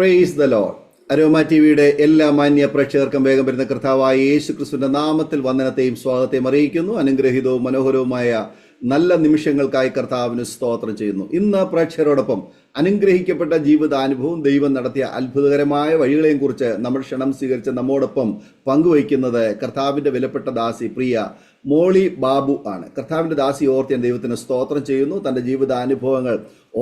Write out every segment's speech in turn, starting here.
Praise the Lord. Aroma ടിവിയുടെ എല്ലാ മാന്യ പ്രേക്ഷകർക്കും വേഗം വരുന്ന കർത്താവായ യേശു ക്രിസ്തുവിന്റെ നാമത്തിൽ വന്ദനത്തെയും സ്വാഗതത്തെയും അറിയിക്കുന്നു. അനുഗ്രഹീതവും മനോഹരവുമായ നല്ല നിമിഷങ്ങൾക്കായി കർത്താവിന് സ്തോത്രം ചെയ്യുന്നു. ഇന്ന് പ്രേക്ഷകരോടൊപ്പം അനുഗ്രഹിക്കപ്പെട്ട ജീവിതാനുഭവവും ദൈവം നടത്തിയ അത്ഭുതകരമായ വഴികളെയും കുറിച്ച് നമ്മൾ ക്ഷണം സ്വീകരിച്ച് നമ്മോടൊപ്പം പങ്കുവയ്ക്കുന്നത് കർത്താവിന്റെ വിലപ്പെട്ട ദാസി പ്രിയ മോളി ബാബു ആണ്. കർത്താവിന്റെ ദാസി ഓർത്ത് ഞാൻ ദൈവത്തിന് സ്തോത്രം ചെയ്യുന്നു. തൻ്റെ ജീവിതാനുഭവങ്ങൾ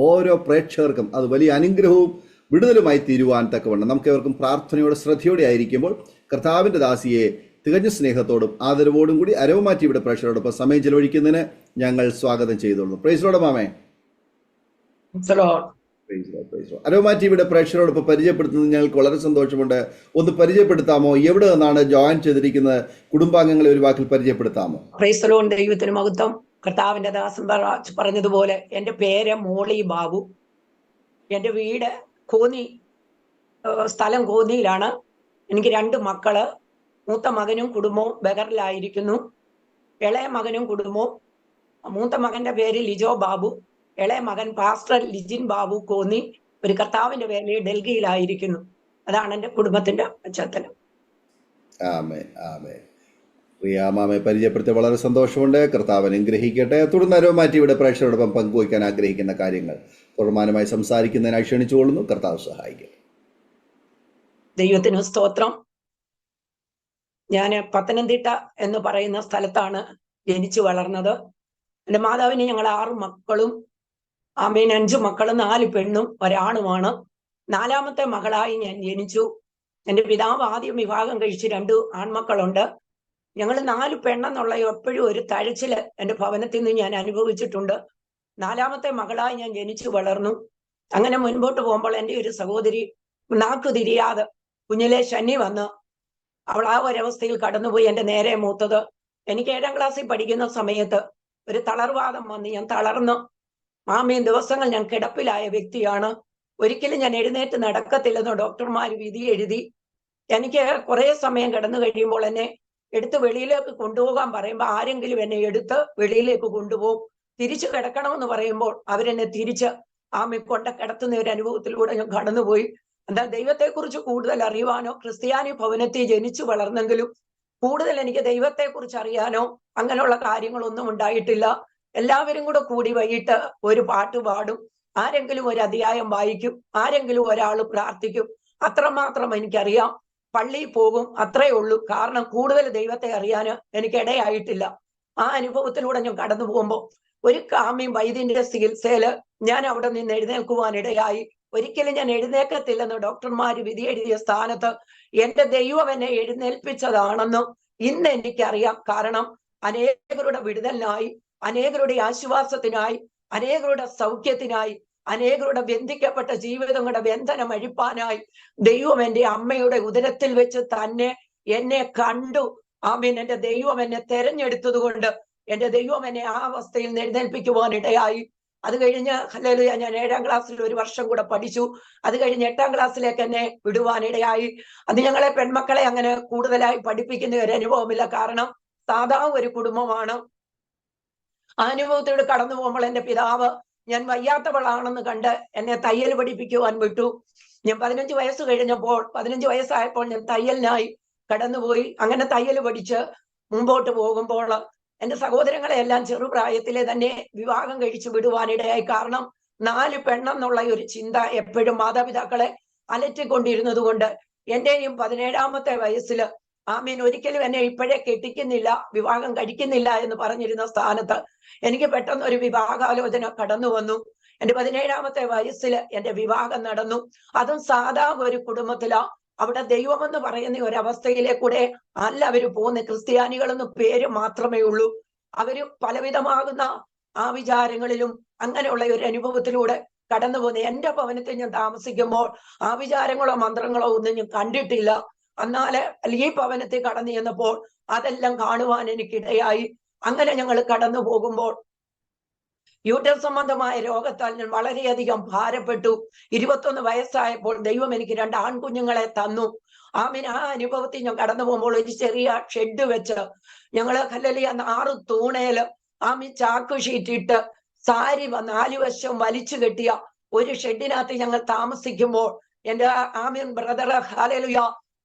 ഓരോ പ്രേക്ഷകർക്കും അത് വലിയ അനുഗ്രഹവും വിടുതലുമായി തീരുവാൻ തക്കവണ്ണം നമുക്ക് ഏവർക്കും പ്രാർത്ഥനയോടെ ശ്രദ്ധയോടെ ആയിരിക്കുമ്പോൾ കർത്താവിൻ്റെ ദാസിയെ തികഞ്ഞ സ്നേഹത്തോടും ആദരവോടും കൂടി അരോമ ടിവിയുടെ പ്രേക്ഷകരോടൊപ്പം സമയം ചെലവഴിക്കുന്നതിന് ഞങ്ങൾ സ്വാഗതം ചെയ്തോളൂ. Praise Lord മാമേ. അരോമ ടിവിയുടെ പ്രേക്ഷകരോടൊപ്പം പരിചയപ്പെടുത്തുന്നത് ഞങ്ങൾക്ക് വളരെ സന്തോഷമുണ്ട്. ഒന്ന് പരിചയപ്പെടുത്താമോ? എവിടെ നിന്നാണ് ജോയിൻ ചെയ്തിരിക്കുന്നത്? കുടുംബാംഗങ്ങളെ ഒരു വാക്കിൽ പരിചയപ്പെടുത്താമോ? Praise Lord. ദൈവത്തിന് മഹത്വം. കർത്താവിന്റെ ദാസൻ പറഞ്ഞതുപോലെ എൻ്റെ പേര് മോളി ബാബു. എൻ്റെ വീട് കോന്നി, സ്ഥലം കോന്നിയിലാണ്. എനിക്ക് 2 മക്കള്. മൂത്ത മകനും കുടുംബവും ബഹറിലായിരിക്കുന്നു. ഇളയ മകനും കുടുംബവും, മൂത്ത മകന്റെ പേര് ലിജോ ബാബു, ഇളയ മകൻ പാസ്റ്റർ ലിജിൻ ബാബു കോന്നി, ഒരു കർത്താവിന്റെ പേരിൽ ഡൽഹിയിലായിരിക്കുന്നു. അതാണ് എൻ്റെ കുടുംബത്തിന്റെ പശ്ചാത്തലം. ആമേൻ, ആമേൻ. പ്രിയാമാമെ പരിചയപ്പെടുത്തി വളരെ സന്തോഷമുണ്ട്. കർത്താവ് അനുഗ്രഹിക്കട്ടെ. തുടർന്ന് അരോമ ടിവിയുടെ പ്രേക്ഷകരോടൊപ്പം പങ്കുവയ്ക്കാൻ ആഗ്രഹിക്കുന്ന കാര്യങ്ങൾ തുടർമാനമായി സംസാരിക്കുന്നതിനായി ക്ഷണിച്ചുകൊള്ളുന്നു. കർത്താവ് സഹായിക്കും. ദൈവത്തിന് സ്തോത്രം. ഞാൻ പത്തനംതിട്ട എന്ന് പറയുന്ന സ്ഥലത്താണ് ജനിച്ചു വളർന്നത്. എൻ്റെ മാതാവിന് ഞങ്ങൾ 6 മക്കളും, 5 മക്കളും 4 പെണ്ണും 1 ആണുമാണ്. 4ാമത്തെ മകളായി ഞാൻ ജനിച്ചു. എൻ്റെ പിതാവ് ആദ്യം വിവാഹം കഴിച്ച് 2 ആൺമക്കളുണ്ട്. ഞങ്ങൾ 4 പെണ്ണെന്നുള്ള എപ്പോഴും ഒരു തഴച്ചില് എൻ്റെ ഭവനത്തിൽ നിന്ന് ഞാൻ അനുഭവിച്ചിട്ടുണ്ട്. 4ാമത്തെ മകളായി ഞാൻ ജനിച്ചു വളർന്നു. അങ്ങനെ മുൻപോട്ട് പോകുമ്പോൾ എൻ്റെ ഒരു സഹോദരി നാക്കു തിരിയാതെ കുഞ്ഞിലെ ശനി വന്ന് അവൾ ആ ഒരവസ്ഥയിൽ കടന്നുപോയി. എൻ്റെ നേരെ മൂത്തത് എനിക്ക് 7ാം ക്ലാസ്സിൽ പഠിക്കുന്ന സമയത്ത് ഒരു തളർവാദം വന്ന് ഞാൻ തളർന്നു. മാമയും ദിവസങ്ങൾ ഞാൻ കിടപ്പിലായ വ്യക്തിയാണ്. ഒരിക്കലും ഞാൻ എഴുന്നേറ്റ് നടക്കത്തില്ലെന്ന് ഡോക്ടർമാർ വിധി എഴുതി. എനിക്ക് കുറെ സമയം കിടന്നു കഴിയുമ്പോൾ എന്നെ എടുത്ത് വെളിയിലേക്ക് കൊണ്ടുപോകാൻ പറയുമ്പോൾ ആരെങ്കിലും എന്നെ എടുത്ത് വെളിയിലേക്ക് കൊണ്ടുപോകും. തിരിച്ചു കിടക്കണമെന്ന് പറയുമ്പോൾ അവരെന്നെ തിരിച്ച് കൊണ്ട് കിടത്തുന്ന ഒരു അനുഭവത്തിലൂടെ ഞാൻ കടന്നുപോയി. എന്താ ദൈവത്തെക്കുറിച്ച് കൂടുതൽ അറിയുവാനോ, ക്രിസ്ത്യാനി ഭവനത്തിൽ ജനിച്ചു വളർന്നെങ്കിലും കൂടുതൽ എനിക്ക് ദൈവത്തെക്കുറിച്ച് അറിയാനോ അങ്ങനെയുള്ള കാര്യങ്ങളൊന്നും ഉണ്ടായിട്ടില്ല. എല്ലാവരും കൂടി വൈകിട്ട് ഒരു പാട്ട് പാടും, ആരെങ്കിലും ഒരു അധ്യായം വായിക്കും, ആരെങ്കിലും ഒരാൾ പ്രാർത്ഥിക്കും. അത്രമാത്രം എനിക്കറിയാം. പള്ളിയിൽ പോകും, അത്രേ ഉള്ളൂ. കാരണം കൂടുതൽ ദൈവത്തെ അറിയാൻ എനിക്കിടയായിട്ടില്ല. ആ അനുഭവത്തിലൂടെ ഞാൻ കടന്നു പോകുമ്പോൾ ഒരു കാമ്യം വൈദ്യന്റെ ചികിത്സയില് ഞാൻ അവിടെ നിന്ന് എഴുന്നേൽക്കുവാനിടയായി. ഒരിക്കലും ഞാൻ എഴുന്നേക്കത്തില്ലെന്ന് ഡോക്ടർമാര് വിധി എഴുതിയ സ്ഥാനത്ത് എൻ്റെ ദൈവം എന്നെ എഴുന്നേൽപ്പിച്ചതാണെന്നും ഇന്ന് എനിക്കറിയാം. കാരണം അനേകരുടെ വിടുതലിനായി, അനേകരുടെ ആശ്വാസത്തിനായി, അനേകരുടെ സൗഖ്യത്തിനായി, അനേകരുടെ ബന്ധിക്കപ്പെട്ട ജീവിതങ്ങളുടെ ബന്ധനം അഴിപ്പാനായി ദൈവം എൻ്റെ അമ്മയുടെ ഉദരത്തിൽ വെച്ച് തന്നെ എന്നെ കണ്ടു. ആമേൻ. എൻ്റെ ദൈവം എന്നെ തെരഞ്ഞെടുത്തത് കൊണ്ട് എൻ്റെ ദൈവം എന്നെ ആ അവസ്ഥയിൽ എഴുന്നേൽപ്പിക്കുവാനിടയായി. അത് കഴിഞ്ഞ് ഹല്ലേലൂയ, ഞാൻ 7ാം ക്ലാസ്സിൽ 1 വർഷം കൂടെ പഠിച്ചു. അത് കഴിഞ്ഞ് 8ാം ക്ലാസ്സിലേക്ക് എന്നെ വിടുവാനിടയായി. അത് ഞങ്ങളെ പെൺമക്കളെ അങ്ങനെ കൂടുതലായി പഠിപ്പിക്കുന്ന ഒരു അനുഭവമില്ല. കാരണം സാധാ ഒരു കുടുംബമാണ്. ആ അനുഭവത്തിലൂടെ കടന്നു പോകുമ്പോൾ എൻ്റെ പിതാവ് ഞാൻ വയ്യാത്തവളാണെന്ന് കണ്ട് എന്നെ തയ്യൽ പഠിപ്പിക്കുവാൻ വിട്ടു. ഞാൻ 15 വയസ്സ് കഴിഞ്ഞപ്പോൾ, 15 വയസ്സായപ്പോൾ ഞാൻ തയ്യലിനായി കടന്നുപോയി. അങ്ങനെ തയ്യൽ പഠിച്ച് മുമ്പോട്ട് പോകുമ്പോൾ എൻ്റെ സഹോദരങ്ങളെ എല്ലാം ചെറുപ്രായത്തിലെ തന്നെ വിവാഹം കഴിച്ചു വിടുവാനിടയായി. കാരണം 4 പെണ്ണെന്നുള്ള ഒരു ചിന്ത എപ്പോഴും മാതാപിതാക്കളെ അലറ്റിക്കൊണ്ടിരുന്നത് കൊണ്ട് എൻ്റെയും 17ാമത്തെ വയസ്സിൽ ആമീൻ ഒരിക്കലും എന്നെ ഇപ്പോഴേ കെട്ടിക്കുന്നില്ല, വിവാഹം കഴിക്കുന്നില്ല എന്ന് പറഞ്ഞിരുന്ന സ്ഥാനത്ത് എനിക്ക് പെട്ടെന്ന് ഒരു വിവാഹാലോചന കടന്നു വന്നു. എൻ്റെ 17ാമത്തെ വയസ്സിൽ എൻ്റെ വിവാഹം നടന്നു. അതും സാധാ ഒരു കുടുംബത്തിലാ. അവിടെ ദൈവമെന്ന് പറയുന്ന ഒരവസ്ഥയിലേക്കൂടെ അല്ല അവര് പോകുന്ന. ക്രിസ്ത്യാനികളെന്ന് പേര് മാത്രമേ ഉള്ളൂ. അവര് പലവിധമാകുന്ന ആ വിചാരങ്ങളിലും അങ്ങനെയുള്ള ഒരു അനുഭവത്തിലൂടെ കടന്നു പോകുന്ന എൻ്റെ ഭവനത്തിൽ ഞാൻ താമസിക്കുമ്പോൾ ആ വിചാരങ്ങളോ മന്ത്രങ്ങളോ ഒന്നും ഞാൻ കണ്ടിട്ടില്ല. എന്നാല് ഈ ഭവനത്തിൽ കടന്നു ചെന്നപ്പോൾ അതെല്ലാം കാണുവാൻ എനിക്കിടയായി. അങ്ങനെ ഞങ്ങൾ കടന്നു പോകുമ്പോൾ യൂട്രസ് സംബന്ധമായ രോഗത്താൽ ഞാൻ വളരെയധികം ഭാരപ്പെട്ടു. 21 വയസ്സായപ്പോൾ ദൈവം എനിക്ക് 2 ആൺകുഞ്ഞുങ്ങളെ തന്നു. ആമീൻ. ആ അനുഭവത്തിൽ ഞാൻ കടന്നു പോകുമ്പോൾ ഒരു ചെറിയ ഷെഡ് വെച്ച് ഞങ്ങള് ഹല്ലേലൂയ 6 തൂണേല് ആമീൻ ചാക്ക് ഷീറ്റിട്ട് സാരി 4 വശം വലിച്ചു കെട്ടിയ ഒരു ഷെഡിനകത്ത് ഞങ്ങൾ താമസിക്കുമ്പോൾ എന്റെ ആമീൻ ബ്രദർ ഹല്ലേലൂയ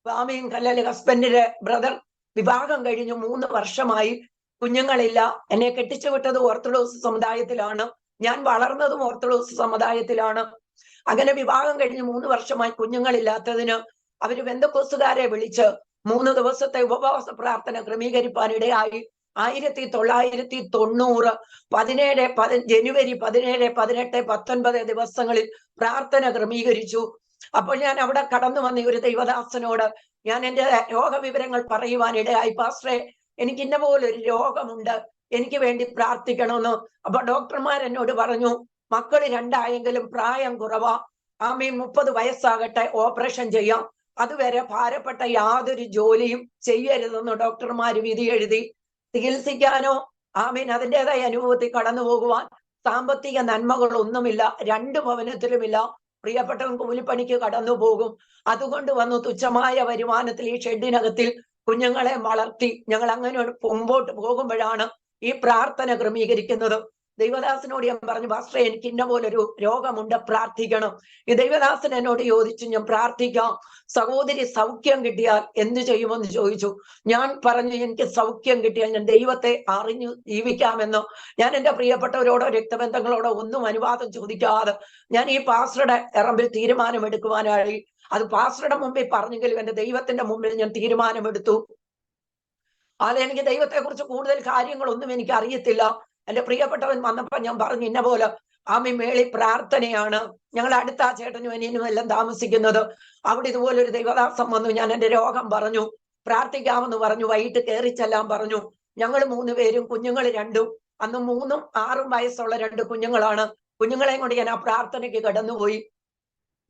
ആമീൻ ഹല്ലേലൂയ ഹസ്ബൻഡിന്റെ ബ്രദർ വിവാഹം കഴിഞ്ഞു 3 വർഷമായി, കുഞ്ഞുങ്ങളില്ല. എന്നെ കെട്ടിച്ചു വിട്ടത് ഓർത്തഡോക്സ് സമുദായത്തിലാണ്, ഞാൻ വളർന്നതും ഓർത്തഡോക്സ് സമുദായത്തിലാണ്. അങ്ങനെ വിവാഹം കഴിഞ്ഞ് 3 വർഷമായി കുഞ്ഞുങ്ങളില്ലാത്തതിന് അവര് ബന്ധക്കോസ്തുകാരെ വിളിച്ച് 3 ദിവസത്തെ ഉപവാസ പ്രാർത്ഥന ക്രമീകരിപ്പാനിടയായി. 1990 ജനുവരി 17, 18, 19 ദിവസങ്ങളിൽ പ്രാർത്ഥന ക്രമീകരിച്ചു. അപ്പോൾ ഞാൻ അവിടെ കടന്നു വന്ന ഒരു ദൈവദാസനോട് ഞാൻ എന്റെ രോഗവിവരങ്ങൾ പറയുവാനിടയായി. പാസ്റ്ററെ, എനിക്ക് ഇന്ന പോലൊരു രോഗമുണ്ട്, എനിക്ക് വേണ്ടി പ്രാർത്ഥിക്കണമെന്ന്. അപ്പൊ ഡോക്ടർമാർ എന്നോട് പറഞ്ഞു, മക്കൾ 2 ആയെങ്കിലും പ്രായം കുറവാ, ആമീൻ 30 വയസ്സാകട്ടെ, ഓപ്പറേഷൻ ചെയ്യാം, അതുവരെ ഭാരപ്പെട്ട യാതൊരു ജോലിയും ചെയ്യരുതെന്ന് ഡോക്ടർമാർ വിധി എഴുതി. ചികിത്സിക്കാനോ ആമീൻ അതിൻ്റെതായ അനുഭവത്തിൽ കടന്നു പോകുവാൻ സാമ്പത്തിക നന്മകളൊന്നുമില്ല, 2 ഭവനത്തിലുമില്ല. പ്രിയപ്പെട്ടവൻ കൂലിപ്പണിക്ക് കടന്നു പോകും. അതുകൊണ്ട് വന്നു തുച്ഛമായ വരുമാനത്തിൽ ഈ ഷെഡിനകത്തിൽ കുഞ്ഞുങ്ങളെ വളർത്തി ഞങ്ങൾ അങ്ങനെ മുമ്പോട്ട് പോകുമ്പോഴാണ് ഈ പ്രാർത്ഥന ക്രമീകരിക്കുന്നത്. ദൈവദാസനോട് ഞാൻ പറഞ്ഞു, പാസ്റ്ററെ, എനിക്ക് ഇന്ന പോലൊരു രോഗമുണ്ട്, പ്രാർത്ഥിക്കണം. ഈ ദൈവദാസൻ എന്നോട് ചോദിച്ചു, ഞാൻ പ്രാർത്ഥിക്കാം, സഹോദരി സൗഖ്യം കിട്ടിയാൽ എന്തു ചെയ്യുമെന്ന് ചോദിച്ചു. ഞാൻ പറഞ്ഞു, എനിക്ക് സൗഖ്യം കിട്ടിയാൽ ഞാൻ ദൈവത്തെ അറിഞ്ഞു ജീവിക്കാമെന്ന്. ഞാൻ എന്റെ പ്രിയപ്പെട്ടവരോടോ രക്തബന്ധങ്ങളോടോ ഒന്നും അനുവാദം ചോദിക്കാതെ ഞാൻ ഈ പാസ്റ്ററുടെ ഇറമ്പിൽ തീരുമാനമെടുക്കുവാനായി. അത് പാസ്റ്ററുടെ മുമ്പിൽ പറഞ്ഞെങ്കിലും എന്റെ ദൈവത്തിന്റെ മുമ്പിൽ ഞാൻ തീരുമാനമെടുത്തു. അതെനിക്ക് ദൈവത്തെ കുറിച്ച് കൂടുതൽ കാര്യങ്ങളൊന്നും എനിക്ക് അറിയത്തില്ല. എന്റെ പ്രിയപ്പെട്ടവൻ വന്നപ്പോ ഞാൻ പറഞ്ഞു, ഇന്ന പോലെ ആമി മേളി പ്രാർത്ഥനയാണ്, ഞങ്ങൾ അടുത്ത ആ ചേട്ടനും അനിയനും എല്ലാം താമസിക്കുന്നത്. അവിടെ ഇതുപോലൊരു ദൈവദാസം വന്നു, ഞാൻ എന്റെ രോഗം പറഞ്ഞു, പ്രാർത്ഥിക്കാമെന്ന് പറഞ്ഞു, വൈകിട്ട് കയറി ചെല്ലാൻ പറഞ്ഞു. ഞങ്ങൾ 3 പേരും, കുഞ്ഞുങ്ങൾ 2, അന്ന് 3ഉം 6ഉം വയസ്സുള്ള 2 കുഞ്ഞുങ്ങളാണ്. കുഞ്ഞുങ്ങളെയും കൊണ്ട് ഞാൻ ആ പ്രാർത്ഥനയ്ക്ക് കടന്നുപോയി.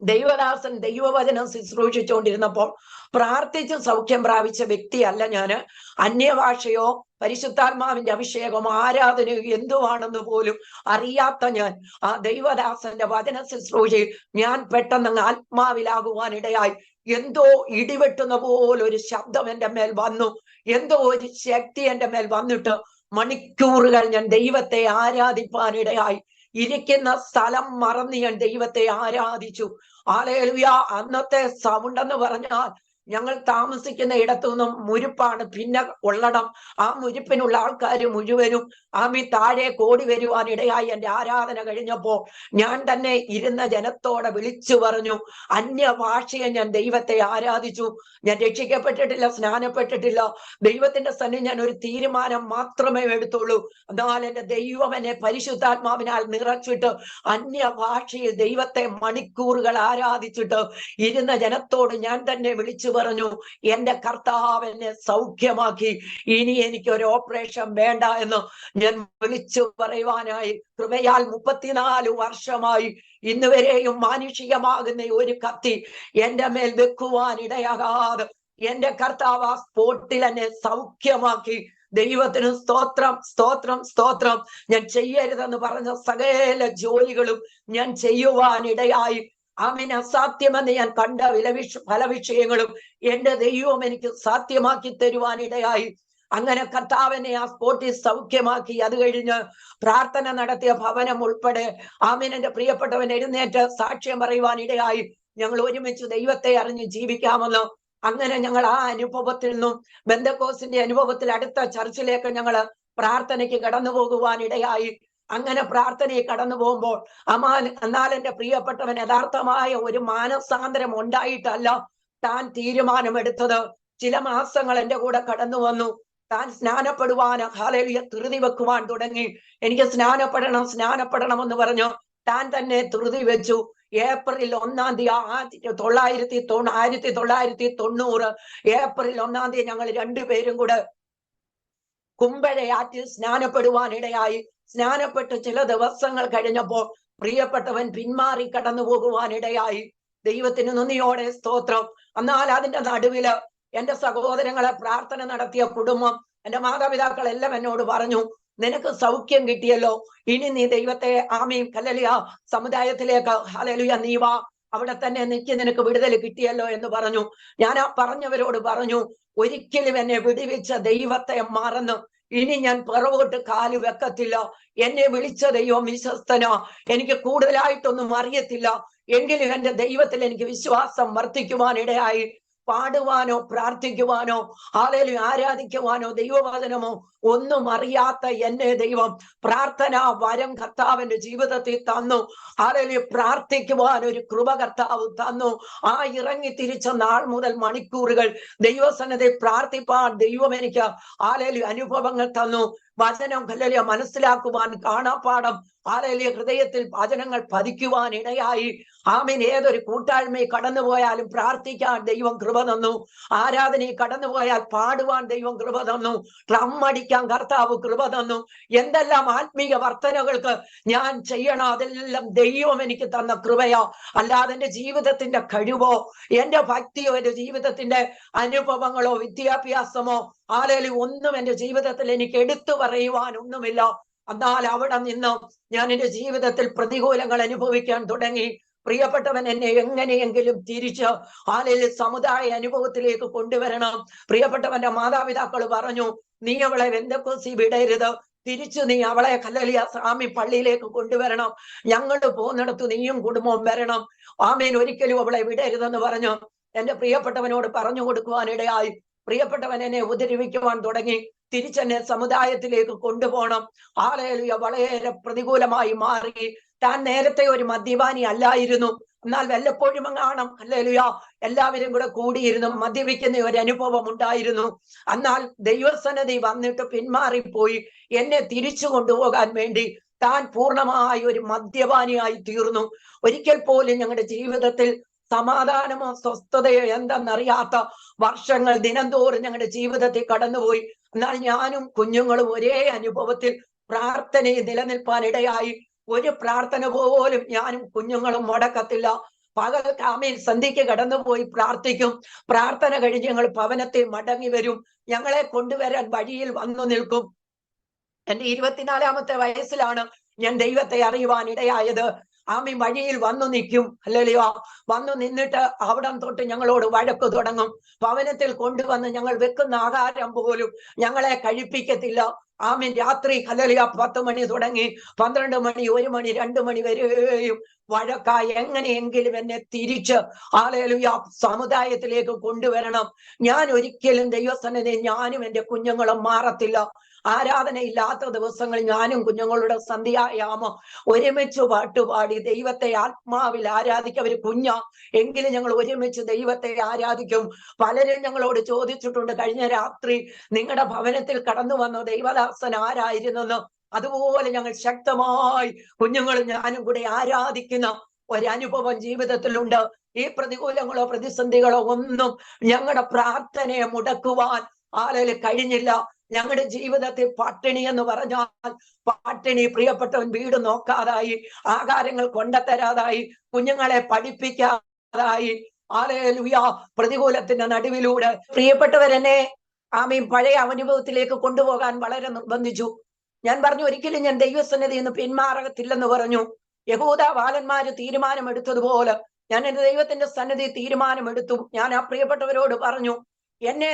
ദൈവദാസൻ ദൈവവചനം ശുശ്രൂഷിച്ചുകൊണ്ടിരുന്നപ്പോൾ പ്രാർത്ഥിച്ച് സൗഖ്യം പ്രാപിച്ച വ്യക്തിയല്ല ഞാന്. അന്യഭാഷയോ പരിശുദ്ധാത്മാവിന്റെ അഭിഷേകം ആരാധനയോ എന്തുവാണെന്ന് പോലും അറിയാത്ത ഞാൻ ആ ദൈവദാസന്റെ വചന ശുശ്രൂഷയിൽ ഞാൻ പെട്ടെന്ന് ആത്മാവിലാകുവാനിടയായി. എന്തോ ഇടിവെട്ടുന്ന പോലൊരു ശബ്ദം എന്റെ മേൽ വന്നു, എന്തോ ഒരു ശക്തി എന്റെ മേൽ വന്നിട്ട് മണിക്കൂറുകൾ ഞാൻ ദൈവത്തെ ആരാധിപ്പാനിടയായി. ഇരിക്കുന്ന സ്ഥലം മറന്ന് ഞാൻ ദൈവത്തെ ആരാധിച്ചു. ഹല്ലേലൂയ. അന്നത്തെ സൗണ്ട് എന്ന് പറഞ്ഞാൽ ഞങ്ങൾ താമസിക്കുന്ന ഇടത്തു നിന്നും മുരിപ്പാണ് പിന്നെ ഉള്ളടം. ആ മുരിപ്പിനുള്ള ആൾക്കാർ മുഴുവനും ആമി താഴെ കോടി വരുവാനിടയായി. എന്റെ ആരാധന കഴിഞ്ഞപ്പോ ഞാൻ തന്നെ ഇരുന്ന ജനത്തോടെ വിളിച്ചു പറഞ്ഞു, അന്യഭാഷയെ ഞാൻ ദൈവത്തെ ആരാധിച്ചു. ഞാൻ രക്ഷിക്കപ്പെട്ടിട്ടില്ല, സ്നാനപ്പെട്ടിട്ടില്ല. ദൈവത്തിന്റെ സന്നിധി ഞാൻ ഒരു തീരുമാനം മാത്രമേ എടുത്തുള്ളൂ. എന്നാൽ എന്റെ ദൈവം എന്നെ പരിശുദ്ധാത്മാവിനാൽ നിറച്ചിട്ട് അന്യഭാഷയിൽ ദൈവത്തെ മണിക്കൂറുകൾ ആരാധിച്ചിട്ട് ഇരുന്ന ജനത്തോട് ഞാൻ തന്നെ വിളിച്ചു പറഞ്ഞു, എന്റെ കർത്താവ് എന്നെ സൗഖ്യമാക്കി, ഇനി എനിക്ക് ഒരു ഓപ്പറേഷൻ വേണ്ട എന്ന് ഞാൻ വിളിച്ചു പറയുവാനായി. കൃപയാൽ 34 വർഷമായി ഇന്ന് വരെയും മാനുഷികമാകുന്ന ഒരു കത്തി എന്റെ മേൽ വെക്കുവാൻ ഇടയാകാതെ എന്റെ കർത്താവ് ആ സ്പോട്ടിൽ എന്നെ സൗഖ്യമാക്കി. ദൈവത്തിന് സ്തോത്രം, സ്തോത്രം, സ്തോത്രം. ഞാൻ ചെയ്യരുതെന്ന് പറഞ്ഞ സകല ജോലികളും ഞാൻ ചെയ്യുവാനിടയായി. ആമീൻ. അസാധ്യമെന്ന് ഞാൻ കണ്ട പല വിഷയങ്ങളും എന്റെ ദൈവം എനിക്ക് സാധ്യമാക്കി തരുവാനിടയായി. അങ്ങനെ കർത്താവിനെ ആ സ്പോട്ടിൽ സൗഖ്യമാക്കി. അത് കഴിഞ്ഞ് പ്രാർത്ഥന നടത്തിയ ഭവനം ഉൾപ്പെടെ ആമീൻ എന്റെ പ്രിയപ്പെട്ടവൻ എഴുന്നേറ്റ് സാക്ഷ്യം പറയുവാനിടയായി. ഞങ്ങൾ ഒരുമിച്ച് ദൈവത്തെ അറിഞ്ഞ് ജീവിക്കാമെന്ന്. അങ്ങനെ ഞങ്ങൾ ആ അനുഭവത്തിൽ നിന്നും ബെന്തക്കോസിന്റെ അനുഭവത്തിൽ അടുത്ത ചർച്ചിലേക്ക് ഞങ്ങൾ പ്രാർത്ഥനയ്ക്ക് കടന്നു പോകുവാനിടയായി. അങ്ങനെ പ്രാർത്ഥനയിൽ കടന്നു പോകുമ്പോൾ എന്നാൽ എന്റെ പ്രിയപ്പെട്ടവൻ യഥാർത്ഥമായ ഒരു മാനസാന്തരം ഉണ്ടായിട്ടല്ല താൻ തീരുമാനമെടുത്തത്. ചില മാസങ്ങൾ എന്റെ കൂടെ കടന്നു വന്നു. താൻ സ്നാനപ്പെടുവാൻ ഹല്ലേലൂയ ധൃതി വെക്കുവാൻ തുടങ്ങി. എനിക്ക് സ്നാനപ്പെടണം എന്ന് പറഞ്ഞു താൻ തന്നെ ധൃതി വെച്ചു. ഏപ്രിൽ 1-ാം തീയതി 1990 ഏപ്രിൽ 1-ാം തീയതി ഞങ്ങൾ 2 പേരും കൂടെ കുമ്പഴയാറ്റിൽ സ്നാനപ്പെടുവാനിടയായി. സ്നാനപ്പെട്ട് ചില ദിവസങ്ങൾ കഴിഞ്ഞപ്പോൾ പ്രിയപ്പെട്ടവൻ പിന്മാറി കടന്നു പോകുവാനിടയായി. ദൈവത്തിന് നന്ദിയോടെ സ്തോത്രം. എന്നാൽ അതിന്റെ നടുവില് എന്റെ സഹോദരങ്ങളെ പ്രാർത്ഥന നടത്തിയ കുടുംബം, എന്റെ മാതാപിതാക്കൾ എല്ലാം എന്നോട് പറഞ്ഞു, നിനക്ക് സൗഖ്യം കിട്ടിയല്ലോ, ഇനി നീ ദൈവത്തെ ആമീൻ ഹല്ലേലൂയ സമുദായത്തിലേക്ക് ഹല്ലേലൂയ നീ വാ, അവിടെ തന്നെ നിനക്ക് വിടുതൽ കിട്ടിയല്ലോ എന്ന് പറഞ്ഞു. ഞാൻ ആ പറഞ്ഞവരോട് പറഞ്ഞു, ഒരിക്കലും എന്നെ വിടുവിച്ച ദൈവത്തെ മറന്ന് ഇനി ഞാൻ പിറകോട്ട് കാല് വെക്കത്തില്ല. എന്നെ വിളിച്ച ദൈവം വിശ്വസ്തനോ. എനിക്ക് കൂടുതലായിട്ടൊന്നും അറിയത്തില്ല, എങ്കിലും എന്റെ ദൈവത്തിൽ എനിക്ക് വിശ്വാസം വർദ്ധിക്കുവാൻ ഇടയായി. പാടുവാനോ പ്രാർത്ഥിക്കുവാനോ ഹല്ലേലൂയ ആരാധിക്കുവാനോ ദൈവവചനമോ ഒന്നും അറിയാത്ത എന്നെ ദൈവം പ്രാർത്ഥന വരം കർത്താവിന്റെ ജീവിതത്തിൽ തന്നു. ഹല്ലേലൂയ പ്രാർത്ഥിക്കുവാൻ ഒരു കൃപ കർത്താവ് തന്നു. ആ ഇറങ്ങി തിരിച്ച നാൾ മുതൽ മണിക്കൂറുകൾ ദൈവസന്നിധി പ്രാർത്ഥിപ്പാൻ ദൈവം എനിക്ക് ഹല്ലേലൂയ അനുഭവങ്ങൾ തന്നു. വചനം ഹല്ലേലൂയ മനസ്സിലാക്കുവാൻ കാണാപ്പാഠം ഹല്ലേലൂയ ഹൃദയത്തിൽ വചനങ്ങൾ പതിക്കുവാൻ ഇടയായി. ആമേൻ. ഏതൊരു കൂട്ടായ്മയിൽ കടന്നുപോയാലും പ്രാർത്ഥിക്കാൻ ദൈവം കൃപ തന്നു. ആരാധനയിൽ കടന്നുപോയാൽ പാടുവാൻ ദൈവം കൃപ തന്നു. ഡ്രം അടിക്കാൻ കർത്താവ് കൃപ തന്നു. എന്തെല്ലാം ആത്മീയ വർധനകൾക്ക് ഞാൻ ചെയ്യണോ അതെല്ലാം ദൈവം എനിക്ക് തന്ന കൃപയോ, അല്ലാതെ എന്റെ ജീവിതത്തിന്റെ കഴിവോ എന്റെ ഭക്തിയോ എന്റെ ജീവിതത്തിന്റെ അനുഭവങ്ങളോ വിദ്യാഭ്യാസമോ ഒന്നും എന്റെ ജീവിതത്തിൽ എനിക്ക് എടുത്തു പറയുവാൻ ഒന്നുമില്ല. എന്നാൽ അവിടെ നിന്ന് ഞാൻ എന്റെ ജീവിതത്തിൽ പ്രതികൂലങ്ങൾ അനുഭവിക്കാൻ തുടങ്ങി. പ്രിയപ്പെട്ടവൻ, എന്നെ എങ്ങനെയെങ്കിലും തിരിച്ച് സമുദായ അനുഭവത്തിലേക്ക് കൊണ്ടുവരണം. പ്രിയപ്പെട്ടവന്റെ മാതാപിതാക്കൾ പറഞ്ഞു, നീ അവളെ വെന്തക്കോസി വിടരുത്, തിരിച്ചു നീ അവളെ ഹല്ലേലൂയ സ്വാമി പള്ളിയിലേക്ക് കൊണ്ടുവരണം, ഞങ്ങൾ പോകുന്നിടത്ത് നീയും കുടുംബവും വരണം. ആമേൻ. ഒരിക്കലും അവളെ വിടരുതെന്ന് പറഞ്ഞു എന്റെ പ്രിയപ്പെട്ടവനോട് പറഞ്ഞു കൊടുക്കുവാനിടയായി. പ്രിയപ്പെട്ടവൻ എന്നെ ഉപദ്രവിക്കുവാൻ തുടങ്ങി. തിരിച്ചെന്നെ സമുദായത്തിലേക്ക് കൊണ്ടുപോകണം. ഹല്ലേലൂയ വളരെ പ്രതികൂലമായി മാറി. താൻ നേരത്തെ ഒരു മദ്യപാനി അല്ലായിരുന്നു, എന്നാൽ വല്ലപ്പോഴും കാണാം ഹല്ലേലൂയ എല്ലാവരും കൂടെ കൂടിയിരുന്നു മദ്യപിക്കുന്ന ഒരു അനുഭവം ഉണ്ടായിരുന്നു. എന്നാൽ ദൈവസന്നിധി വന്നിട്ട് പിന്മാറിപ്പോയി. എന്നെ തിരിച്ചു കൊണ്ടുപോകാൻ വേണ്ടി താൻ പൂർണ്ണമായ ഒരു മദ്യപാനിയായി തീർന്നു. ഒരിക്കൽ പോലും ഞങ്ങളുടെ ജീവിതത്തിൽ സമാധാനമോ സ്വസ്ഥതയോ എന്തെന്നറിയാത്ത വർഷങ്ങൾ ദിനംതോറും ഞങ്ങളുടെ ജീവിതത്തിൽ കടന്നുപോയി. എന്നാൽ ഞാനും കുഞ്ഞുങ്ങളും ഒരേ അനുഭവത്തിൽ പ്രാർത്ഥനയിൽ നിലനിൽപ്പാനിടയായി. ഒരു പ്രാർത്ഥന പോലും ഞാനും കുഞ്ഞുങ്ങളും മുടക്കത്തില്ല. പകൽ ആമേൻ സന്ധ്യയ്ക്ക് കടന്നുപോയി പ്രാർത്ഥിക്കും. പ്രാർത്ഥന കഴിഞ്ഞ് ഞങ്ങൾ ഭവനത്തിൽ മടങ്ങി വരും. ഞങ്ങളെ കൊണ്ടുവരാൻ വഴിയിൽ വന്നു നിൽക്കും. എന്റെ 24-ാമത്തെ വയസ്സിലാണ് ഞാൻ ദൈവത്തെ അറിയുവാൻ ഇടയായത്. ആമീൻ. വഴിയിൽ വന്നു നിൽക്കും. ഹല്ലേലൂയ. വന്നു നിന്നിട്ട് അവിടം തൊട്ട് ഞങ്ങളോട് വഴക്ക് തുടങ്ങും. ഭവനത്തിൽ കൊണ്ടുവന്ന് ഞങ്ങൾ വെക്കുന്ന ആഹാരം പോലും ഞങ്ങളെ കഴിപ്പിക്കത്തില്ല. ആമീൻ. രാത്രി ഹല്ലേലൂയ 10 മണി തുടങ്ങി 12 മണി 1 മണി 2 മണി വരെയും വഴക്കായി. എങ്ങനെയെങ്കിലും എന്നെ തിരിച്ച് ഹല്ലേലൂയ സമുദായത്തിലേക്ക് കൊണ്ടുവരണം. ഞാൻ ഒരിക്കലും ദൈവസന്നിധി ഞാനും എന്റെ കുഞ്ഞുങ്ങളും മാറത്തില്ല. ആരാധനയില്ലാത്ത ദിവസങ്ങളിൽ ഞാനും കുഞ്ഞുങ്ങളുടെ സന്ധ്യായാമം ഒരുമിച്ച് പാട്ടുപാടി ദൈവത്തെ ആത്മാവിൽ ആരാധിക്കും. ഒരു കുഞ്ഞ എങ്കിലും ഞങ്ങൾ ഒരുമിച്ച് ദൈവത്തെ ആരാധിക്കും. പലരും ഞങ്ങളോട് ചോദിച്ചിട്ടുണ്ട്, കഴിഞ്ഞ രാത്രി നിങ്ങളുടെ ഭവനത്തിൽ കടന്നു വന്ന ദൈവദാസൻ ആരായിരുന്നെന്ന്. അതുപോലെ ഞങ്ങൾ ശക്തമായി കുഞ്ഞുങ്ങളും ഞാനും കൂടെ ആരാധിക്കുന്ന ഒരനുഭവം ജീവിതത്തിലുണ്ട്. ഈ പ്രതികൂലങ്ങളോ പ്രതിസന്ധികളോ ഒന്നും ഞങ്ങളുടെ പ്രാർത്ഥനയെ മുടക്കുവാൻ കഴിഞ്ഞില്ല. ഞങ്ങളുടെ ജീവിതത്തിൽ പട്ടിണി എന്ന് പറഞ്ഞാൽ പട്ടിണി. പ്രിയപ്പെട്ടവൻ വീട് നോക്കാതായി, ആഹാരങ്ങൾ കൊണ്ടുതരാതായി, കുഞ്ഞുങ്ങളെ പഠിപ്പിക്കാതായി. ഹല്ലേലൂയ. പ്രതികൂലത്തിന്റെ നടുവിലൂടെ പ്രിയപ്പെട്ടവരെന്നെ ആമീൻ പഴയ അനുഭവത്തിലേക്ക് കൊണ്ടുപോകാൻ വളരെ നിർബന്ധിച്ചു. ഞാൻ പറഞ്ഞു, ഒരിക്കലും ഞാൻ ദൈവസന്നിധിയിൽ നിന്ന് പിന്മാറത്തില്ലെന്ന് പറഞ്ഞു. യഹൂദ ബാലന്മാര് തീരുമാനമെടുത്തതുപോലെ ഞാൻ എന്റെ ദൈവത്തിന്റെ സന്നിധി തീരുമാനമെടുത്തു. ഞാൻ ആ പ്രിയപ്പെട്ടവരോട് പറഞ്ഞു, എന്നെ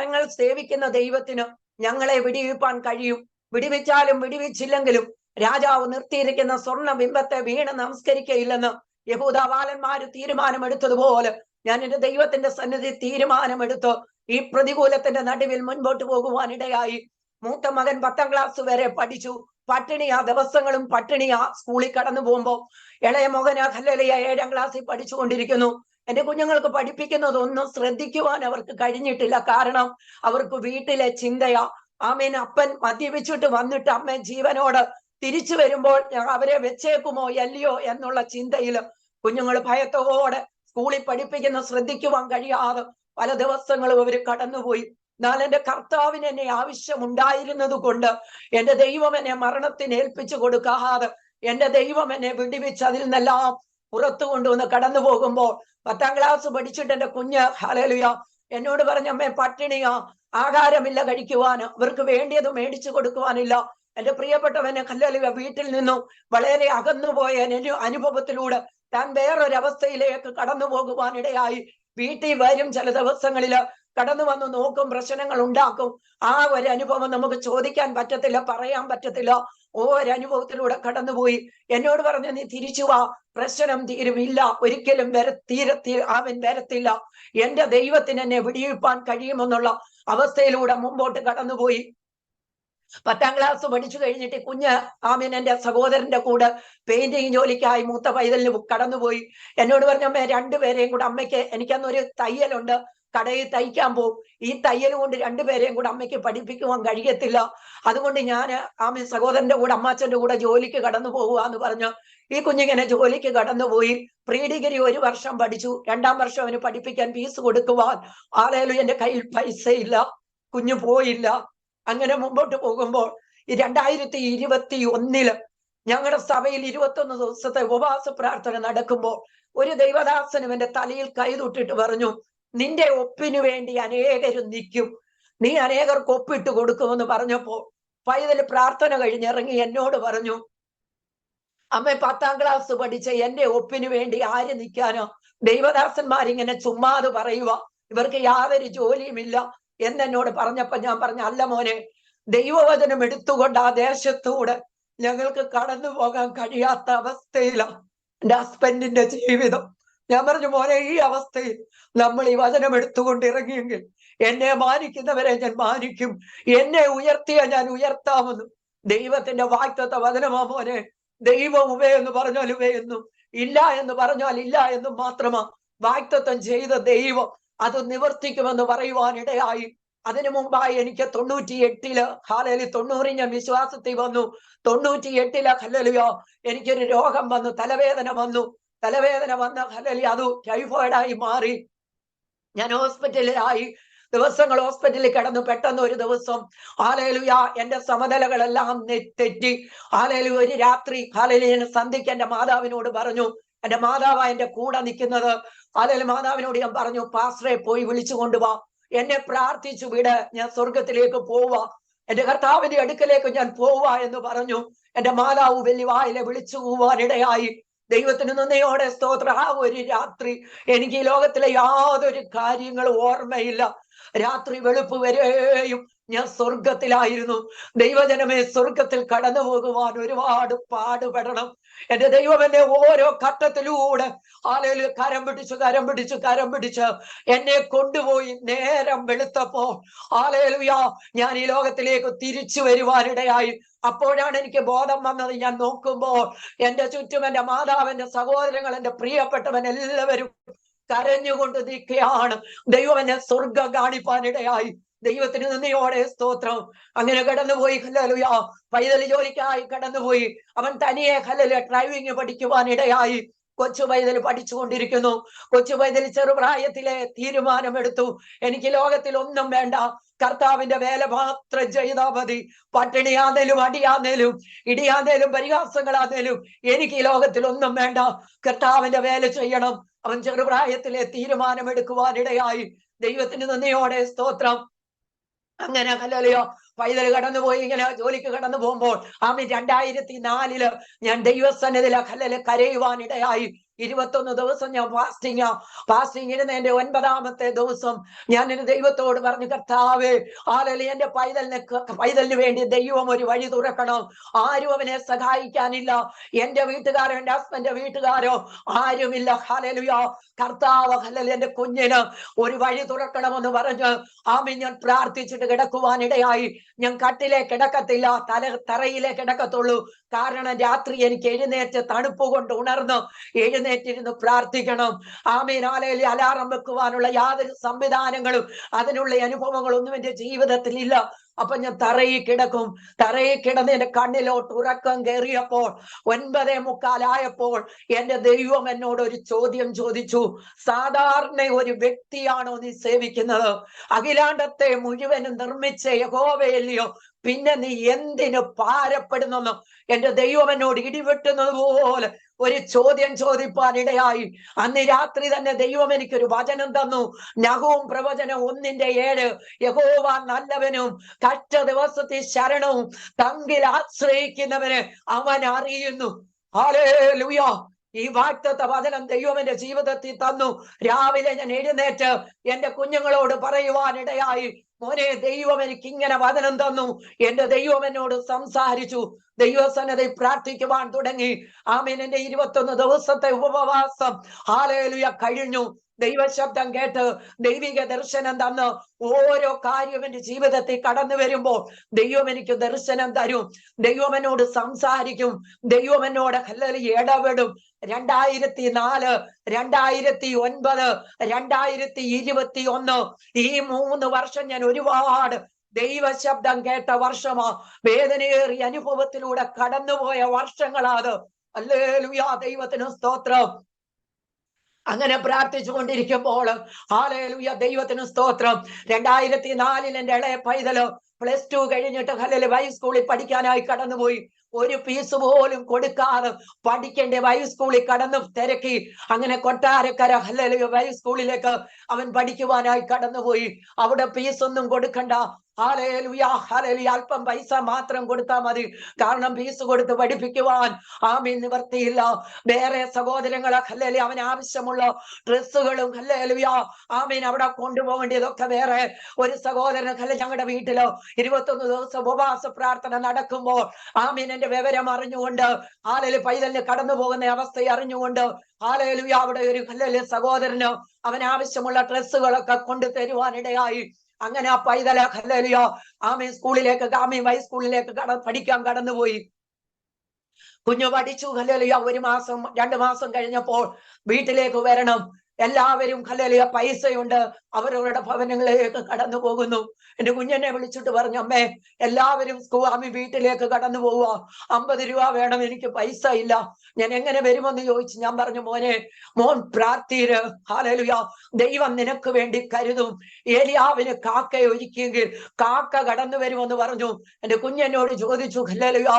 ഞങ്ങൾ സേവിക്കുന്ന ദൈവത്തിന് ഞങ്ങളെ വിടിവിപ്പാൻ കഴിയും. വിടിവിച്ചാലും വിടിവിച്ചില്ലെങ്കിലും രാജാവ് നിർത്തിയിരിക്കുന്ന സ്വർണ്ണ ബിംബത്തെ വീണ് നമസ്കരിക്കയില്ലെന്ന് യഹൂദ ബാലന്മാര് തീരുമാനമെടുത്തതുപോലെ ഞാൻ എന്റെ ദൈവത്തിന്റെ സന്നിധി തീരുമാനമെടുത്ത് ഈ പ്രതികൂലത്തിന്റെ നടുവിൽ മുൻപോട്ട് പോകുവാനിടയായി. മൂത്ത മകൻ 10ാം ക്ലാസ് വരെ പഠിച്ചു. പട്ടിണിയാ ദിവസങ്ങളും പട്ടിണിയാ. സ്കൂളിൽ കടന്നു പോകുമ്പോ ഇളയ മകന് ഹല്ലേലൂയ 7ാം ക്ലാസ്സിൽ പഠിച്ചുകൊണ്ടിരിക്കുന്നു. എന്റെ കുഞ്ഞുങ്ങൾക്ക് പഠിപ്പിക്കുന്നതൊന്നും ശ്രദ്ധിക്കുവാൻ അവർക്ക് കഴിഞ്ഞിട്ടില്ല. കാരണം അവർക്ക് വീട്ടിലെ ചിന്തയാ. ആമേൻ. അപ്പൻ മദ്യപിച്ചിട്ട് വന്നിട്ട് അമ്മ ജീവനോട് തിരിച്ചു വരുമ്പോൾ അവരെ വെച്ചേക്കുമോ അല്ലയോ എന്നുള്ള ചിന്തയിൽ കുഞ്ഞുങ്ങൾ ഭയത്തോടെ സ്കൂളിൽ പഠിപ്പിക്കുന്ന ശ്രദ്ധിക്കുവാൻ കഴിയാതെ പല ദിവസങ്ങളും അവർ കടന്നുപോയി. എന്നാൽ എന്റെ കർത്താവിന് എന്നെ ആവശ്യമുണ്ടായിരുന്നത് കൊണ്ട് എന്റെ ദൈവം എന്നെ മരണത്തിന് ഏൽപ്പിച്ചു കൊടുക്കാതെ എന്റെ ദൈവം എന്നെ വിടിവിച്ച് അതിൽ നിന്നെല്ലാം പുറത്തു കൊണ്ടുവന്ന് കടന്നു പോകുമ്പോൾ 10ാം ക്ലാസ് പഠിച്ചിട്ട് എന്റെ കുഞ്ഞ് ഹല്ലേലൂയ എന്നോട് പറഞ്ഞമ്മേ പട്ടിണിയാ, ആഹാരമില്ല കഴിക്കുവാന്, അവർക്ക് വേണ്ടിയത് മേടിച്ചു കൊടുക്കുവാനില്ല. എന്റെ പ്രിയപ്പെട്ടവനെ ഹല്ലേലൂയ വീട്ടിൽ നിന്നും വളരെ അകന്നുപോയ അനുഭവത്തിലൂടെ താൻ വേറൊരവസ്ഥയിലേക്ക് കടന്നു പോകുവാനിടയായി. വീട്ടിൽ വരും ചില ദിവസങ്ങളില് കടന്നു വന്ന് നോക്കും, പ്രശ്നങ്ങൾ ഉണ്ടാക്കും. ആ ഒരു അനുഭവം നമുക്ക് ചോദിക്കാൻ പറ്റത്തില്ല, പറയാൻ പറ്റത്തില്ല. ഒരനുഭവത്തിലൂടെ കടന്നുപോയി. എന്നോട് പറഞ്ഞു, നീ തിരിച്ചു വാ, പ്രശ്നം തീരുമില്ല, ഒരിക്കലും അവൻ വരത്തില്ല. എന്റെ ദൈവത്തിന് എന്നെ വിടിയിപ്പാൻ കഴിയുമെന്നുള്ള അവസ്ഥയിലൂടെ മുമ്പോട്ട് കടന്നുപോയി. 10ാം ക്ലാസ് പഠിച്ചു കഴിഞ്ഞിട്ട് കുഞ്ഞ് എന്റെ സഹോദരന്റെ കൂടെ പെയിന്റിങ് ജോലിക്കായി മൂത്ത പൈതലിന് കടന്നുപോയി. എന്നോട് പറഞ്ഞ, അമ്മ രണ്ടുപേരെയും കൂടെ അമ്മയ്ക്ക്, എനിക്കന്നൊരു തയ്യലുണ്ട്, കടയിൽ തയ്ക്കാൻ പോകും, ഈ തയ്യൽ കൊണ്ട് രണ്ടുപേരെയും കൂടെ അമ്മയ്ക്ക് പഠിപ്പിക്കുവാൻ കഴിയത്തില്ല. അതുകൊണ്ട് ഞാൻ സഹോദരന്റെ കൂടെ അമ്മാച്ചന്റെ കൂടെ ജോലിക്ക് കടന്നു പോകുക പറഞ്ഞു. ഈ കുഞ്ഞിങ്ങനെ ജോലിക്ക് കടന്നുപോയി. പ്രീ ഡിഗ്രി 1 വർഷം പഠിച്ചു. 2ാം വർഷം അവന് പഠിപ്പിക്കാൻ ഫീസ് കൊടുക്കുവാൻ എന്റെ കയ്യിൽ പൈസ ഇല്ല. കുഞ്ഞു പോയില്ല. അങ്ങനെ മുമ്പോട്ട് പോകുമ്പോൾ 2021 ഞങ്ങളുടെ സഭയിൽ 21 ദിവസത്തെ ഉപവാസ പ്രാർത്ഥന നടക്കുമ്പോൾ ഒരു ദൈവദാസനും എന്റെ തലയിൽ കൈതൊട്ടിട്ട് പറഞ്ഞു, നിന്റെ ഒപ്പിനു വേണ്ടി അനേകരും നിൽക്കും, നീ അനേകർക്ക് ഒപ്പിട്ട് കൊടുക്കുമെന്ന് പറഞ്ഞപ്പോ പൈതൽ പ്രാർത്ഥന കഴിഞ്ഞിറങ്ങി എന്നോട് പറഞ്ഞു, അമ്മ 10ാം ക്ലാസ് പഠിച്ച എന്റെ ഒപ്പിനു വേണ്ടി ആര് നിൽക്കാനോ? ദൈവദാസന്മാരിങ്ങനെ ചുമ്മാതെ പറയുക, ഇവർക്ക് യാതൊരു ജോലിയുമില്ല എന്നോട് പറഞ്ഞപ്പോ ഞാൻ പറഞ്ഞു, അല്ല മോനെ, ദൈവവചനം എടുത്തുകൊണ്ട് ആ ദേശത്തൂടെ ഞങ്ങൾക്ക് കടന്നു പോകാൻ കഴിയാത്ത അവസ്ഥയിലാണ് എന്റെ ഹസ്ബൻഡിന്റെ ജീവിതം. ഞാൻ പറഞ്ഞു, മോനെ, ഈ അവസ്ഥയിൽ നമ്മൾ ഈ വചനം എടുത്തുകൊണ്ട് ഇറങ്ങിയെങ്കിൽ എന്നെ മാനിക്കുന്നവരെ ഞാൻ മാനിക്കും, എന്നെ ഉയർത്തിയ ഞാൻ ഉയർത്താമെന്നും ദൈവത്തിന്റെ വാഗ്ദത്ത വചനമാ മോനെ. ദൈവം ഉവയെന്ന് പറഞ്ഞാൽ ഉവയെന്നും, ഇല്ല എന്ന് പറഞ്ഞാൽ ഇല്ല എന്നും മാത്രമാ വാഗ്ദത്തം ചെയ്ത ദൈവം അത് നിവർത്തിക്കുമെന്ന് പറയുവാനിടയായി. അതിനു മുമ്പായി എനിക്ക് 98 ഹല്ലേലൂയ 90 ഞാൻ വിശ്വാസത്തിൽ വന്നു. 98 ഹല്ലേലൂയ എനിക്കൊരു രോഗം വന്നു, തലവേദന വന്നു. തലവേദന വന്ന ഹല്ലേലൂയ അത് ടൈഫോയിഡായി മാറി. ഞാൻ ഹോസ്പിറ്റലിലായി, ദിവസങ്ങൾ ഹോസ്പിറ്റലിൽ കിടന്നു. പെട്ടെന്ന് ഒരു ദിവസം ഹല്ലേലൂയ എന്റെ സമനിലകളെല്ലാം തെറ്റി. ഹല്ലേലൂയ ഒരു രാത്രി ഹല്ലേലൂയ ഞാൻ സന്ധ്യയ്ക്ക് എന്റെ മാതാവിനോട് പറഞ്ഞു, എന്റെ മാതാവാ എന്റെ കൂടെ നിൽക്കുന്നത്. ഹല്ലേലൂയ മാതാവിനോട് ഞാൻ പറഞ്ഞു, പാസ്റ്ററെ പോയി വിളിച്ചു കൊണ്ടുവാ, എന്നെ പ്രാർത്ഥിച്ചു വിട്, ഞാൻ സ്വർഗത്തിലേക്ക് പോവാ, എന്റെ കർത്താവിന്റെ അടുക്കലേക്ക് ഞാൻ പോവാ എന്ന് പറഞ്ഞു. എന്റെ മാതാവ് വലിയ വായിലെ വിളിച്ചു പോവാനിടയായി. ദൈവത്തിന് നന്ദിയോടെ സ്തോത്രം. ആ ഒരു രാത്രി എനിക്ക് ഈ ലോകത്തിലെ യാതൊരു കാര്യങ്ങളും ഓർമ്മയില്ല. രാത്രി വെളുപ്പ് വരെയും ഞാൻ സ്വർഗത്തിലായിരുന്നു. ദൈവജനമേ, സ്വർഗത്തിൽ കടന്നു പോകുവാൻ ഒരുപാട് പാടുപെടണം. എന്റെ ദൈവം എന്നെ ഓരോ ഘട്ടത്തിലൂടെ കരം പിടിച്ച് എന്നെ കൊണ്ടുപോയി. നേരം വെളുത്തപ്പോ ഞാൻ ഈ ലോകത്തിലേക്ക് തിരിച്ചു വരുവാനിടയായി. അപ്പോഴാണ് എനിക്ക് ബോധം വന്നത്. ഞാൻ നോക്കുമ്പോൾ എന്റെ ചുറ്റും എന്റെ മാതാവ്, എന്റെ സഹോദരങ്ങൾ, എന്റെ പ്രിയപ്പെട്ടവൻ എല്ലാവരും കരഞ്ഞുകൊണ്ട് നിൽക്കുകയാണ്. ദൈവം എന്നെ സ്വർഗം കാണിപ്പാനിടയായി. ദൈവത്തിന് നന്ദിയോടെ സ്തോത്രം. അങ്ങനെ കടന്നുപോയി. ഹല്ലേലൂയ പൈതൽ ജോലിക്കായി കടന്നുപോയി. അവൻ തനിയെ ഹല്ലേലൂയ ഡ്രൈവിംഗ് പഠിക്കുവാനിടയായി. കൊച്ചു പൈതൽ പഠിച്ചുകൊണ്ടിരിക്കുന്നു. കൊച്ചു പൈതൽ ചെറുപ്രായത്തിലെ തീരുമാനമെടുത്തു, എനിക്ക് ലോകത്തിൽ ഒന്നും വേണ്ട, കർത്താവിന്റെ വേല മാത്രം ചെയ്താൽ മതി. പട്ടിണിയാന്നേലും അടിയാന്നേലും ഇടിയാന്നേലും പരിഹാസങ്ങളാന്നേലും എനിക്ക് ഈ ലോകത്തിൽ ഒന്നും വേണ്ട, കർത്താവിന്റെ വേല ചെയ്യണം. അവൻ ചെറുപ്രായത്തിലെ തീരുമാനമെടുക്കുവാനിടയായി. ദൈവത്തിന് നന്ദിയോടെ സ്തോത്രം. അങ്ങനെ ഹല്ലേലൂയ പൈതൽ കടന്നുപോയി. ഇങ്ങനെ ജോലിക്ക് കടന്നു പോകുമ്പോൾ 2004 ഞാൻ ദൈവസന്നിധിയിൽ ഹല്ലേലൂയ കരയുവാനിടയായി. 21 ദിവസം ഞാൻ ഫാസ്റ്റിംഗ് ഇരുന്ന എന്റെ 9ാമത്തെ ദിവസം ഞാൻ എന്റെ ദൈവത്തോട് പറഞ്ഞു, കർത്താവേ ഹല്ലേലൂയ എന്റെ പൈതലിന് വേണ്ടി ദൈവം ഒരു വഴി തുറക്കണം. ആരും അവനെ സഹായിക്കാനില്ല. എന്റെ വീട്ടുകാരോ എന്റെ ഹസ്ബൻഡിന്റെ വീട്ടുകാരോ ആരുമില്ല. ഹല്ലേലൂയ കർത്താവ് ഹല്ലേലൂയ എന്റെ കുഞ്ഞിന് ഒരു വഴി തുറക്കണമെന്ന് പറഞ്ഞ് ഞാൻ പ്രാർത്ഥിച്ചിട്ട് കിടക്കുവാനിടയായി. ഞാൻ കട്ടിലെ കിടക്കത്തില്ല, തറയിലെ കിടക്കത്തുള്ളൂ. കാരണം രാത്രി എനിക്ക് എഴുന്നേറ്റ് തണുപ്പ് കൊണ്ട് ഉണർന്ന് എഴുന്നേറ്റിരുന്ന് പ്രാർത്ഥിക്കണം. ഹല്ലേലൂയ അലാറം വെക്കുവാനുള്ള യാതൊരു സംവിധാനങ്ങളും അതിനുള്ള അനുഭവങ്ങളൊന്നും എന്റെ ജീവിതത്തിൽ ഇല്ല. അപ്പൊ ഞാൻ തറയിൽ കിടക്കും. തറയിൽ കിടന്ന് എന്റെ കണ്ണിലോട്ട് ഉറക്കം കയറിയപ്പോൾ 9:45 എന്റെ ദൈവം എന്നോട് ഒരു ചോദ്യം ചോദിച്ചു. സാധാരണ ഒരു വ്യക്തിയാണോ നീ സേവിക്കുന്നത്? അഖിലാണ്ടത്തെ മുഴുവനും നിർമ്മിച്ച യഹോവയല്ലയോ, പിന്നെ നീ എന്തിനു ഭാരപ്പെടുന്നെന്ന് എന്റെ ദൈവം എന്നോട് ഇടിവെട്ടുന്നത് പോലെ ഒരു ചോദ്യം ചോദിപ്പാനിടയായി. അന്ന് രാത്രി തന്നെ ദൈവം എനിക്കൊരു വചനം തന്നു. നഹൂം പ്രവചനം 1:7. യഹോവ നല്ലവനും കഷ്ട ദിവസത്തിൽ ശരണവും തങ്കിൽ ആശ്രയിക്കുന്നവന് അവൻ അറിയുന്നു. ഹല്ലേലൂയ ഈ വാഗ്ദത്ത വചനം ദൈവം എന്റെ ജീവിതത്തിൽ തന്നു. രാവിലെ ഞാൻ എഴുന്നേറ്റ് എന്റെ കുഞ്ഞുങ്ങളോട് പറയുവാനിടയായി, മോനെ, ദൈവം എനിക്ക് ഇങ്ങനെ വചനം തന്നു, എന്റെ ദൈവം എന്നോട് സംസാരിച്ചു. ദൈവസന്നദ്ധയിൽ പ്രാർത്ഥിക്കുവാൻ തുടങ്ങി. ആമേൻ. എന്റെ 21 ദിവസത്തെ ഉപവാസം ഹല്ലേലൂയ കഴിഞ്ഞു. ദൈവശബ്ദം കേട്ട് ദൈവിക ദർശനം തന്ന് ഓരോ കാര്യം എന്റെ ജീവിതത്തിൽ കടന്നു വരുമ്പോൾ ദൈവം എനിക്ക് ദർശനം തരും, ദൈവം എന്നോട് സംസാരിക്കും, ദൈവം എന്നോട് ഹല്ലേലൂയ ഇടപെടും. 2004, 2009, 2021 ഈ 3 വർഷം ഞാൻ ഒരുപാട് ദൈവശബ്ദം കേട്ട വർഷമാ. വേദനയേറിയ അനുഭവത്തിലൂടെ കടന്നുപോയ വർഷങ്ങളാത്. ഹല്ലേലൂയ, ദൈവത്തിന് സ്തോത്രം. അങ്ങനെ പ്രാർത്ഥിച്ചു കൊണ്ടിരിക്കുമ്പോൾ ഹല്ലേലൂയ, ദൈവത്തിന് സ്തോത്രം. 2004 എന്റെ ഇളയ പൈതല് +2 കഴിഞ്ഞിട്ട് ഹല്ലേലൂയ ഹൈസ്കൂളിൽ പഠിക്കാനായി കടന്നുപോയി. ഒരു ഫീസ് പോലും കൊടുക്കാതെ പഠിക്കേണ്ട ഹൈസ്കൂളിൽ കടന്നു തിരക്കി. അങ്ങനെ കൊട്ടാരക്കര ഹല്ലേലൂയ ഹൈസ്കൂളിലേക്ക് അവൻ പഠിക്കുവാനായി കടന്നുപോയി. അവിടെ ഫീസ് ഒന്നും കൊടുക്കണ്ട. ഹല്ലേലൂയ, ഹല്ലേലൂയ, അല്പം പൈസ മാത്രം കൊടുത്താൽ മതി. കാരണം ഫീസ് കൊടുത്ത് പഠിപ്പിക്കുവാൻ ആമീൻ നിവർത്തിയില്ല. വേറെ സഹോദരങ്ങളെ ഹല്ലേലൂയ അവന് ആവശ്യമുള്ള ഡ്രസ്സുകളും ഹല്ലേലൂയ ആമീൻ അവിടെ കൊണ്ടുപോകേണ്ടതൊക്കെ വേറെ ഒരു സഹോദരൻ ഞങ്ങളുടെ വീട്ടിലോ 21 ദിവസം ഉപവാസ പ്രാർത്ഥന നടക്കുമ്പോൾ ആമീൻ എന്റെ വിവരം അറിഞ്ഞുകൊണ്ട് ഹല്ലേലൂയ പൈതലിന് കടന്നു പോകുന്ന അവസ്ഥ അറിഞ്ഞുകൊണ്ട് ഹല്ലേലൂയ അവിടെ ഒരു ഹല്ലേലൂയ സഹോദരന് അവൻ ആവശ്യമുള്ള ഡ്രസ്സുകളൊക്കെ കൊണ്ടു തരുവാനിടയായി. അങ്ങനെ ആ പൈതല ഹല്ലേലൂയ ആമീൻ സ്കൂളിലേക്ക് ആമീൻ ഹൈസ്കൂളിലേക്ക് പഠിക്കാൻ കടന്നുപോയി. കുഞ്ഞു പഠിച്ചു. ഹല്ലേലൂയ 1 മാസം 2 മാസം കഴിഞ്ഞപ്പോൾ വീട്ടിലേക്ക് വരണം. എല്ലാവരും ഹല്ലേലൂയ പൈസയുണ്ട്, അവരവരുടെ ഭവനങ്ങളിലേക്ക് കടന്നു പോകുന്നു. എന്റെ കുഞ്ഞെന്നെ വിളിച്ചിട്ട് പറഞ്ഞു, അമ്മേ, എല്ലാവരും വീട്ടിലേക്ക് കടന്നു പോവുക, 50 രൂപ വേണം, എനിക്ക് പൈസ ഇല്ല, ഞാൻ എങ്ങനെ വരുമെന്ന് ചോദിച്ചു. ഞാൻ പറഞ്ഞു, മോൻ പ്രാർത്ഥീര്, ഹല്ലേലൂയ ദൈവം നിനക്ക് വേണ്ടി കരുതും. ഏലിയാവിന് കാക്ക ഒരുക്കിയെങ്കിൽ കാക്ക കടന്നു വരുമെന്ന് പറഞ്ഞു. എന്റെ കുഞ്ഞെന്നോട് ചോദിച്ചു, ഹല്ലേലൂയ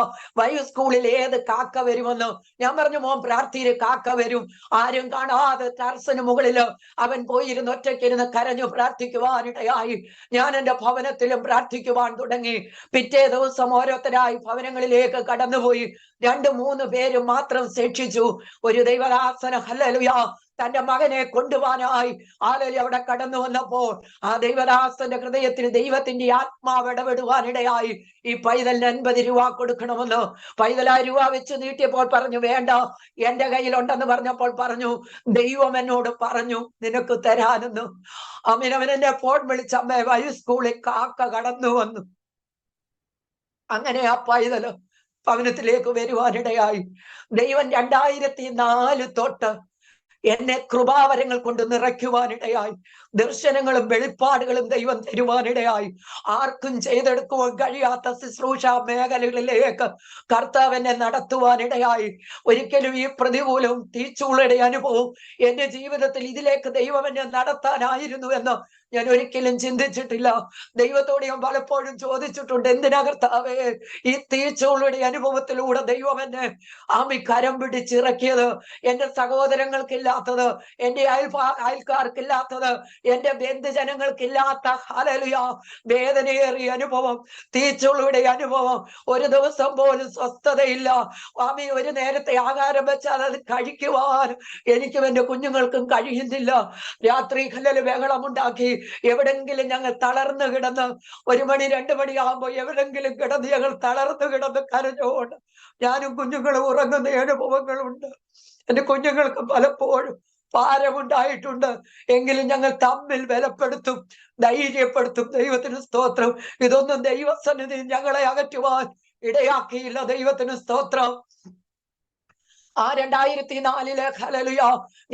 ഹൈസ്കൂളിൽ ഏത് കാക്ക വരുമെന്ന്. ഞാൻ പറഞ്ഞു, മോൻ പ്രാർത്ഥീര്, കാക്ക വരും. ആരും കാണാതെ ടെറസിന് മുകളില് അവൻ പോയിരുന്ന് ഒറ്റയ്ക്കിരുന്ന് കരഞ്ഞു പ്രാർത്ഥിക്കുവാനിടയായി. ഞാൻ എന്റെ ഭവനത്തിലും പ്രാർത്ഥിക്കുവാൻ തുടങ്ങി. പിറ്റേ ദിവസം ഓരോരുത്തരായി ഭവനങ്ങളിലേക്ക് കടന്നുപോയി. 2-3 പേര് മാത്രം ശേഷിച്ചു. ഒരു ദൈവദാസന ഹല്ലേലൂയ തന്റെ മകനെ കൊണ്ടുപോകാനായി ഹല്ലേലൂയ അവിടെ കടന്നു വന്നപ്പോൾ ആ ദൈവദാസന്റെ ഹൃദയത്തിൽ ദൈവത്തിന്റെ ആത്മാവ് ഇടപെടുവാനിടയായി. ഈ പൈതലിന് 50 രൂപ കൊടുക്കണമെന്ന്. പൈതൽ 1 രൂപ വെച്ച് നീട്ടിയപ്പോൾ പറഞ്ഞു, വേണ്ട, എന്റെ കയ്യിലുണ്ടെന്ന് പറഞ്ഞപ്പോൾ പറഞ്ഞു, ദൈവം എന്നോട് പറഞ്ഞു നിനക്ക് തരാനെന്ന്. അവൻ എന്നെ ഫോൺ വിളിച്ച, അമ്മേ, ഹൈസ്കൂളിൽ കാക്ക കടന്നു വന്നു. അങ്ങനെ ആ പൈതല് ഭവനത്തിലേക്ക് വരുവാനിടയായി. ദൈവം 2004 തൊട്ട് എന്നെ കൃപാവരങ്ങൾ കൊണ്ട് നിറയ്ക്കുവാനിടയായി. ദർശനങ്ങളും വെളിപ്പാടുകളും ദൈവം തരുവാനിടയായി. ആർക്കും ചെയ്തെടുക്കുവാൻ കഴിയാത്ത ശുശ്രൂഷ മേഖലകളിലേക്ക് കർത്താവ് എന്നെ നടത്തുവാനിടയായി. ഒരിക്കലും ഈ പ്രതികൂലവും തീച്ചൂളയുടെ അനുഭവവും എന്റെ ജീവിതത്തിൽ ഇതിലേക്ക് ദൈവം എന്നെ നടത്താനായിരുന്നു എന്ന് ഞാൻ ഒരിക്കലും ചിന്തിച്ചിട്ടില്ല. ദൈവത്തോട് ഞാൻ പലപ്പോഴും ചോദിച്ചിട്ടുണ്ട്, എന്തിനാ കർത്താവേ ഈ തീച്ചൂളയുടെ അനുഭവത്തിലൂടെ ദൈവം എന്നെ കരം പിടിച്ചിറക്കിയത്? എന്റെ സഹോദരങ്ങൾക്കില്ലാത്തത്, എന്റെ അയൽക്കാർക്കില്ലാത്തത്, എന്റെ ബന്ധുജനങ്ങൾക്കില്ലാത്ത ഹല്ലേലൂയ വേദനയേറിയ അനുഭവം, തീച്ചുള്ളിയുടെ അനുഭവം. ഒരു ദിവസം പോലും സ്വസ്ഥതയില്ല. ഒരു നേരത്തെ ആഹാരം വെച്ചാൽ അത് കഴിക്കുവാൻ എനിക്കും എന്റെ കുഞ്ഞുങ്ങൾക്കും കഴിയുന്നില്ല. രാത്രി ഹല്ലേലൂയ ബഹളമുണ്ടാക്കി എവിടെങ്കിലും ഞങ്ങൾ തളർന്നു കിടന്ന് 1 മണി 2 മണിയാകുമ്പോൾ എവിടെങ്കിലും കിടന്ന് ഞങ്ങൾ തളർന്നു കിടന്ന് കരഞ്ഞോണ്ട് ഞാനും കുഞ്ഞുങ്ങളും ഉറങ്ങുന്ന അനുഭവങ്ങളുണ്ട്. എന്റെ കുഞ്ഞുങ്ങൾക്ക് പലപ്പോഴും ഭാരമുണ്ടായിട്ടുണ്ട്. എങ്കിലും ഞങ്ങൾ തമ്മിൽ ബലപ്പെടുത്തും, ധൈര്യപ്പെടുത്തും. ദൈവത്തിന് സ്തോത്രം. ഇതൊന്നും ദൈവസന്നിധി ഞങ്ങളെ അകറ്റുവാൻ ഇടയാക്കിയില്ല. ദൈവത്തിന് സ്തോത്രം. ആ 2004 ഹല്ലേലൂയ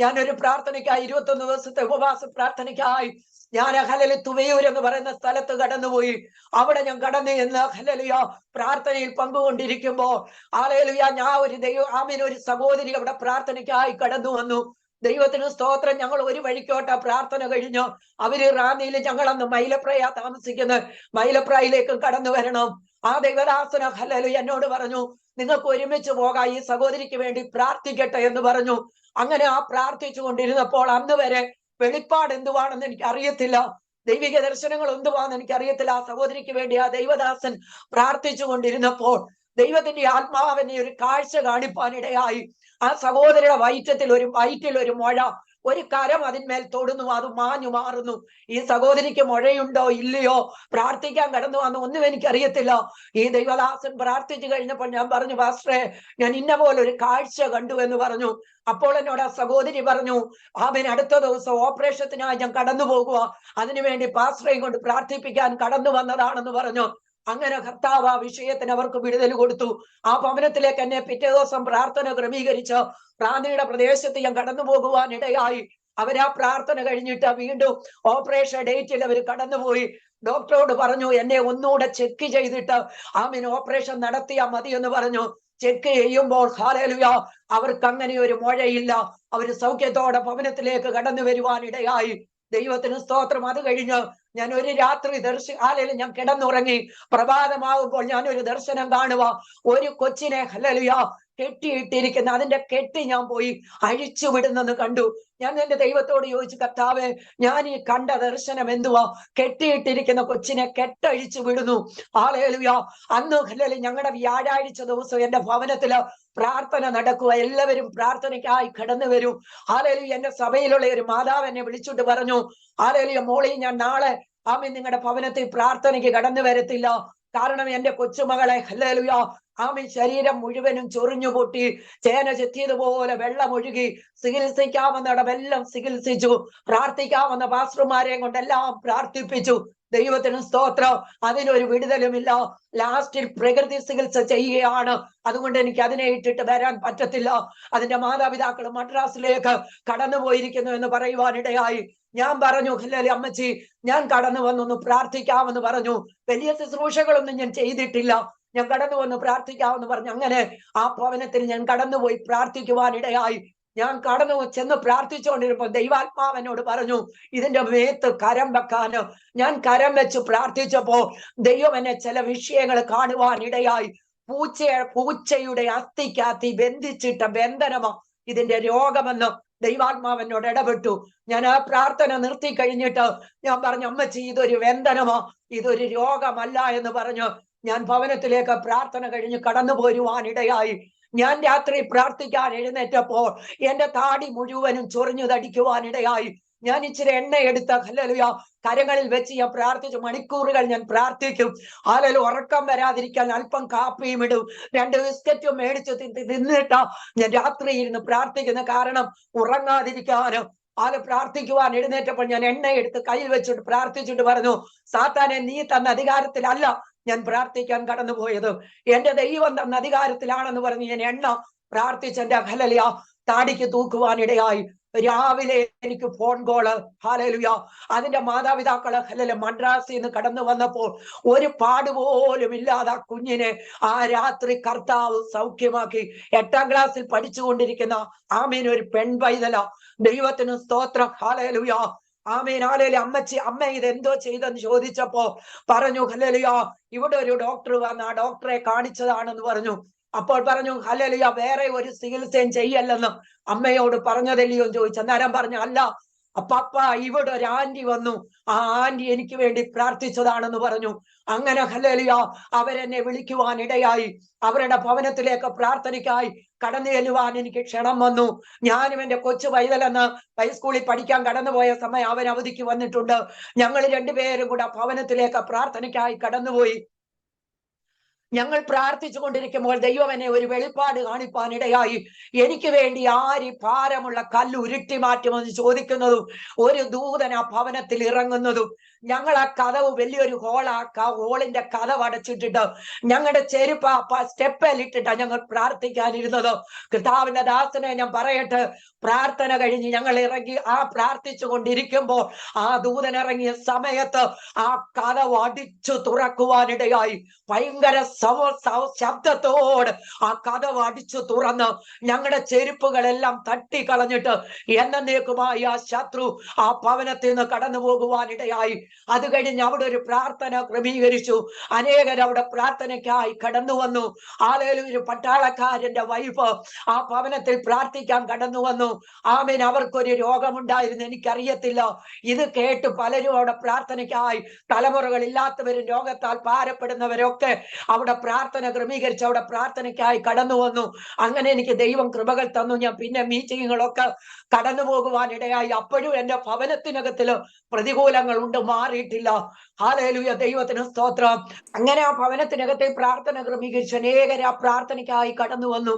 ഞാനൊരു പ്രാർത്ഥനയ്ക്കായി 21 ദിവസത്തെ ഉപവാസ പ്രാർത്ഥനയ്ക്കായി ഞാൻ ഹല്ലേലൂയ തുവയൂർ എന്ന് പറയുന്ന സ്ഥലത്ത് കടന്നുപോയി. അവിടെ ഞാൻ കടന്നു എന്ന് ഹല്ലേലൂയ പ്രാർത്ഥനയിൽ പങ്കുകൊണ്ടിരിക്കുമ്പോൾ ഹല്ലേലൂയ ഞാൻ ഒരു സഹോദരി അവിടെ പ്രാർത്ഥനയ്ക്കായി കടന്നു വന്നു. ദൈവത്തിന് സ്തോത്രം. ഞങ്ങൾ ഒരു വഴിക്കോട്ട പ്രാർത്ഥന കഴിഞ്ഞു. അവര് റാന്നിയിൽ, ഞങ്ങളന്ന് മൈലപ്രയ താമസിക്കുന്നത്, മൈലപ്രയിലേക്ക് കടന്നു വരണം. ആ ദൈവദാസന ഹല്ലേലൂയ എന്നോട് പറഞ്ഞു, നിങ്ങൾക്ക് ഒരുമിച്ച് പോകാം, ഈ സഹോദരിക്ക് വേണ്ടി പ്രാർത്ഥിക്കട്ടെ എന്ന് പറഞ്ഞു. അങ്ങനെ ആ പ്രാർത്ഥിച്ചു കൊണ്ടിരുന്നപ്പോൾ അന്ന് വരെ വെളിപ്പാട് എന്തുവാണെന്ന് എനിക്ക് അറിയത്തില്ല, ദൈവിക ദർശനങ്ങൾ എന്തുവാണെന്ന് എനിക്ക് അറിയത്തില്ല. ആ സഹോദരിക്ക് വേണ്ടി ആ ദൈവദാസൻ പ്രാർത്ഥിച്ചു കൊണ്ടിരുന്നപ്പോൾ ദൈവത്തിന്റെ ആത്മാവിനെ ഒരു കാഴ്ച കാണിപ്പാനിടയായി. ആ സഹോദരിയുടെ വയറ്റിൽ ഒരു മുഴ, ഒരു കരം അതിന്മേൽ തൊടുന്നു, അത് മാഞ്ഞു മാറുന്നു. ഈ സഹോദരിക്ക് മുഴയുണ്ടോ ഇല്ലയോ, പ്രാർത്ഥിക്കാൻ കടന്നു വന്നു, ഒന്നും എനിക്കറിയത്തില്ല. ഈ ദൈവദാസൻ പ്രാർത്ഥിച്ചു കഴിഞ്ഞപ്പോൾ ഞാൻ പറഞ്ഞു, പാസ്റ്ററെ, ഞാൻ ഇന്ന പോലെ ഒരു കാഴ്ച കണ്ടു എന്ന് പറഞ്ഞു. അപ്പോൾ എന്നോട് ആ സഹോദരി പറഞ്ഞു, ആമേൻ, അടുത്ത ദിവസം ഓപ്പറേഷത്തിനായി ഞാൻ കടന്നു പോകുക, അതിനുവേണ്ടി പാസ്റ്ററെയും കൊണ്ട് പ്രാർത്ഥിപ്പിക്കാൻ കടന്നു വന്നതാണെന്ന് പറഞ്ഞു. അങ്ങനെ കർത്താവ് ആ വിഷയത്തിന് അവർക്ക് വിടുതൽ കൊടുത്തു. ആ ഭവനത്തിലേക്ക് എന്നെ പിറ്റേ ദിവസം പ്രാർത്ഥന ക്രമീകരിച്ച് റാന്നിയുടെ പ്രദേശത്ത് ഞാൻ കടന്നു പോകുവാൻ ഇടയായി. അവരാ പ്രാർത്ഥന കഴിഞ്ഞിട്ട് വീണ്ടും ഓപ്പറേഷൻ ഡേറ്റിൽ അവർ കടന്നുപോയി. ഡോക്ടറോട് പറഞ്ഞു, എന്നെ ഒന്നുകൂടെ ചെക്ക് ചെയ്തിട്ട് ആമീൻ ഓപ്പറേഷൻ നടത്തിയാൽ മതി എന്ന് പറഞ്ഞു. ചെക്ക് ചെയ്യുമ്പോൾ ഹല്ലേലൂയ, അവർക്ക് അങ്ങനെ ഒരു മുഴയില്ല. അവര് സൗഖ്യത്തോടെ ഭവനത്തിലേക്ക് കടന്നു വരുവാൻ ഇടയായി. ദൈവത്തിന് സ്തോത്രം. അത് കഴിഞ്ഞ് ഞാൻ ഒരു രാത്രി ആലയിൽ ഞാൻ കിടന്നുറങ്ങി. പ്രഭാതമാകുമ്പോൾ ഞാൻ ഒരു ദർശനം കാണുക, ഒരു കൊച്ചിനെ ഹല്ലേലൂയ കെട്ടിയിട്ടിരിക്കുന്ന അതിന്റെ കെട്ടി ഞാൻ പോയി അഴിച്ചു വിടുന്നെന്ന് കണ്ടു. ഞാൻ എന്റെ ദൈവത്തോട് ചോദിച്ചു, കർത്താവേ, ഞാൻ ഈ കണ്ട ദർശനം എന്തുവാ? കെട്ടിയിട്ടിരിക്കുന്ന കൊച്ചിനെ കെട്ടഴിച്ചു വിടുന്നു. ഹല്ലേലൂയ. അന്ന് ഹല്ലേലൂയ ഞങ്ങളുടെ വ്യാഴാഴ്ച ദിവസം എന്റെ ഭവനത്തില് പ്രാർത്ഥന നടക്കുക. എല്ലാവരും പ്രാർത്ഥനയ്ക്കായി കടന്നു വരും. ഹല്ലേലൂയ. എന്റെ സഭയിലുള്ള ഒരു മാതാവ് എന്നെ വിളിച്ചിട്ട് പറഞ്ഞു, ഹല്ലേലൂയ മോളി, ഞാൻ നാളെ ആമീൻ നിങ്ങളുടെ ഭവനത്തിൽ പ്രാർത്ഥനയ്ക്ക് കടന്നു വരത്തില്ല. കാരണം എന്റെ കൊച്ചുമകളെ ഹല്ലേലൂയ ആമീൻ ശരീരം മുഴുവനും ചൊറിഞ്ഞു പൊട്ടി, ചേന ചെത്തിയതുപോലെ വെള്ളം ഒഴുകി, ചികിത്സിക്കാവുന്നിടമെല്ലാം ചികിത്സിച്ചു, പ്രാർത്ഥിക്കാവുന്ന പാസ്റ്റർമാരെയും കൊണ്ടെല്ലാം പ്രാർത്ഥിപ്പിച്ചു. ദൈവത്തിന് സ്തോത്രം. അതിനൊരു വിടുതലുമില്ല. ലാസ്റ്റിൽ പ്രകൃതി ചികിത്സ ചെയ്യുകയാണ്. അതുകൊണ്ട് എനിക്ക് അതിനെ ഇട്ടിട്ട് വരാൻ പറ്റത്തില്ല. അതിന്റെ മാതാപിതാക്കൾ മദ്രാസിലേക്ക് കടന്നുപോയിരിക്കുന്നു എന്ന് പറയുവാനിടയായി. ഞാൻ പറഞ്ഞു, ഹല്ലേലൂയ അമ്മച്ചി, ഞാൻ കടന്നു വന്നൊന്ന് പ്രാർത്ഥിക്കാമെന്ന് പറഞ്ഞു. വലിയ ശുശ്രൂഷകളൊന്നും ഞാൻ ചെയ്തിട്ടില്ല, ഞാൻ കടന്നു വന്ന് പ്രാർത്ഥിക്കാമെന്ന് പറഞ്ഞു. അങ്ങനെ ആ ഭവനത്തിൽ ഞാൻ കടന്നുപോയി പ്രാർത്ഥിക്കുവാനിടയായി. ഞാൻ കടന്നു ചെന്ന് പ്രാർത്ഥിച്ചുകൊണ്ടിരുമ്പോൾ ദൈവാത്മാവനോട് പറഞ്ഞു, ഇതിന്റെ മേത്ത് കരം വെക്കാന്. ഞാൻ കരം വെച്ച് പ്രാർത്ഥിച്ചപ്പോ ദൈവം എന്നെ ചില വിഷയങ്ങൾ കാണുവാനിടയായി. പൂച്ചയുടെ അസ്ഥിക്കകത്ത് ബന്ധിച്ചിട്ട ബന്ധനമോ ഇതിന്റെ രോഗമെന്ന് ദൈവാത്മാവനോട് ഇടപെട്ടു. ഞാൻ ആ പ്രാർത്ഥന നിർത്തി കഴിഞ്ഞിട്ട് ഞാൻ പറഞ്ഞു, അമ്മച്ചി, ഇതൊരു ബന്ധനമോ, ഇതൊരു രോഗമല്ല എന്ന് പറഞ്ഞു ഞാൻ ഭവനത്തിലേക്ക് പ്രാർത്ഥന കഴിഞ്ഞ് കടന്നു പോരുവാനിടയായി. ഞാൻ രാത്രി പ്രാർത്ഥിക്കാൻ എഴുന്നേറ്റപ്പോൾ എന്റെ താടി മുഴുവനും ചൊറിഞ്ഞു തടിക്കുവാനിടയായി. ഞാൻ ഇച്ചിരി എണ്ണ എടുത്ത ഹല്ലേലൂയ കരങ്ങളിൽ വെച്ച് ഞാൻ പ്രാർത്ഥിച്ചു. മണിക്കൂറുകൾ ഞാൻ പ്രാർത്ഥിക്കും. ഹല്ലേലൂയ. ഉറക്കം വരാതിരിക്കാൻ അല്പം കാപ്പിയും ഇടും, 2 ബിസ്ക്കറ്റും മേടിച്ച് തിന്നിട്ടാ ഞാൻ രാത്രി ഇരുന്ന് പ്രാർത്ഥിക്കുന്ന. കാരണം ഉറങ്ങാതിരിക്കാനും. പ്രാർത്ഥിക്കുവാൻ എഴുന്നേറ്റപ്പോൾ ഞാൻ എണ്ണ എടുത്ത് കയ്യിൽ വെച്ചിട്ട് പ്രാർത്ഥിച്ചിട്ട് പറഞ്ഞു, സാത്താനെ, നീ തന്ന അധികാരത്തിലല്ല ഞാൻ പ്രാർത്ഥിക്കാൻ കടന്നുപോയത്, എന്റെ ദൈവം തന്ന അധികാരത്തിലാണെന്ന് പറഞ്ഞ് ഞാൻ എണ്ണ പ്രാർത്ഥിച്ച് എന്റെ ഹല്ലേലൂയ താടിക്ക് തൂക്കുവാനിടയായി. രാവിലെ എനിക്ക് ഫോൺ കോള്. ഹല്ലേലൂയ. അതിന്റെ മാതാപിതാക്കള് ഹല്ലേലൂയ മദ്രാസിൽ നിന്ന് കടന്നു വന്നപ്പോൾ ഒരു പാടുപോലും ഇല്ലാതെ ആ കുഞ്ഞിനെ ആ രാത്രി കർത്താവ് സൗഖ്യമാക്കി. 8ാം ക്ലാസ്സിൽ പഠിച്ചുകൊണ്ടിരിക്കുന്ന ആമീൻ ഒരു പെൺ പൈതല. ദൈവത്തിന് സ്തോത്രം. ഹല്ലേലൂയ. ആമേൻ. ഹല്ലേലൂയ. അമ്മച്ചി, അമ്മ ഇതെന്തോ ചെയ്തെന്ന് ചോദിച്ചപ്പോ പറഞ്ഞു, ഹല്ലേലൂയ ഇവിടെ ഒരു ഡോക്ടർ വന്ന് ആ ഡോക്ടറെ കാണിച്ചതാണെന്ന് പറഞ്ഞു. അപ്പോൾ പറഞ്ഞു, ഹല്ലേലൂയ വേറെ ഒരു ചികിത്സയും ചെയ്യല്ലെന്ന് അമ്മയോട് പറഞ്ഞതല്ലയോ എന്ന് ചോദിച്ചു. അന്നേരം പറഞ്ഞു, അല്ല അപ്പാപ്പ, ഇവിടെ ഒരു ആന്റി വന്നു, ആ ആന്റി എനിക്ക് വേണ്ടി പ്രാർത്ഥിച്ചതാണെന്ന് പറഞ്ഞു. അങ്ങനെ ഹല്ലേലൂയ അവരെന്നെ വിളിക്കുവാനിടയായി. അവരുടെ ഭവനത്തിലേക്ക് പ്രാർത്ഥനയ്ക്കായി കടന്നു ചെല്ലുവാൻ എനിക്ക് ക്ഷണം വന്നു. ഞാനും എന്റെ കൊച്ചു പൈതലെന്ന് ഹൈസ്കൂളിൽ പഠിക്കാൻ കടന്നുപോയ സമയം അവൻ അവധിക്ക് വന്നിട്ടുണ്ട്. ഞങ്ങൾ രണ്ടുപേരും കൂടെ ഭവനത്തിലേക്ക് പ്രാർത്ഥനയ്ക്കായി കടന്നുപോയി. ഞങ്ങൾ പ്രാർത്ഥിച്ചു കൊണ്ടിരിക്കുമ്പോൾ ദൈവം എന്നെ ഒരു വെളിപ്പാട് കാണിപ്പാനിടയായി. എനിക്ക് വേണ്ടി ആര് ഭാരമുള്ള കല്ല് ഉരുട്ടി മാറ്റുമെന്ന് ചോദിക്കുന്നതും ഒരു ദൂതൻ ആ ഭവനത്തിൽ ഇറങ്ങുന്നതും. ഞങ്ങൾ ആ കതവ് വലിയൊരു ഹോളിന്റെ കതവ് അടച്ചിട്ടിട്ട് ഞങ്ങളുടെ ചെരുപ്പ് സ്റ്റെപ്പിലിട്ടിട്ടാ ഞങ്ങൾ പ്രാർത്ഥിക്കാനിരുന്നത്. കർത്താവിന്റെ ദാസനെ ഞാൻ പറയട്ടെ, പ്രാർത്ഥന കഴിഞ്ഞ് ഞങ്ങൾ ഇറങ്ങി ആ പ്രാർത്ഥിച്ചു കൊണ്ടിരിക്കുമ്പോൾ ആ ദൂതൻ ഇറങ്ങിയ സമയത്ത് ആ കതവ് അടിച്ചു തുറക്കുവാനിടയായി. ഭയങ്കര ശബ്ദത്തോട് ആ കതവ് അടിച്ചു തുറന്ന് ഞങ്ങളുടെ ചെരുപ്പുകളെല്ലാം തട്ടിക്കളഞ്ഞിട്ട് എന്നേക്കുമായി ആ ശത്രു ആ ഭവനത്തിൽ നിന്ന് കടന്നു പോകുവാനിടയായി. അത് കഴിഞ്ഞ് അവിടെ ഒരു പ്രാർത്ഥന ക്രമീകരിച്ചു. അനേകർ അവിടെ പ്രാർത്ഥനയ്ക്കായി കടന്നു വന്നു. ഒരു പട്ടാളക്കാരന്റെ വൈഫ് ആ ഭവനത്തിൽ പ്രാർത്ഥിക്കാൻ കടന്നു വന്നു. ആമേൻ. അവർക്കൊരു രോഗമുണ്ടായിരുന്നു, എനിക്കറിയത്തില്ല. ഇത് കേട്ട് പലരും അവിടെ പ്രാർത്ഥനയ്ക്കായി, തലമുറകൾ ഇല്ലാത്തവരും രോഗത്താൽ ഭാരപ്പെടുന്നവരൊക്കെ അവിടെ അവിടെ പ്രാർത്ഥന ക്രമീകരിച്ച് അവിടെ പ്രാർത്ഥനയ്ക്കായി കടന്നു വന്നു. അങ്ങനെ എനിക്ക് ദൈവം കൃപകൾ തന്നു. ഞാൻ പിന്നെ മീറ്റിങ്ങുകളൊക്കെ കടന്നു പോകുവാനിടയായി. അപ്പോഴും എന്റെ ഭവനത്തിനകത്തില് പ്രതികൂലങ്ങൾ ഉണ്ട്, മാറിയിട്ടില്ല. ഹല്ലേലൂയ, ദൈവത്തിന് സ്തോത്രം. അങ്ങനെ ആ ഭവനത്തിനകത്തെ പ്രാർത്ഥന ക്രമീകരിച്ച് അനേകരെ ആ പ്രാർത്ഥനയ്ക്കായി കടന്നു വന്നു.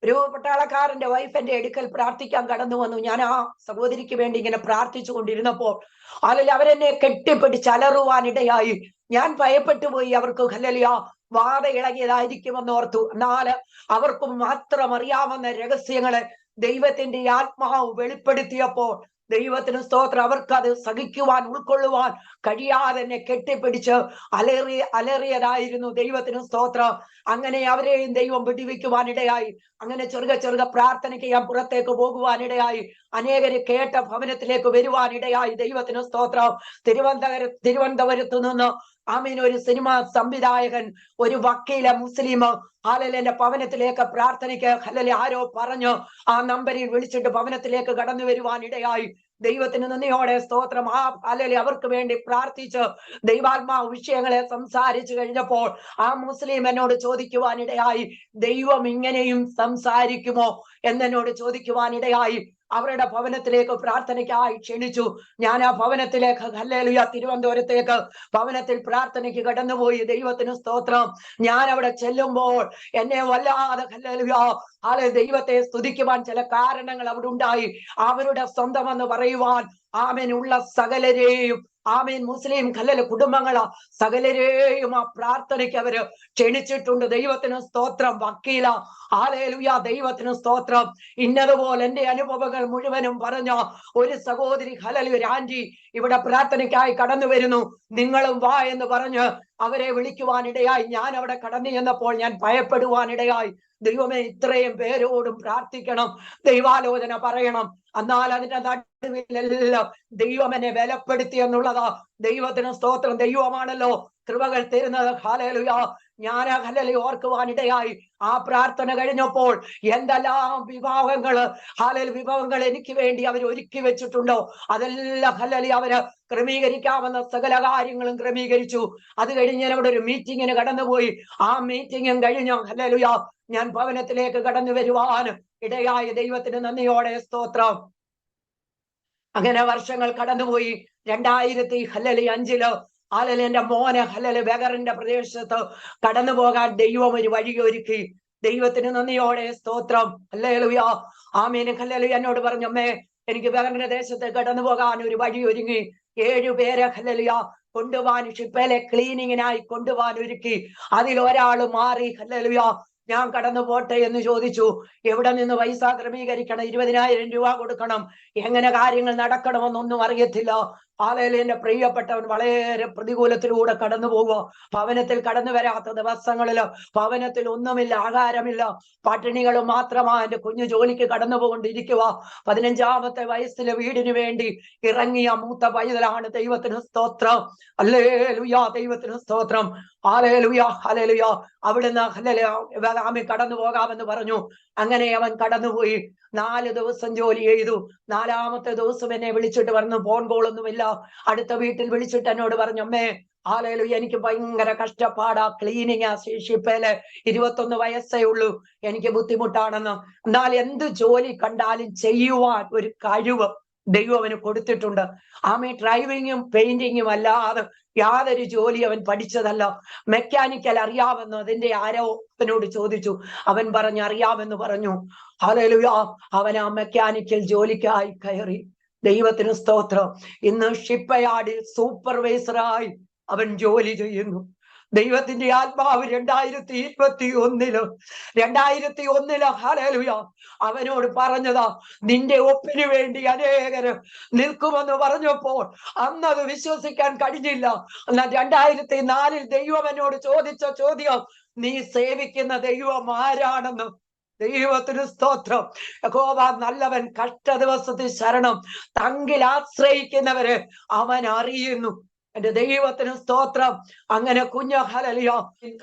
ഒരു പട്ടാളക്കാരന്റെ വൈഫ് എന്റെ അടുക്കൽ പ്രാർത്ഥിക്കാൻ കടന്നു വന്നു. ഞാൻ ആ സഹോദരിക്ക് വേണ്ടി ഇങ്ങനെ പ്രാർത്ഥിച്ചു കൊണ്ടിരുന്നപ്പോൾ അല്ലെങ്കിൽ അവരെന്നെ കെട്ടിപ്പിടിച്ച് അലറുവാനിടയായി. ഞാൻ ഭയപ്പെട്ടു പോയി. അവർക്ക് ഹല്ലേലൂയ വാത ഇളകിയതായിരിക്കുമെന്ന് ഓർത്തു. എന്നാൽ അവർക്കും മാത്രം അറിയാവുന്ന രഹസ്യങ്ങളെ ദൈവത്തിന്റെ ആത്മാവ് വെളിപ്പെടുത്തിയപ്പോൾ ദൈവത്തിന് സ്തോത്രം, അവർക്കത് സഹിക്കുവാൻ ഉൾക്കൊള്ളുവാൻ കഴിയാതെ എന്നെ കെട്ടിപ്പിടിച്ച് അലറിയതായിരുന്നു. ദൈവത്തിന് സ്തോത്രം. അങ്ങനെ അവരെയും ദൈവം വിടിവിക്കുവാനിടയായി. അങ്ങനെ ചെറുക പ്രാർത്ഥനയ്ക്ക് ഞാൻ പുറത്തേക്ക് പോകുവാനിടയായി. അനേകര് കേട്ട ഭവനത്തിലേക്ക് വരുവാനിടയായി. ദൈവത്തിന് സ്തോത്രം. തിരുവനന്തപുരത്ത് നിന്ന് ആമീൻ ഒരു സിനിമാ സംവിധായകൻ, ഒരു വക്കീല മുസ്ലിം എന്റെ ഭവനത്തിലേക്ക് പ്രാർത്ഥനയ്ക്ക് ആരോ പറഞ്ഞു ആ നമ്പറിൽ വിളിച്ചിട്ട് ഭവനത്തിലേക്ക് കടന്നു വരുവാനിടയായി. ദൈവത്തിന് നന്ദിയോടെ സ്തോത്രം. അവർക്ക് വേണ്ടി പ്രാർത്ഥിച്ച് ദൈവാത്മാവ് വിഷയങ്ങളെ സംസാരിച്ചു കഴിഞ്ഞപ്പോൾ ആ മുസ്ലിം എന്നോട് ചോദിക്കുവാനിടയായി, ദൈവം ഇങ്ങനെയും സംസാരിക്കുമോ എന്നോട് ചോദിക്കുവാനിടയായി. അവരുടെ ഭവനത്തിലേക്ക് പ്രാർത്ഥനയ്ക്കായി ക്ഷണിച്ചു. ഞാൻ ആ ഭവനത്തിലേക്ക് ഹല്ലേലൂയ തിരുവനന്തപുരത്തേക്ക് ഭവനത്തിൽ പ്രാർത്ഥനയ്ക്ക് കടന്നുപോയി. ദൈവത്തിന് സ്തോത്രം. ഞാൻ അവിടെ ചെല്ലുമ്പോൾ എന്നെ വല്ലാതെ ഹല്ലേലൂയ ദൈവത്തെ സ്തുതിക്കുവാൻ ചില കാരണങ്ങൾ അവിടെ ഉണ്ടായി. അവരുടെ സ്വന്തമെന്ന് പറയുവാൻ ആമേൻ ഉള്ള സകലരെയും ആമീൻ മുസ്ലിം കുടുംബങ്ങള് സകലരെയും ആ പ്രാർത്ഥനയ്ക്ക് അവര് ക്ഷണിച്ചിട്ടുണ്ട്. ദൈവത്തിന് സ്തോത്രം. വക്കീല ഹല്ലേലൂയ, ദൈവത്തിന് സ്തോത്രം. ഇന്നതുപോലെ എന്റെ അനുഭവങ്ങൾ മുഴുവനും പറഞ്ഞ ഒരു സഹോദരി ഹല്ലേലൂയ ആന്റി ഇവിടെ പ്രാർത്ഥനയ്ക്കായി കടന്നു വരുന്നു, നിങ്ങളും വാ എന്ന് പറഞ്ഞ് അവരെ വിളിക്കുവാനിടയായി. ഞാൻ അവിടെ കടന്നു ചെന്നപ്പോൾ ഞാൻ ഭയപ്പെടുവാനിടയായി. ദൈവമേ, ഇത്രയും പേരോടും പ്രാർത്ഥിക്കണം, ദൈവാലോചന പറയണം, എന്നാൽ അതിന്റെ നടുവിലെല്ലാം ദൈവം എന്നെ ബലപ്പെടുത്തി എന്നുള്ളതാ. ദൈവത്തിന് സ്തോത്രം. ദൈവമാണല്ലോ കൃപകൾ തരുന്നത്. ഹല്ലേലൂയ. ഞാൻ ഹല്ലേലൂയ ഓർക്കുവാനിടയായി. ആ പ്രാർത്ഥന കഴിഞ്ഞപ്പോൾ എന്തെല്ലാം വിഭവങ്ങൾ എനിക്ക് വേണ്ടി അവർ ഒരുക്കി വെച്ചിട്ടുണ്ടോ അതെല്ലാം ഹല്ലേലൂയ അവര് ക്രമീകരിക്കാമെന്ന സകല കാര്യങ്ങളും ക്രമീകരിച്ചു. അത് കഴിഞ്ഞ് ഞാൻ അവിടെ ഒരു മീറ്റിങ്ങിന് കടന്നുപോയി. ആ മീറ്റിംഗും കഴിഞ്ഞു ഹല്ലേലൂയ ഞാൻ ഭവനത്തിലേക്ക് കടന്നു വരുവാൻ ഇടയായി. ദൈവത്തിന് നന്ദിയോടെ സ്തോത്രം. അങ്ങനെ വർഷങ്ങൾ കടന്നുപോയി. 2005 എന്റെ മോനെ ബഗറിന്റെ പ്രദേശത്ത് കടന്നു പോകാൻ ദൈവം ഒരു വഴി ഒരുക്കി. ദൈവത്തിന് നന്ദിയോടെ സ്തോത്രം. ഹല്ലേലൂയ. ആമീൻ. ഹല്ലേലൂയ. എന്നോട് പറഞ്ഞു, അമ്മേ, എനിക്ക് ബഗറിന്റെ ദേശത്ത് കടന്നു പോകാൻ ഒരു വഴി ഒരുങ്ങി. 7 പേരെ ഹല്ലേലൂയ കൊണ്ടുപോകാൻ ഷിപ്പയിലെ ക്ലീനിങ്ങിനായി കൊണ്ടുപോകാൻ ഒരുക്കി. അതിലൊരാള് മാറി. ഹല്ലേലൂയ. ഞാൻ കടന്നു പോട്ടെ എന്ന് ചോദിച്ചു. എവിടെ നിന്ന് പൈസ ക്രമീകരിക്കണം, 20,000 രൂപ കൊടുക്കണം, എങ്ങനെ കാര്യങ്ങൾ നടക്കണമെന്നൊന്നും അറിയത്തില്ല. എന്റെ പ്രിയപ്പെട്ടവൻ വളരെ പ്രതികൂലത്തിലൂടെ കടന്നു പോവുക. ഭവനത്തിൽ കടന്നു വരാത്ത ദിവസങ്ങളില് ഭവനത്തിൽ ഒന്നുമില്ല, ആഹാരമില്ല, പട്ടിണികൾ മാത്രമാ. എന്റെ കുഞ്ഞു ജോലിക്ക് കടന്നു പോകൊണ്ടിരിക്കുക. 15-ാമത്തെ വയസ്സില് വീടിന് വേണ്ടി ഇറങ്ങിയ മൂത്ത പൈതലാണ്. ദൈവത്തിന് സ്തോത്രം. ഹല്ലേലൂയ. ദൈവത്തിന് സ്തോത്രം. ഹല്ലേലൂയ. ഹല്ലേലൂയ. അവിടുന്ന് ഹല്ലേലൂയ കടന്നു പോകാമെന്ന് പറഞ്ഞു. അങ്ങനെ അവൻ കടന്നുപോയി. 4 ദിവസം ജോലി ചെയ്തു. 4-ാമത്തെ ദിവസം എന്നെ വിളിച്ചിട്ട് പറഞ്ഞു, ഫോൺ കോളൊന്നുമില്ല, അടുത്ത വീട്ടിൽ വിളിച്ചിട്ട് എന്നോട് പറഞ്ഞു, അമ്മേ, ഹല്ലേലൂയ എനിക്ക് ഭയങ്കര കഷ്ടപ്പാടാ, ക്ലീനിങ് ഷിപ്പയില് 21 വയസ്സേ ഉള്ളൂ, എനിക്ക് ബുദ്ധിമുട്ടാണെന്ന്. എന്നാൽ എന്ത് ജോലി കണ്ടാലും ചെയ്യുവാൻ ഒരു കഴിവ് ദൈവം അവന് കൊടുത്തിട്ടുണ്ട്. ഡ്രൈവിങ്ങും പെയിന്റിങ്ങും അല്ലാതെ യാതൊരു ജോലി അവൻ പഠിച്ചതല്ല. മെക്കാനിക്കൽ അറിയാമെന്ന് അതിന്റെ ആരോ അവനോട് ചോദിച്ചു. അവൻ പറഞ്ഞു അറിയാമെന്ന് പറഞ്ഞു. ഹല്ലേലൂയ. അവൻ ആ മെക്കാനിക്കൽ ജോലിക്കായി കയറി. ദൈവത്തിന് സ്തോത്രം. ഇന്ന് ഷിപ്പയാർഡിൽ സൂപ്പർവൈസറായി അവൻ ജോലി ചെയ്യുന്നു. ദൈവത്തിന്റെ ആത്മാവ് 2021 ഹല്ലേലൂയ അവനോട് പറഞ്ഞതാ, നിന്റെ ഒപ്പിന് വേണ്ടി അനേകര് നിൽക്കുമെന്ന് പറഞ്ഞപ്പോൾ അന്നത് വിശ്വസിക്കാൻ കഴിഞ്ഞില്ല. എന്നാൽ 2004 ദൈവം എന്നോട് ചോദിച്ച ചോദ്യം, നീ സേവിക്കുന്ന ദൈവം ആരാണെന്ന്. ദൈവത്തിന് സ്തോത്രം. യഹോവ നല്ലവൻ, കഷ്ട ദിവസത്തിൽ ശരണം, തങ്കിൽ ആശ്രയിക്കുന്നവരെ അവൻ അറിയുന്നു. എന്റെ ദൈവത്തിന് സ്തോത്രം. അങ്ങനെ കുഞ്ഞ് ഹല്ലേലൂയ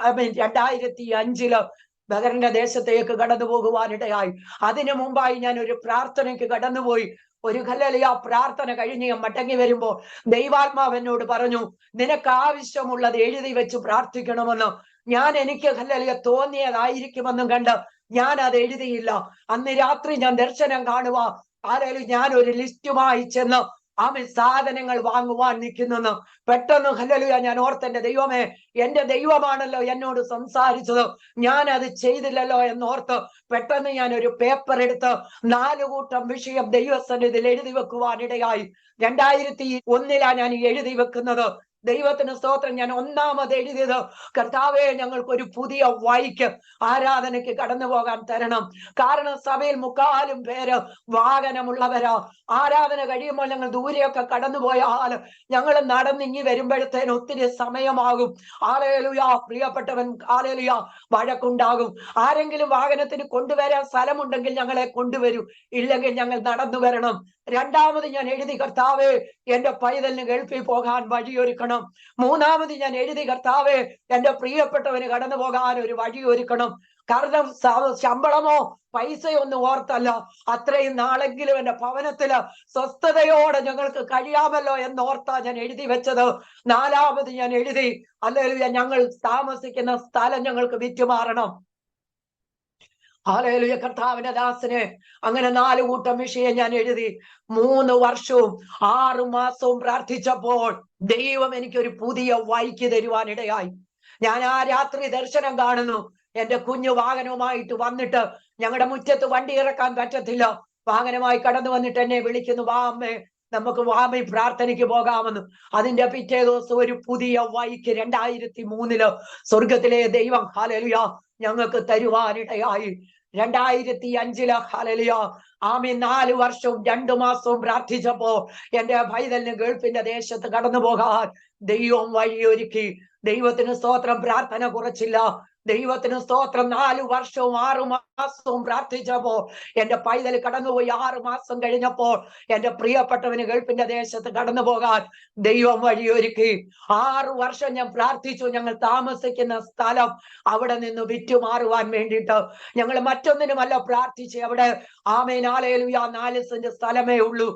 2005 ബഗറിന്റെ ദേശത്തേക്ക് കടന്നു പോകുവാനിടയായി. അതിനു മുമ്പായി ഞാൻ ഒരു പ്രാർത്ഥനയ്ക്ക് കടന്നുപോയി. ഒരു ഹല്ലേലൂയ പ്രാർത്ഥന കഴിഞ്ഞ് മടങ്ങി വരുമ്പോൾ ദൈവാത്മാവ് എന്നോട് പറഞ്ഞു, നിനക്ക് ആവശ്യമുള്ളത് എഴുതി വെച്ച് പ്രാർത്ഥിക്കണമെന്ന്. എനിക്ക് ഹല്ലേലൂയ തോന്നിയതായിരിക്കുമെന്നും കണ്ട് ഞാൻ അത് എഴുതിയില്ല. അന്ന് രാത്രി ഞാൻ ദർശനം കാണുക, ആരെങ്കിലും ഞാൻ ഒരു ലിസ്റ്റുമായി ചെന്ന് സാധനങ്ങൾ വാങ്ങുവാൻ നിൽക്കുന്നു. പെട്ടെന്ന് ഹല്ലേലൂയ ഞാൻ ഓർത്തെന്റെ ദൈവമേ, എന്റെ ദൈവമാണല്ലോ എന്നോട് സംസാരിച്ചത്, ഞാൻ അത് ചെയ്തില്ലല്ലോ എന്നോർത്ത് പെട്ടെന്ന് ഞാൻ ഒരു പേപ്പർ എടുത്ത് 4 കൂട്ടം വിഷയം ദൈവസന്നിധിയിൽ എഴുതി വെക്കുവാനിടയായി. 2001 ഞാൻ എഴുതി വെക്കുന്നത്. ദൈവത്തിന് സ്തോത്രം. ഞാൻ ഒന്നാമത് എഴുതിയത്, കർത്താവേ, ഞങ്ങൾക്കൊരു പുതിയ വഴിക്ക് ആരാധനയ്ക്ക് കടന്നു പോകാൻ തരണം. കാരണം സഭയിൽ 3/4 പേര് വാഹനമുള്ളവരാ. ആരാധന കഴിയുമ്പോൾ ഞങ്ങൾ ദൂരെയൊക്കെ കടന്നുപോയാൽ ഞങ്ങൾ നടന്നിങ്ങി വരുമ്പോഴത്തേന് ഒത്തിരി സമയമാകും. ഹല്ലേലൂയ. പ്രിയപ്പെട്ടവൻ, ഹല്ലേലൂയ, വഴക്കുണ്ടാകും. ആരെങ്കിലും വാഹനത്തിന് കൊണ്ടുവരാൻ സ്ഥലമുണ്ടെങ്കിൽ ഞങ്ങളെ കൊണ്ടുവരൂ, ഇല്ലെങ്കിൽ ഞങ്ങൾ നടന്നു വരണം. രണ്ടാമത് ഞാൻ എഴുതി, കർത്താവേ, എന്റെ പൈതലിന് ഗൾഫിൽ പോകാൻ വഴിയൊരുക്കണം. മൂന്നാമത് ഞാൻ എഴുതി, കർത്താവേ, എന്റെ പ്രിയപ്പെട്ടവന് കടന്നു പോകാൻ ഒരു വഴി ഒരുക്കണം. കാരണം ശമ്പളമോ പൈസയൊന്നും ഓർത്തല്ല, അത്രയും നാളെങ്കിലും എന്റെ ഭവനത്തില് സ്വസ്ഥതയോടെ ഞങ്ങൾക്ക് കഴിയാമല്ലോ എന്നോർത്താ ഞാൻ എഴുതി വെച്ചത്. നാലാമത് ഞാൻ എഴുതി, ഹല്ലേലൂയ, ഞങ്ങൾ താമസിക്കുന്ന സ്ഥലം ഞങ്ങൾക്ക് വിറ്റുമാറണം. ഹല്ലേലൂയ, കർത്താവിന്റെ ദാസനെ. അങ്ങനെ 4 കൂട്ടം വിഷയം ഞാൻ എഴുതി. 3 വർഷവും 6 മാസവും പ്രാർത്ഥിച്ചപ്പോൾ ദൈവം എനിക്കൊരു പുതിയ വഴിക്ക് തരുവാനിടയായി. ഞാൻ ആ രാത്രി ദർശനം കാണുന്നു. എന്റെ കുഞ്ഞു വാഹനവുമായിട്ട് വന്നിട്ട്, ഞങ്ങളുടെ മുറ്റത്ത് വണ്ടി ഇറക്കാൻ പറ്റത്തില്ല, വാഹനമായി കടന്നു വന്നിട്ട് എന്നെ വിളിക്കുന്നു, വാ അമ്മേ, നമുക്ക് വാമി പ്രാർത്ഥനയ്ക്ക് പോകാമെന്ന്. അതിന്റെ പിറ്റേ ദിവസം ഒരു പുതിയ വഴിക്ക് 2003 സ്വർഗത്തിലെ ദൈവം ഹല്ലേലൂയ ഞങ്ങൾക്ക് തരുവാനിടയായി. 2005 ഹല്ലേലൂയ ആമീൻ 4 വർഷവും 2 മാസവും പ്രാർത്ഥിച്ചപ്പോ എന്റെ പൈതലിന് ഗൾഫിന്റെ ദേശത്ത് കടന്നു പോകാൻ ദൈവം വഴിയൊരുക്കി. ദൈവത്തിന് സ്തോത്രം. പ്രാർത്ഥന കുറച്ചില്ല. ദൈവത്തിന് സ്തോത്രം. 4 വർഷവും 6 മാസവും പ്രാർത്ഥിച്ചപ്പോ എന്റെ പൈതൽ കടന്നുപോയി. 6 മാസം കഴിഞ്ഞപ്പോൾ എന്റെ പ്രിയപ്പെട്ടവന് ഗൾഫിന്റെ ദേശത്ത് കടന്നു പോകാൻ ദൈവം വഴിയൊരുക്കി. 6 വർഷം ഞാൻ പ്രാർത്ഥിച്ചു. ഞങ്ങൾ താമസിക്കുന്ന സ്ഥലം അവിടെ നിന്ന് വിറ്റുമാറുവാൻ വേണ്ടിയിട്ട്. ഞങ്ങൾ മറ്റൊന്നിനുമല്ല പ്രാർത്ഥിച്ച്. അവിടെ ആമേൻ ഹല്ലേലൂയ 4 സെന്റ് സ്ഥലമേ ഉള്ളൂ.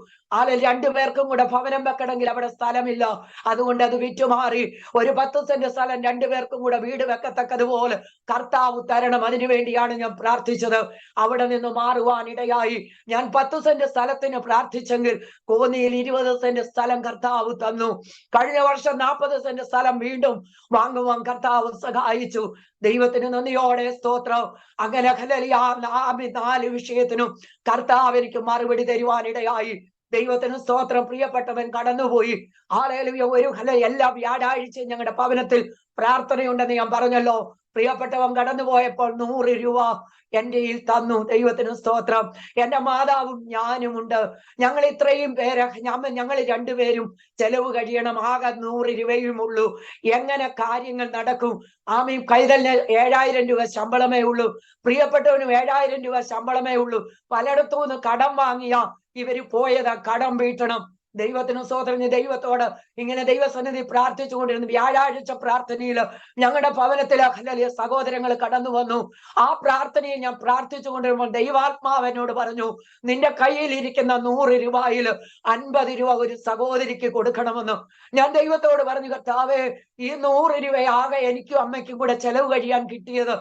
2 പേർക്കും കൂടെ ഭവനം വെക്കണമെങ്കിൽ അവിടെ സ്ഥലമില്ല. അതുകൊണ്ട് അത് വിറ്റുമാറി. ഒരു 10 സെന്റ് സ്ഥലം 2 പേർക്കും കൂടെ വീട് വെക്കത്തക്കതുപോലെ കർത്താവ് തരണം. അതിനുവേണ്ടിയാണ് ഞാൻ പ്രാർത്ഥിച്ചത്. അവിടെ നിന്ന് മാറുവാൻ ഇടയായി. ഞാൻ 10 സെന്റ് സ്ഥലത്തിന് പ്രാർത്ഥിച്ചെങ്കിൽ കോന്നിയിൽ 20 സെന്റ് സ്ഥലം കർത്താവ് തന്നു. കഴിഞ്ഞ വർഷം 40 സെന്റ് സ്ഥലം വീണ്ടും വാങ്ങുവാൻ കർത്താവ് സഹായിച്ചു. ദൈവത്തിന് നന്ദിയോടെ സ്തോത്രം. അങ്ങനെ ഹല്ലേലൂയ 4 വിഷയത്തിനും കർത്താവ് എനിക്ക് മറുപടി തരുവാനിടയായി. ദൈവത്തിന് സ്തോത്രം. പ്രിയപ്പെട്ടവൻ കടന്നുപോയി. ഹല്ലേലൂയ. എല്ലാ വ്യാഴാഴ്ചയും ഞങ്ങളുടെ ഭവനത്തിൽ പ്രാർത്ഥനയുണ്ടെന്ന് ഞാൻ പറഞ്ഞല്ലോ. പ്രിയപ്പെട്ടവൻ കടന്നുപോയപ്പോൾ 100 രൂപ എന്റെ കയ്യിൽ തന്നു. ദൈവത്തിന് സ്തോത്രം. എന്റെ മാതാവും ഞാനുമുണ്ട്. ഞങ്ങൾ ഇത്രയും പേര്, ഞങ്ങൾ 2 പേരും ചെലവ് കഴിയണം. ആകെ 100 രൂപയുമുള്ളൂ. എങ്ങനെ കാര്യങ്ങൾ നടക്കും? ആമീൻ. കൈതലിന് 7000 രൂപ ശമ്പളമേ ഉള്ളൂ. പ്രിയപ്പെട്ടവനും 7000 രൂപ ശമ്പളമേ ഉള്ളൂ. പലയിടത്തു നിന്ന് കടം വാങ്ങിയ ഇവര് പോയതാ, കടം വീട്ടണം. ദൈവത്തിന് സ്തോത്രം. ദൈവത്തോട് ഇങ്ങനെ ദൈവസന്നിധി പ്രാർത്ഥിച്ചുകൊണ്ടിരുന്നു. വ്യാഴാഴ്ച പ്രാർത്ഥനയിൽ ഞങ്ങളുടെ ഭവനത്തിലെ ഹല്ലേലൂയ സഹോദരങ്ങൾ കടന്നു വന്നു. ആ പ്രാർത്ഥനയെ ഞാൻ പ്രാർത്ഥിച്ചുകൊണ്ടിരുമ്പോൾ ദൈവാത്മാവ് എന്നോട് പറഞ്ഞു, നിന്റെ കയ്യിൽ ഇരിക്കുന്ന 100 രൂപയിൽ 50 രൂപ ഒരു സഹോദരിക്ക് കൊടുക്കണമെന്ന്. ഞാൻ ദൈവത്തോട് പറഞ്ഞു, കർത്താവേ, ഈ 100 രൂപയാകെ എനിക്കും അമ്മയ്ക്കും കൂടെ ചെലവ് കഴിയാൻ കിട്ടിയത്.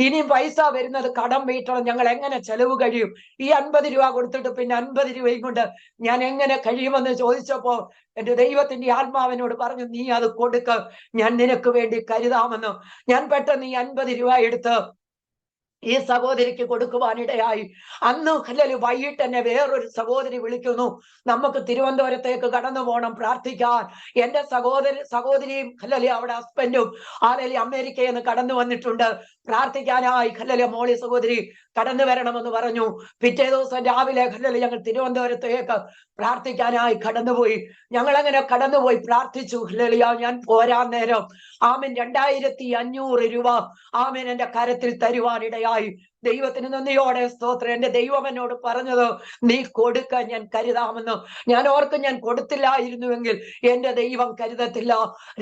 ഇനിയും പൈസ വരുന്നത് കടം വീട്ടണം. ഞങ്ങൾ എങ്ങനെ ചെലവ് കഴിയും? ഈ 50 രൂപ കൊടുത്തിട്ട് പിന്നെ 50 രൂപയും കൊണ്ട് ഞാൻ എങ്ങനെ കഴിയുമെന്ന് ചോദിച്ചപ്പോ എന്റെ ദൈവത്തിന്റെ ആത്മാവിനോട് പറഞ്ഞു, നീ അത് കൊടുക്ക്, ഞാൻ നിനക്ക് വേണ്ടി കരുതാമെന്ന്. ഞാൻ പെട്ടെന്ന് ഈ 50 രൂപ എടുത്ത് ഈ സഹോദരിക്ക് കൊടുക്കുവാനിടയായി. അന്ന് ഹല്ലേലൂയ വൈകിട്ട് എന്നെ വേറൊരു സഹോദരി വിളിക്കുന്നു, നമുക്ക് തിരുവനന്തപുരത്തേക്ക് കടന്നു പോകണം പ്രാർത്ഥിക്കാൻ. എന്റെ സഹോദരിയും ഹല്ലേലൂയ അവിടെ ഹസ്ബൻഡും ഹല്ലേലൂയ അമേരിക്കയിൽ നിന്ന് കടന്നു വന്നിട്ടുണ്ട് പ്രാർത്ഥിക്കാനായി. ഹല്ലേലൂയ മോളി സഹോദരി കടന്നു വരണമെന്ന് പറഞ്ഞു. പിറ്റേ ദിവസം രാവിലെ ഹല്ലേലൂയ ഞങ്ങൾ തിരുവനന്തപുരത്തേക്ക് പ്രാർത്ഥിക്കാനായി കടന്നുപോയി. ഞങ്ങൾ അങ്ങനെ കടന്നുപോയി പ്രാർത്ഥിച്ചു. ഹല്ലേലൂയ ഞാൻ പോരാൻ നേരം ആമീൻ 2500 രൂപ ആമീൻ എന്റെ കരത്തിൽ തരുവാനിടയായി. ദൈവത്തിന് നന്ദിയോടെ സ്തോത്രം. എന്റെ ദൈവം എന്നോട് പറഞ്ഞത്, നീ കൊടുക്കാൻ ഞാൻ കരുതാമെന്ന്. ഞാൻ ഓർക്കും, ഞാൻ കൊടുത്തില്ലായിരുന്നുവെങ്കിൽ എന്റെ ദൈവം കരുതത്തില്ല.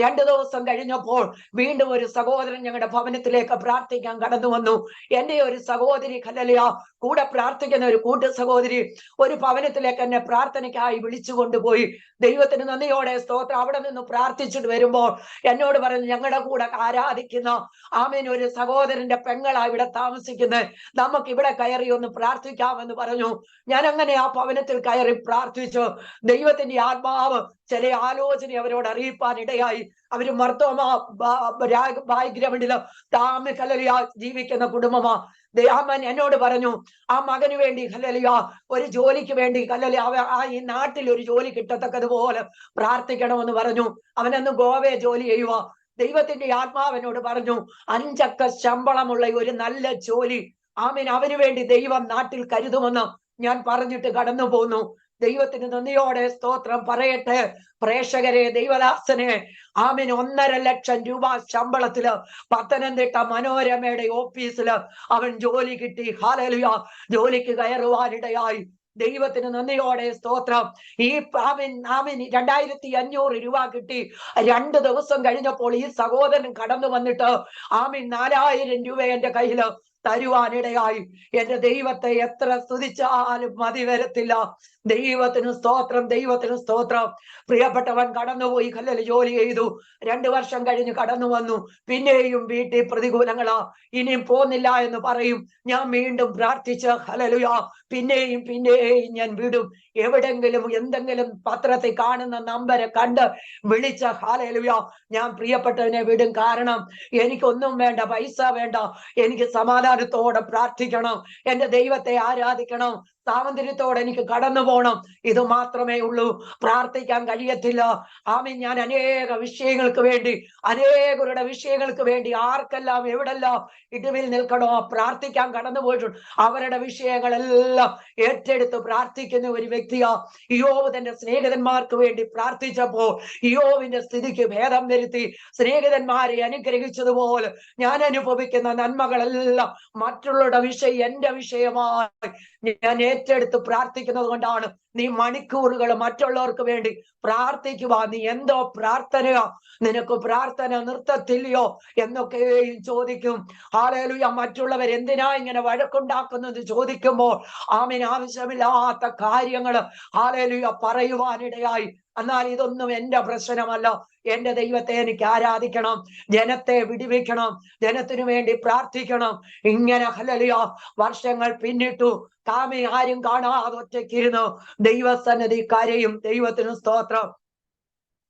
2 ദിവസം കഴിഞ്ഞപ്പോൾ വീണ്ടും ഒരു സഹോദരൻ ഞങ്ങളുടെ ഭവനത്തിലേക്ക് പ്രാർത്ഥിക്കാൻ കടന്നു വന്നു. എന്റെ ഒരു സഹോദരി ഹല്ലേലൂയ, കൂടെ പ്രാർത്ഥിക്കുന്ന ഒരു കൂട്ടു സഹോദരി ഒരു ഭവനത്തിലേക്ക് എന്നെ പ്രാർത്ഥനയ്ക്കായി വിളിച്ചു കൊണ്ടുപോയി. ദൈവത്തിന് നന്ദിയോടെ സ്തോത്രം. അവിടെ നിന്ന് പ്രാർത്ഥിച്ചിട്ട് വരുമ്പോൾ എന്നോട് പറഞ്ഞു, ഞങ്ങളുടെ കൂടെ ആരാധിക്കുന്ന ആമേൻ ഒരു സഹോദരന്റെ പെങ്ങളാ ഇവിടെ താമസിക്കുന്നത്, നമുക്ക് ഇവിടെ കയറി ഒന്ന് പ്രാർത്ഥിക്കാമെന്ന് പറഞ്ഞു. ഞാൻ അങ്ങനെ ആ ഭവനത്തിൽ കയറി പ്രാർത്ഥിച്ചു. ദൈവത്തിന്റെ ആത്മാവ് ചില ആലോചന അവരോട് അറിയിപ്പാൻ ഇടയായി. അവര് മർത്തോമ ബായ്ഗ്രൗണ്ടില് ഹല്ലേലൂയ ജീവിക്കുന്ന കുടുംബമാ. ദൈവമൻ എന്നോട് പറഞ്ഞു, ആ മകന് വേണ്ടി ഹല്ലേലൂയ ഒരു ജോലിക്ക് വേണ്ടി ഹല്ലേലൂയ ഈ നാട്ടിൽ ഒരു ജോലി കിട്ടത്തക്കതുപോലെ പ്രാർത്ഥിക്കണമെന്ന് പറഞ്ഞു. അവനന്ന് ഗോവയെ ജോലി ചെയ്യുക. ദൈവത്തിന്റെ ആത്മാവനോട് പറഞ്ഞു, 5 അക്ക ശമ്പളമുള്ള ഒരു നല്ല ജോലി ആമീൻ അവന് വേണ്ടി ദൈവം നാട്ടിൽ കരുതുമെന്ന് ഞാൻ പറഞ്ഞിട്ട് കടന്നു പോന്നു. ദൈവത്തിന് നന്ദിയോടെ സ്തോത്രം പറയട്ടെ. പ്രേക്ഷകരെ, ദൈവദാസനെ, ആമീൻ 1.5 ലക്ഷം രൂപ ശമ്പളത്തില് പത്തനംതിട്ട മനോരമയുടെ ഓഫീസില് അവൻ ജോലി കിട്ടി. ഹല്ലേലൂയ, ജോലിക്ക് കയറുവാനിടയായി. ദൈവത്തിന് നന്ദിയോടെ സ്തോത്രം. ഈ ആമീൻ 2500 രൂപ കിട്ടി. 2 ദിവസം കഴിഞ്ഞപ്പോൾ ഈ സഹോദരൻ കടന്നു വന്നിട്ട് ആമീൻ 4000 രൂപ എന്റെ കയ്യില് തരുവാനിടയായി. എന്റെ ദൈവത്തെ എത്ര സ്തുതിച്ചാലും മതി വരത്തില്ല. ദൈവത്തിന് സ്തോത്രം, ദൈവത്തിന് സ്തോത്രം. പ്രിയപ്പെട്ടവൻ കടന്നുപോയി, കല്ലിൽ ജോലി ചെയ്തു. 2 വർഷം കഴിഞ്ഞ് കടന്നു വന്നു. പിന്നെയും വീട്ടിൽ പ്രതികൂലങ്ങളാ. ഇനിയും പോന്നില്ല എന്ന് പറയും. ഞാൻ വീണ്ടും പ്രാർത്ഥിച്ച് ഹല്ലേലൂയ, പിന്നെയും ഞാൻ വിടും. എവിടെങ്കിലും എന്തെങ്കിലും പത്രത്തിൽ കാണുന്ന നമ്പരെ കണ്ട് വിളിച്ച ഹല്ലേലൂയ, ഞാൻ പ്രിയപ്പെട്ടവനെ വിടും. കാരണം എനിക്കൊന്നും വേണ്ട, പൈസ വേണ്ട, എനിക്ക് സമാധാനത്തോടെ പ്രാർത്ഥിക്കണം, എന്റെ ദൈവത്തെ ആരാധിക്കണം, സ്വാതന്ത്ര്യത്തോടെ എനിക്ക് കടന്നു പോകണം. ഇത് മാത്രമേ ഉള്ളൂ. പ്രാർത്ഥിക്കാൻ കഴിയത്തില്ല. ആമീൻ. ഞാൻ അനേക വിഷയങ്ങൾക്ക് വേണ്ടി, അനേകരുടെ വിഷയങ്ങൾക്ക് വേണ്ടി ആർക്കെല്ലാം എവിടെല്ലാം ഇടിവിൽ നിൽക്കണോ പ്രാർത്ഥിക്കാൻ കടന്നു പോയിട്ടുണ്ട്. അവരുടെ വിഷയങ്ങളെല്ലാം ഏറ്റെടുത്ത് പ്രാർത്ഥിക്കുന്ന ഒരു വ്യക്തിയാ. ഇയ്യോബ് തന്റെ സ്നേഹിതന്മാർക്ക് വേണ്ടി പ്രാർത്ഥിച്ചപ്പോൾ ഇയ്യോബിന്റെ സ്ഥിതിക്ക് ഭേദം വരുത്തി. സ്നേഹിതന്മാരെ അനുഗ്രഹിച്ചതുപോലെ ഞാൻ അനുഭവിക്കുന്ന നന്മകളെല്ലാം മറ്റുള്ളവരുടെ വിഷയം എന്റെ വിഷയമായി ഞാൻ ഏറ്റെടുത്ത് പ്രാർത്ഥിക്കുന്നത് കൊണ്ടാണ്. നീ മണിക്കൂറുകൾ മറ്റുള്ളവർക്ക് വേണ്ടി പ്രാർത്ഥിക്കുക. നീ എന്തോ പ്രാർത്ഥനയോ, നിനക്ക് പ്രാർത്ഥന നിർത്തത്തില്ലയോ എന്നൊക്കെയും ചോദിക്കും. ഹല്ലേലൂയ. മറ്റുള്ളവർ എന്തിനാ ഇങ്ങനെ വഴക്കുണ്ടാക്കുന്നത് ചോദിക്കുമ്പോൾ ആമീൻ ആവശ്യമില്ലാത്ത കാര്യങ്ങൾ ഹല്ലേലൂയ പറയുവാനിടയായി. എന്നാൽ ഇതൊന്നും എന്റെ പ്രശ്നമല്ല. എന്റെ ദൈവത്തെ എനിക്ക് ആരാധിക്കണം, ജനത്തെ വിടുവിക്കണം, ജനത്തിനു വേണ്ടി പ്രാർത്ഥിക്കണം. ഇങ്ങനെ ഹല്ലേലൂയ വർഷങ്ങൾ പിന്നിട്ടു. കാമി ആരും കാണാതെ ഒറ്റയ്ക്കിരുന്നു ദൈവസന്നിധി കരയും. ദൈവത്തിന് സ്തോത്രം.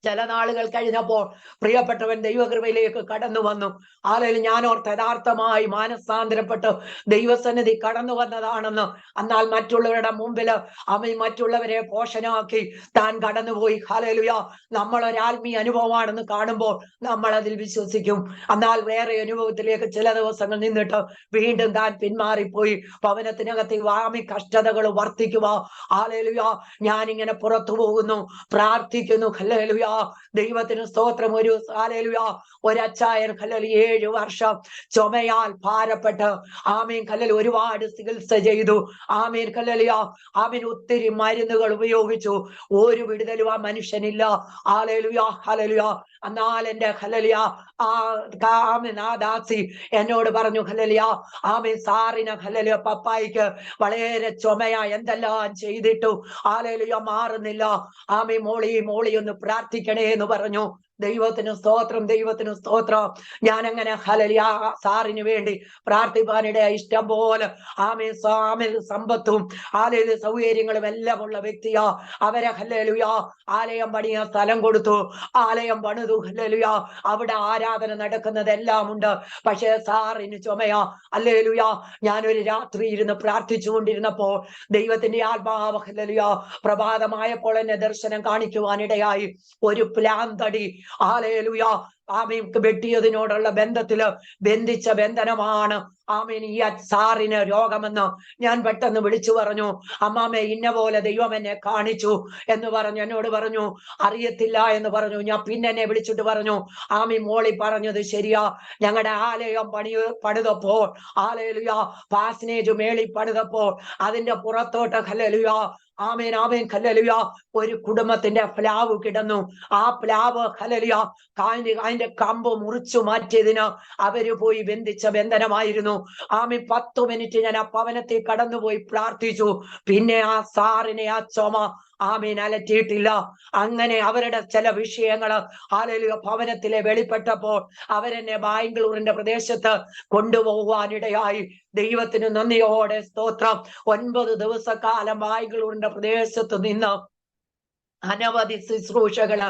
ചില നാളുകൾ കഴിഞ്ഞപ്പോൾ പ്രിയപ്പെട്ടവൻ ദൈവകൃപയിലേക്ക് കടന്നു വന്നു. ആലയിൽ ഞാൻ ഓർത്ത് യഥാർത്ഥമായി മാനസാന്തരപ്പെട്ട് ദൈവസന്നിധി കടന്നു വന്നതാണെന്ന്. എന്നാൽ മറ്റുള്ളവരുടെ മുമ്പിൽ അവൻ മറ്റുള്ളവരെ പോഷനാക്കി താൻ കടന്നുപോയി. ഹല്ലേലൂയ. നമ്മളൊരാത്മീയ അനുഭവമാണെന്ന് കാണുമ്പോൾ നമ്മൾ അതിൽ വിശ്വസിക്കും. എന്നാൽ വേറെ അനുഭവത്തിലേക്ക് ചില ദിവസങ്ങൾ നിന്നിട്ട് വീണ്ടും താൻ പിന്മാറിപ്പോയി. ഭവനത്തിനകത്ത് വാമി കഷ്ടതകൾ വർദ്ധിക്കുക. ഹല്ലേലൂയ. ഞാനിങ്ങനെ പുറത്തു പോകുന്നു, പ്രാർത്ഥിക്കുന്നു. ഹല്ലേലൂയ. ദൈവത്തിന് സ്തോത്രം. ഒരു ഹല്ലേലൂയ ഒരച്ചായൻ ഹല്ലേലൂയ 7 വർഷം ചുമയാൽ ഭാരപ്പെട്ട് ആമീൻ ഹല്ലേലൂയ ഒരുപാട് ചികിത്സ ചെയ്തു. ആമീൻ ഹല്ലേലൂയ. ആമീൻ ഒത്തിരി മരുന്നുകൾ ഉപയോഗിച്ചു. ഒരു വിടുതലും ആ മനുഷ്യനില്ല. Hallelujah, hallelujah. എന്നാൽ എന്റെ ഹല്ലേലൂയ ആ ദാസി എന്നോട് പറഞ്ഞു, ഹല്ലേലൂയ ആമീൻ സാറിന് ഹല്ലേലൂയ പപ്പായിക്ക് വളരെ ചുമയാ, എന്തെല്ലാം ചെയ്തിട്ടു ഹല്ലേലൂയ മാറുന്നില്ല. ആമീൻ മോളി ഒന്ന് പ്രാർത്ഥിക്കണേ എന്ന് പറഞ്ഞു. ദൈവത്തിന് സ്തോത്രം, ദൈവത്തിന് സ്തോത്രം. ഞാൻ അങ്ങനെ ഹല്ലേലൂയ സാറിന് വേണ്ടി പ്രാർത്ഥിപ്പാനിടെ ഇഷ്ടം പോലെ ആമേൻ സമ്പത്തും ഹല്ലേലൂയ സൗകര്യങ്ങളും എല്ലാം ഉള്ള വ്യക്തിയാ. അവരെ ഹല്ലേലൂയ ആലയം പണിയാൻ സ്ഥലം കൊടുത്തു, ആലയം പണിതു. ഹല്ലേലൂയ അവിടെ ആരാധന നടക്കുന്നതെല്ലാം ഉണ്ട്. പക്ഷേ സാറിന് ചുമയാ. ഹല്ലേലൂയ. ഞാനൊരു രാത്രി ഇരുന്ന് പ്രാർത്ഥിച്ചുകൊണ്ടിരുന്നപ്പോൾ ദൈവത്തിന്റെ ആത്മാവ് ഹല്ലേലൂയ പ്രഭാതമായപ്പോൾ എന്നെ ദർശനം കാണിക്കുവാനിടയായി. ഒരു പ്ലാന്തടി ഹല്ലേലൂയ ആമീൻ വെട്ടിയതിനോടുള്ള ബന്ധത്തില് ബന്ധിച്ച ബന്ധനമാണ് ആമീൻ ഈ സാറിന് രോഗമെന്ന് ഞാൻ പെട്ടെന്ന് വിളിച്ചു പറഞ്ഞു. അമ്മാമ്മേ ഇന്ന പോലെ ദൈവം എന്നെ കാണിച്ചു എന്ന് പറഞ്ഞു. എന്നോട് പറഞ്ഞു അറിയത്തില്ല എന്ന് പറഞ്ഞു. ഞാൻ പിന്നെ എന്നെ വിളിച്ചിട്ട് പറഞ്ഞു, ആമീൻ മോളി പറഞ്ഞത് ശരിയാ, ഞങ്ങളുടെ ആലയം പണിതപ്പോൾ ഹല്ലേലൂയ പാസ്നേജ് മേളി പണിതപ്പോൾ അതിന്റെ പുറത്തോട്ട് ഹല്ലേലൂയ ആമേൻ ആമേൻ ഹല്ലേലൂയ ഒരു കുടുംബത്തിന്റെ പ്ലാവ് കിടന്നു. ആ പ്ലാവ് ഹല്ലേലൂയ അതിന്റെ കമ്പ് മുറിച്ചു മാറ്റിയതിന് അവര് പോയി ബന്ധിച്ച ബന്ധനമായിരുന്നു. ആമീൻ 10 മിനിറ്റ് ഞാൻ ആ ഭവനത്തിൽ കടന്നുപോയി പ്രാർത്ഥിച്ചു. പിന്നെ ആ സാറിനെ ആ ചുമ ആമീൻ അലറ്റിയിട്ടില്ല. അങ്ങനെ അവരുടെ ചില വിഷയങ്ങള് ഹല്ലേലൂയ ഭവനത്തിലെ വെളിപ്പെട്ടപ്പോൾ അവരെന്നെ ബാംഗ്ലൂരിന്റെ പ്രദേശത്ത് കൊണ്ടുപോകുവാനിടയായി. ദൈവത്തിന് നന്ദിയോടെ സ്തോത്രം. 9 ദിവസക്കാലം ബാംഗ്ലൂരിന്റെ പ്രദേശത്ത് നിന്ന് അനവധി ശുശ്രൂഷകള്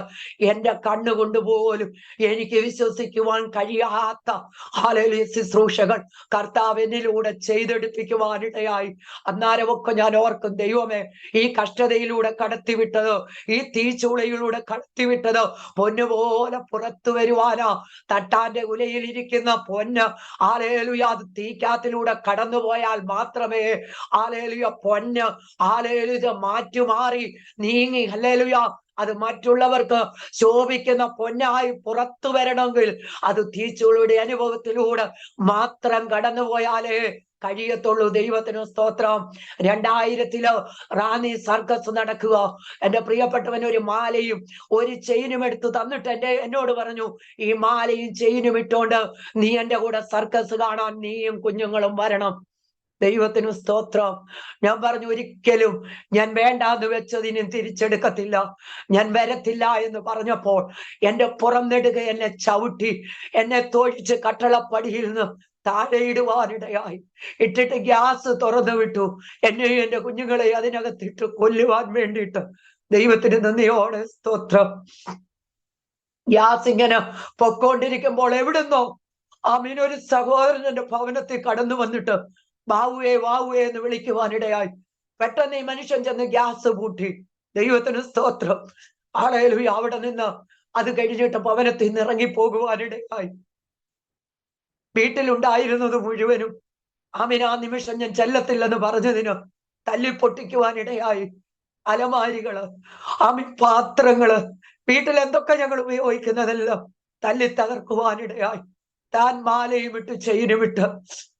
എന്റെ കണ്ണുകൊണ്ട് പോലും എനിക്ക് വിശ്വസിക്കുവാൻ കഴിയാത്ത ഹല്ലേലൂയ ശുശ്രൂഷകൾ കർത്താവ് എന്നിലൂടെ ചെയ്തെടുപ്പിക്കുവാനിടയായി. അന്നേരമൊക്കെ ഞാൻ ഓർക്കും, ദൈവമേ ഈ കഷ്ടതയിലൂടെ കടത്തിവിട്ടത്, ഈ തീച്ചൂളയിലൂടെ കടത്തിവിട്ടത് പൊന്നുപോലെ പുറത്തു വരുവാനാ. തട്ടാന്റെ ഉലയിൽ ഇരിക്കുന്ന പൊന്ന് ഹല്ലേലൂയ അത് തീക്കാത്തിലൂടെ കടന്നുപോയാൽ മാത്രമേ ഹല്ലേലൂയ പൊന്ന് ഹല്ലേലൂയ മാറ്റുമാറി നീങ്ങി ഹല്ലേലൂയ അത് മറ്റുള്ളവർക്ക് ശോഭിക്കുന്ന പൊന്നായി പുറത്തു വരണമെങ്കിൽ അത് തീച്ചൂളയുടെ അനുഭവത്തിലൂടെ മാത്രം കടന്നുപോയാലേ കഴിയത്തുള്ളൂ. ദൈവത്തിന് സ്തോത്രം. 2000 റാന്നി സർക്കസ് നടക്കുക. എന്റെ പ്രിയപ്പെട്ടവൻ ഒരു മാലയും ഒരു ചെയിനും എടുത്ത് തന്നിട്ട് എന്നോട് പറഞ്ഞു, ഈ മാലയും ചെയിനും ഇട്ടോണ്ട് നീ എന്റെ കൂടെ സർക്കസ് കാണാൻ നീയും കുഞ്ഞുങ്ങളും വരണം. ദൈവത്തിന് സ്തോത്രം. ഞാൻ പറഞ്ഞു, ഒരിക്കലും ഞാൻ വേണ്ടാന്ന് വെച്ചതിന് തിരിച്ചെടുക്കത്തില്ല, ഞാൻ വരത്തില്ല എന്ന് പറഞ്ഞപ്പോൾ എന്റെ പുറം നെടുക എന്നെ ചവിട്ടി എന്നെ തൊഴിച്ച് കട്ടളപ്പടിയിൽ നിന്ന് താഴെ ഇടുവാനിടയായി. ഇട്ടിട്ട് ഗ്യാസ് തുറന്നു വിട്ടു. എന്നെയും എന്റെ കുഞ്ഞുങ്ങളെ അതിനകത്തിട്ട് കൊല്ലുവാൻ വേണ്ടിയിട്ട്. ദൈവത്തിന് നന്ദിയോടെ സ്തോത്രം. ഗ്യാസ് ഇങ്ങനെ പൊക്കോണ്ടിരിക്കുമ്പോൾ എവിടുന്നോ ആമീൻ ഒരു സഹോദരൻ എന്റെ ഭവനത്തിൽ കടന്നു വന്നിട്ട് വാവുവേ വാവുവേ എന്ന് വിളിക്കുവാനിടയായി. പെട്ടെന്ന് ഈ മനുഷ്യൻ ചെന്ന് ഗ്യാസ് പൂട്ടി. ദൈവത്തിന് സ്തോത്രം. ഹല്ലേലൂയ. അവിടെ നിന്ന് അത് കഴിഞ്ഞിട്ട് ഭവനത്തിൽ നിന്ന് ഇറങ്ങിപ്പോകുവാനിടയായി. വീട്ടിലുണ്ടായിരുന്നത് മുഴുവനും ആമീൻ ആ നിമിഷം ഞാൻ ചെല്ലത്തില്ലെന്ന് പറഞ്ഞതിന് തല്ലിപ്പൊട്ടിക്കുവാനിടയായി. അലമാരികള്, ആമീൻ പാത്രങ്ങള്, വീട്ടിൽ എന്തൊക്കെ ഞങ്ങൾ ഉപയോഗിക്കുന്നതെല്ലാം തല്ലി തകർക്കുവാനിടയായി. താൻ മാലയും വിട്ട് ചെയിനും വിട്ട്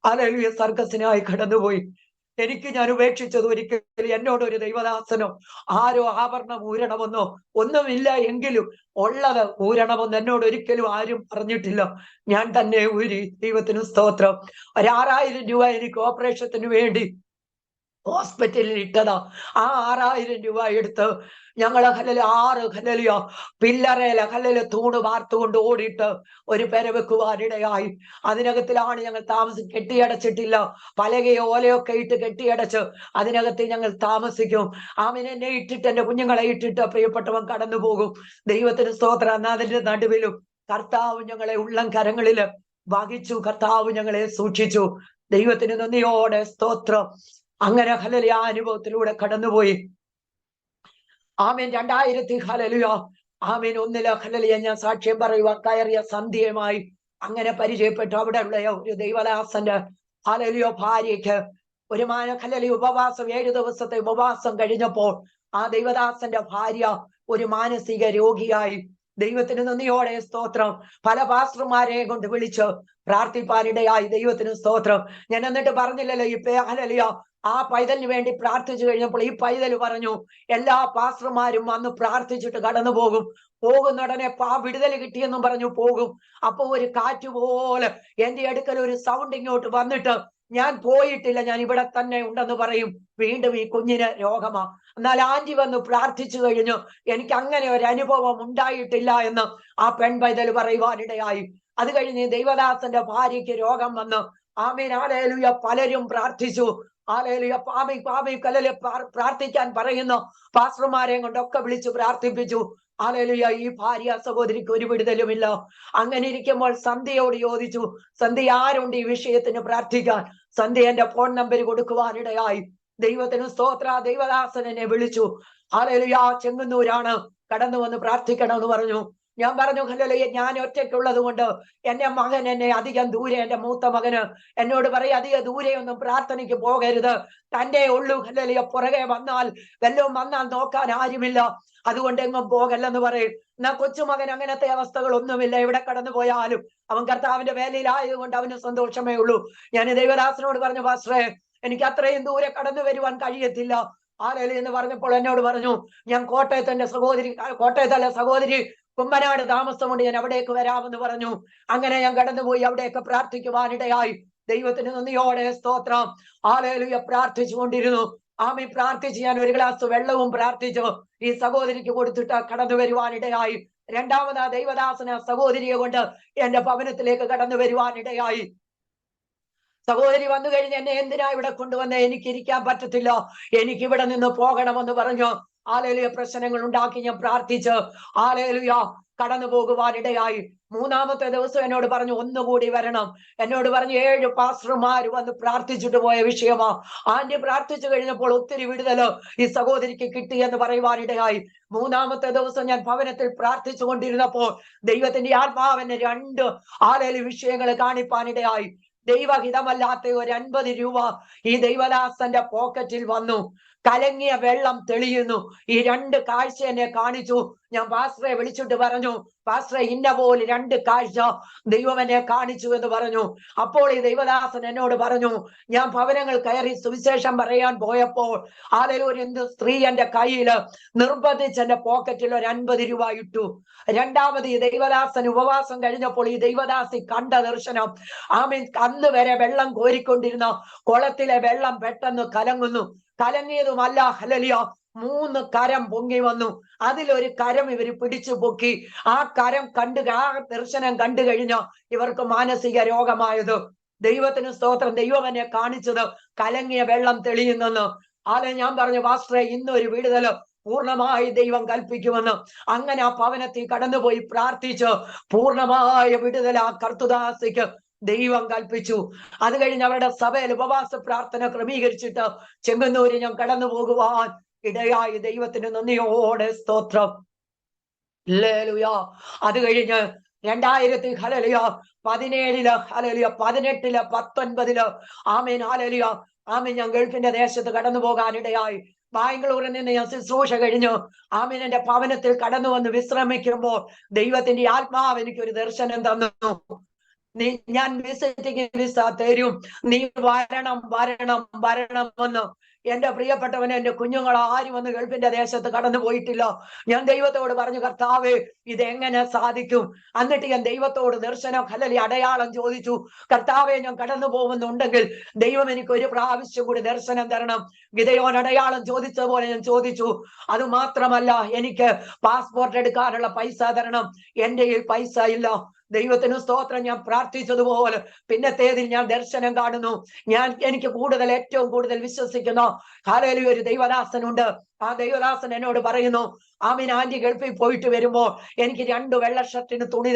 ഹല്ലേലൂയ സർക്കസിനായി കടന്നുപോയി. ഞാൻ ഉപേക്ഷിച്ചത് ഒരിക്കലും എന്നോടൊരു ദൈവദാസനോ ആരോ ആഭരണം ഊരണമെന്നോ ഒന്നുമില്ല. എങ്കിലും ഉള്ളത് ഊരണമെന്ന് എന്നോട് ഒരിക്കലും ആരും പറഞ്ഞിട്ടില്ല. ഞാൻ തന്നെ ഊരി. ദൈവത്തിന് സ്തോത്രം. 6000 രൂപ എനിക്ക് ഓപ്പറേഷത്തിന് വേണ്ടി ഹോസ്പിറ്റലിൽ ഇട്ടതാ. ആ 6000 രൂപ എടുത്ത് ഞങ്ങള് ഹല്ലേലൂയ പില്ലറയില തൂണ് വാർത്തുകൊണ്ട് ഓടിയിട്ട് ഒരു പെര വെക്കുവാനിടയായി. അതിനകത്തിലാണ് ഞങ്ങൾ കെട്ടിയടച്ചിട്ടില്ല. പലകയോ ഓലയൊക്കെ ഇട്ട് കെട്ടിയടച്ച് അതിനകത്ത് ഞങ്ങൾ താമസിക്കും. ആമീൻ. എന്നെ ഇട്ടിട്ട് എന്റെ കുഞ്ഞുങ്ങളെ ഇട്ടിട്ട് പ്രിയപ്പെട്ടവൻ കടന്നു പോകും. ദൈവത്തിന് സ്തോത്രം. എന്നാ അതിന്റെ നടുവിലും കർത്താവ് ഞങ്ങളെ ഉള്ളം കരങ്ങളില് വഹിച്ചു. കർത്താവ് ഞങ്ങളെ സൂക്ഷിച്ചു. ദൈവത്തിന് നന്ദിയോടെ സ്തോത്രം. അങ്ങനെ ഹല്ലേലൂയ അനുഭവത്തിലൂടെ കടന്നുപോയി. ആമീൻ. 2000 ഹല്ലേലൂയ ആമീൻ 1 ഹല്ലേലൂയ ഞാൻ സാക്ഷ്യം പറയുക കയറിയ സന്ധ്യയുമായി അങ്ങനെ പരിചയപ്പെട്ടു. അവിടെ ഉള്ള ഒരു ദൈവദാസന്റെ ഹല്ലേലൂയ ഭാര്യയ്ക്ക് ഒരു ഹല്ലേലൂയ ഉപവാസം 7 ദിവസത്തെ ഉപവാസം കഴിഞ്ഞപ്പോൾ ആ ദൈവദാസന്റെ ഭാര്യ ഒരു മാനസിക രോഗിയായി. ദൈവത്തിന് നന്ദിയോടെ സ്തോത്രം. പല പാസ്റ്റർമാരെ കൊണ്ട് വിളിച്ച് പ്രാർത്ഥിപ്പാനിടയായി. ദൈവത്തിന് സ്തോത്രം. ഞാൻ എന്നിട്ട് പറഞ്ഞില്ലല്ലോ ഹല്ലേലൂയ ആ പൈതലിന് വേണ്ടി പ്രാർത്ഥിച്ചു കഴിഞ്ഞപ്പോൾ ഈ പൈതൽ പറഞ്ഞു, എല്ലാ പാസ്റ്റർമാരും വന്ന് പ്രാർത്ഥിച്ചിട്ട് കടന്നു പോകും. പോകുന്നുടനെ വിടുതൽ കിട്ടിയെന്നും പറഞ്ഞു പോകും. അപ്പൊ ഒരു കാറ്റ് പോലെ എന്റെ അടുക്കൽ ഒരു സൗണ്ട് ഇങ്ങോട്ട് വന്നിട്ട് ഞാൻ പോയിട്ടില്ല, ഞാൻ ഇവിടെ തന്നെ ഉണ്ടെന്ന് പറയും. വീണ്ടും ഈ കുഞ്ഞിന് രോഗമാ. എന്നാൽ ആന്റി വന്ന് പ്രാർത്ഥിച്ചു കഴിഞ്ഞു, എനിക്ക് അങ്ങനെ ഒരു അനുഭവം ഉണ്ടായിട്ടില്ല എന്ന് ആ പെൺപൈതൽ പറയുവാനിടയായി. അത് കഴിഞ്ഞ് ദൈവദാസന്റെ ഭാര്യയ്ക്ക് രോഗം വന്ന് ആമീൻ ഹല്ലേലൂയ പലരും പ്രാർത്ഥിച്ചു. ഹല്ലേലൂയ പ്രാർത്ഥിക്കാൻ പറയുന്ന പാസ്റ്റർമാരെ കൊണ്ടൊക്കെ വിളിച്ചു പ്രാർത്ഥിപ്പിച്ചു. ഹല്ലേലൂയ ഈ ഭാര്യ സഹോദരിക്ക് ഒരു വിടുതലുമില്ല. അങ്ങനെ ഇരിക്കുമ്പോൾ സന്ധ്യയോട് ചോദിച്ചു, സന്ധ്യ ആരുണ്ട് ഈ വിഷയത്തിന് പ്രാർത്ഥിക്കാൻ? സന്ധ്യ എന്റെ ഫോൺ നമ്പർ കൊടുക്കുവാനിടയായി. ദൈവത്തിന് സ്തോത്ര. ദൈവദാസൻ എന്നെ വിളിച്ചു. ഹല്ലേലൂയ ചെങ്ങന്നൂരാണ്, കടന്നു വന്ന് പ്രാർത്ഥിക്കണമെന്ന് പറഞ്ഞു. ഞാൻ പറഞ്ഞു ഹല്ലേലൂയ, ഞാൻ ഒറ്റയ്ക്കുള്ളത് കൊണ്ട് എന്റെ മകൻ എന്നെ അധികം ദൂരെ, എന്റെ മൂത്ത മകന് എന്നോട് പറയും അധികം ദൂരെയൊന്നും പ്രാർത്ഥനയ്ക്ക് പോകരുത്, തന്റെ ഉള്ളു ഹല്ലേലൂയ, പുറകെ വന്നാൽ വല്ലതും വന്നാൽ നോക്കാൻ ആരുമില്ല, അതുകൊണ്ട് എങ്ങും പോകല്ലെന്ന് പറയും. എന്നാ കൊച്ചുമകൻ അങ്ങനത്തെ അവസ്ഥകളൊന്നുമില്ല, എവിടെ കടന്നു പോയാലും അവൻ കർത്താവിന്റെ വേലയിലായതുകൊണ്ട് അവന് സന്തോഷമേ ഉള്ളൂ. ഞാൻ ദൈവദാസനോട് പറഞ്ഞു, പാസ്റ്ററെ എനിക്ക് അത്രയും ദൂരെ കടന്നു വരുവാൻ കഴിയത്തില്ല എന്ന് പറഞ്ഞപ്പോൾ എന്നോട് പറഞ്ഞു, ഞാൻ കോട്ടയത്തല്ല സഹോദരി കുമ്പനാട് താമസമുണ്ട്, ഞാൻ അവിടേക്ക് വരാമെന്ന് പറഞ്ഞു. അങ്ങനെ ഞാൻ കടന്നുപോയി, അവിടെയൊക്കെ പ്രാർത്ഥിക്കുവാനിടയായി. ദൈവത്തിന് നന്ദിയോടെ സ്തോത്രം. ഹല്ലേലൂയ, പ്രാർത്ഥിച്ചുകൊണ്ടിരുന്നു. ആമീൻ. പ്രാർത്ഥിച്ച് ഞാൻ ഒരു ഗ്ലാസ് വെള്ളവും പ്രാർത്ഥിച്ചു ഈ സഹോദരിക്ക് കൊടുത്തിട്ട് കടന്നു വരുവാനിടയായി. രണ്ടാമത് ആ ദൈവദാസന സഹോദരിയെ കൊണ്ട് എന്റെ ഭവനത്തിലേക്ക് കടന്നു വരുവാനിടയായി. സഹോദരി വന്നു കഴിഞ്ഞ് എന്നെ എന്തിനാ ഇവിടെ കൊണ്ടുവന്നേ, എനിക്ക് ഇരിക്കാൻ പറ്റത്തില്ല, എനിക്ക് ഇവിടെ നിന്ന് പോകണമെന്ന് പറഞ്ഞു. ഹല്ലേലൂയ, പ്രശ്നങ്ങൾ ഉണ്ടാക്കി ഞാൻ പ്രാർത്ഥിച്ച് ഹല്ലേലൂയ കടന്നു പോകുവാനിടയായി. മൂന്നാമത്തെ ദിവസം എന്നോട് പറഞ്ഞു ഒന്നുകൂടി വരണം. എന്നോട് പറഞ്ഞു 7 പാസ്റ്റർമാര് വന്ന് പ്രാർത്ഥിച്ചിട്ട് പോയ വിഷയമാ. ആന്റി പ്രാർത്ഥിച്ചു കഴിഞ്ഞപ്പോൾ ഒത്തിരി വിടുതല് ഈ സഹോദരിക്ക് കിട്ടി എന്ന് പറയുവാനിടയായി. മൂന്നാമത്തെ ദിവസം ഞാൻ ഭവനത്തിൽ പ്രാർത്ഥിച്ചു കൊണ്ടിരുന്നപ്പോൾ ദൈവത്തിന്റെ ആത്മാവിനെ 2 ഹല്ലേലൂയ വിഷയങ്ങൾ കാണിപ്പാനിടയായി. ദൈവഹിതമല്ലാത്ത ഒരു 50 രൂപ ഈ ദൈവദാസന്റെ പോക്കറ്റിൽ വന്നു. കലങ്ങിയ വെള്ളം തെളിയുന്നു. ഈ 2 കാഴ്ച എന്നെ കാണിച്ചു. ഞാൻ പാസ്റ്ററെ വിളിച്ചിട്ട് പറഞ്ഞു, പാസ്റ്ററെ ഇന്ന പോലെ 2 കാഴ്ച ദൈവം എന്നെ കാണിച്ചു എന്ന് പറഞ്ഞു. അപ്പോൾ ഈ ദൈവദാസൻ എന്നോട് പറഞ്ഞു, ഞാൻ ഭവനങ്ങൾ കയറി സുവിശേഷം പറയാൻ പോയപ്പോൾ ഒരു സ്ത്രീ എന്റെ കയ്യിൽ നിർബന്ധിച്ച് എന്റെ പോക്കറ്റിൽ ഒരു 50 രൂപ ഇട്ടു. രണ്ടാമത് ഈ ദൈവദാസൻ ഉപവാസം കഴിഞ്ഞപ്പോൾ ഈ ദൈവദാസി കണ്ട ദർശനം, ആമീൻ, അന്ന് വരെ വെള്ളം കോരിക്കൊണ്ടിരുന്ന കുളത്തിലെ വെള്ളം പെട്ടെന്ന് കലങ്ങുന്നു. കലങ്ങിയതുമല്ല, ഹല്ലേലൂയ, 3 കരം പൊങ്ങി വന്നു. അതിലൊരു കരം ഇവർ പിടിച്ചു പൊക്കി. ആ കരം ആ ദർശനം കണ്ടു കഴിഞ്ഞ ഇവർക്ക് മാനസിക രോഗമായത്. ദൈവത്തിന് സ്തോത്രം. ദൈവം എന്നെ കാണിച്ചത് കലങ്ങിയ വെള്ളം തെളിയുന്നെന്ന്. ഞാൻ പറഞ്ഞു, പാസ്റ്ററെ ഇന്നൊരു വിടുതല് പൂർണ്ണമായി ദൈവം കൽപ്പിക്കുമെന്ന്. അങ്ങനെ ആ ഭവനത്തിൽ കടന്നുപോയി പ്രാർത്ഥിച്ച് പൂർണ്ണമായ വിടുതൽ ആ കർത്തുദാസിക്ക് ദൈവം കൽപ്പിച്ചു. അത് കഴിഞ്ഞ് അവരുടെ സഭയിൽ ഉപവാസ പ്രാർത്ഥന ക്രമീകരിച്ചിട്ട് ചെങ്ങന്നൂര് ഞാൻ കടന്നു പോകുവാൻ ഇടയായി. ദൈവത്തിന് നന്ദിയോടെ സ്തോത്രം. ഹല്ലേലൂയ. അത് കഴിഞ്ഞ് 2017 ഹല്ലേലൂയ 17 ഹല്ലേലൂയ 18 19 ആമേൻ ഹല്ലേലൂയ ആമേൻ ഞാൻ ഗൾഫിന്റെ ദേശത്ത് കടന്നു പോകാനിടയായി. ബാംഗ്ലൂരിൽ നിന്ന് ഞാൻ ശുശ്രൂഷ കഴിഞ്ഞു ആമേൻ എന്റെ ഭവനത്തിൽ കടന്നു വന്ന് വിശ്രമിക്കുമ്പോൾ ദൈവത്തിന്റെ ആത്മാവ് എനിക്ക് ഒരു ദർശനം തന്നു. ഞാൻ വിസിറ്റിംഗ് വിസ തരും, നീ വരണമെന്ന്. എന്റെ പ്രിയപ്പെട്ടവന്, എന്റെ കുഞ്ഞുങ്ങൾ ആരും വന്ന് ഗൾഫിന്റെ ദേശത്ത് കടന്നു പോയിട്ടില്ല. ഞാൻ ദൈവത്തോട് പറഞ്ഞു, കർത്താവേ ഇതെങ്ങനെ സാധിക്കും? എന്നിട്ട് ഞാൻ ദൈവത്തോട് ദർശനം ഹല്ലേലൂയ അടയാളം ചോദിച്ചു. കർത്താവെ, ഞാൻ കടന്നു പോകുന്നുണ്ടെങ്കിൽ ദൈവം എനിക്ക് ഒരു പ്രാവശ്യം കൂടി ദർശനം തരണം. ഗിദെയോൻ അടയാളം ചോദിച്ചതുപോലെ ഞാൻ ചോദിച്ചു. അത് മാത്രമല്ല, എനിക്ക് പാസ്പോർട്ട് എടുക്കാനുള്ള പൈസ തരണം. എന്റെ കയ്യിൽ പൈസ ഇല്ല. ദൈവത്തിന് സ്തോത്രം. ഞാൻ പ്രാർത്ഥിച്ചതുപോലെ പിന്നത്തേതിൽ ഞാൻ ദർശനം കാണുന്നു. എനിക്ക് ഏറ്റവും കൂടുതൽ വിശ്വസിക്കുന്ന ഹല്ലേലൂയ ഒരു ദൈവദാസനുണ്ട്. ആ ദൈവദാസൻ എന്നോട് പറയുന്നു, ആമീൻ, ആന്റി ഗൾഫിൽ പോയിട്ട് വരുമ്പോൾ എനിക്ക് 2 വെള്ള ഷർട്ടിന് തുണി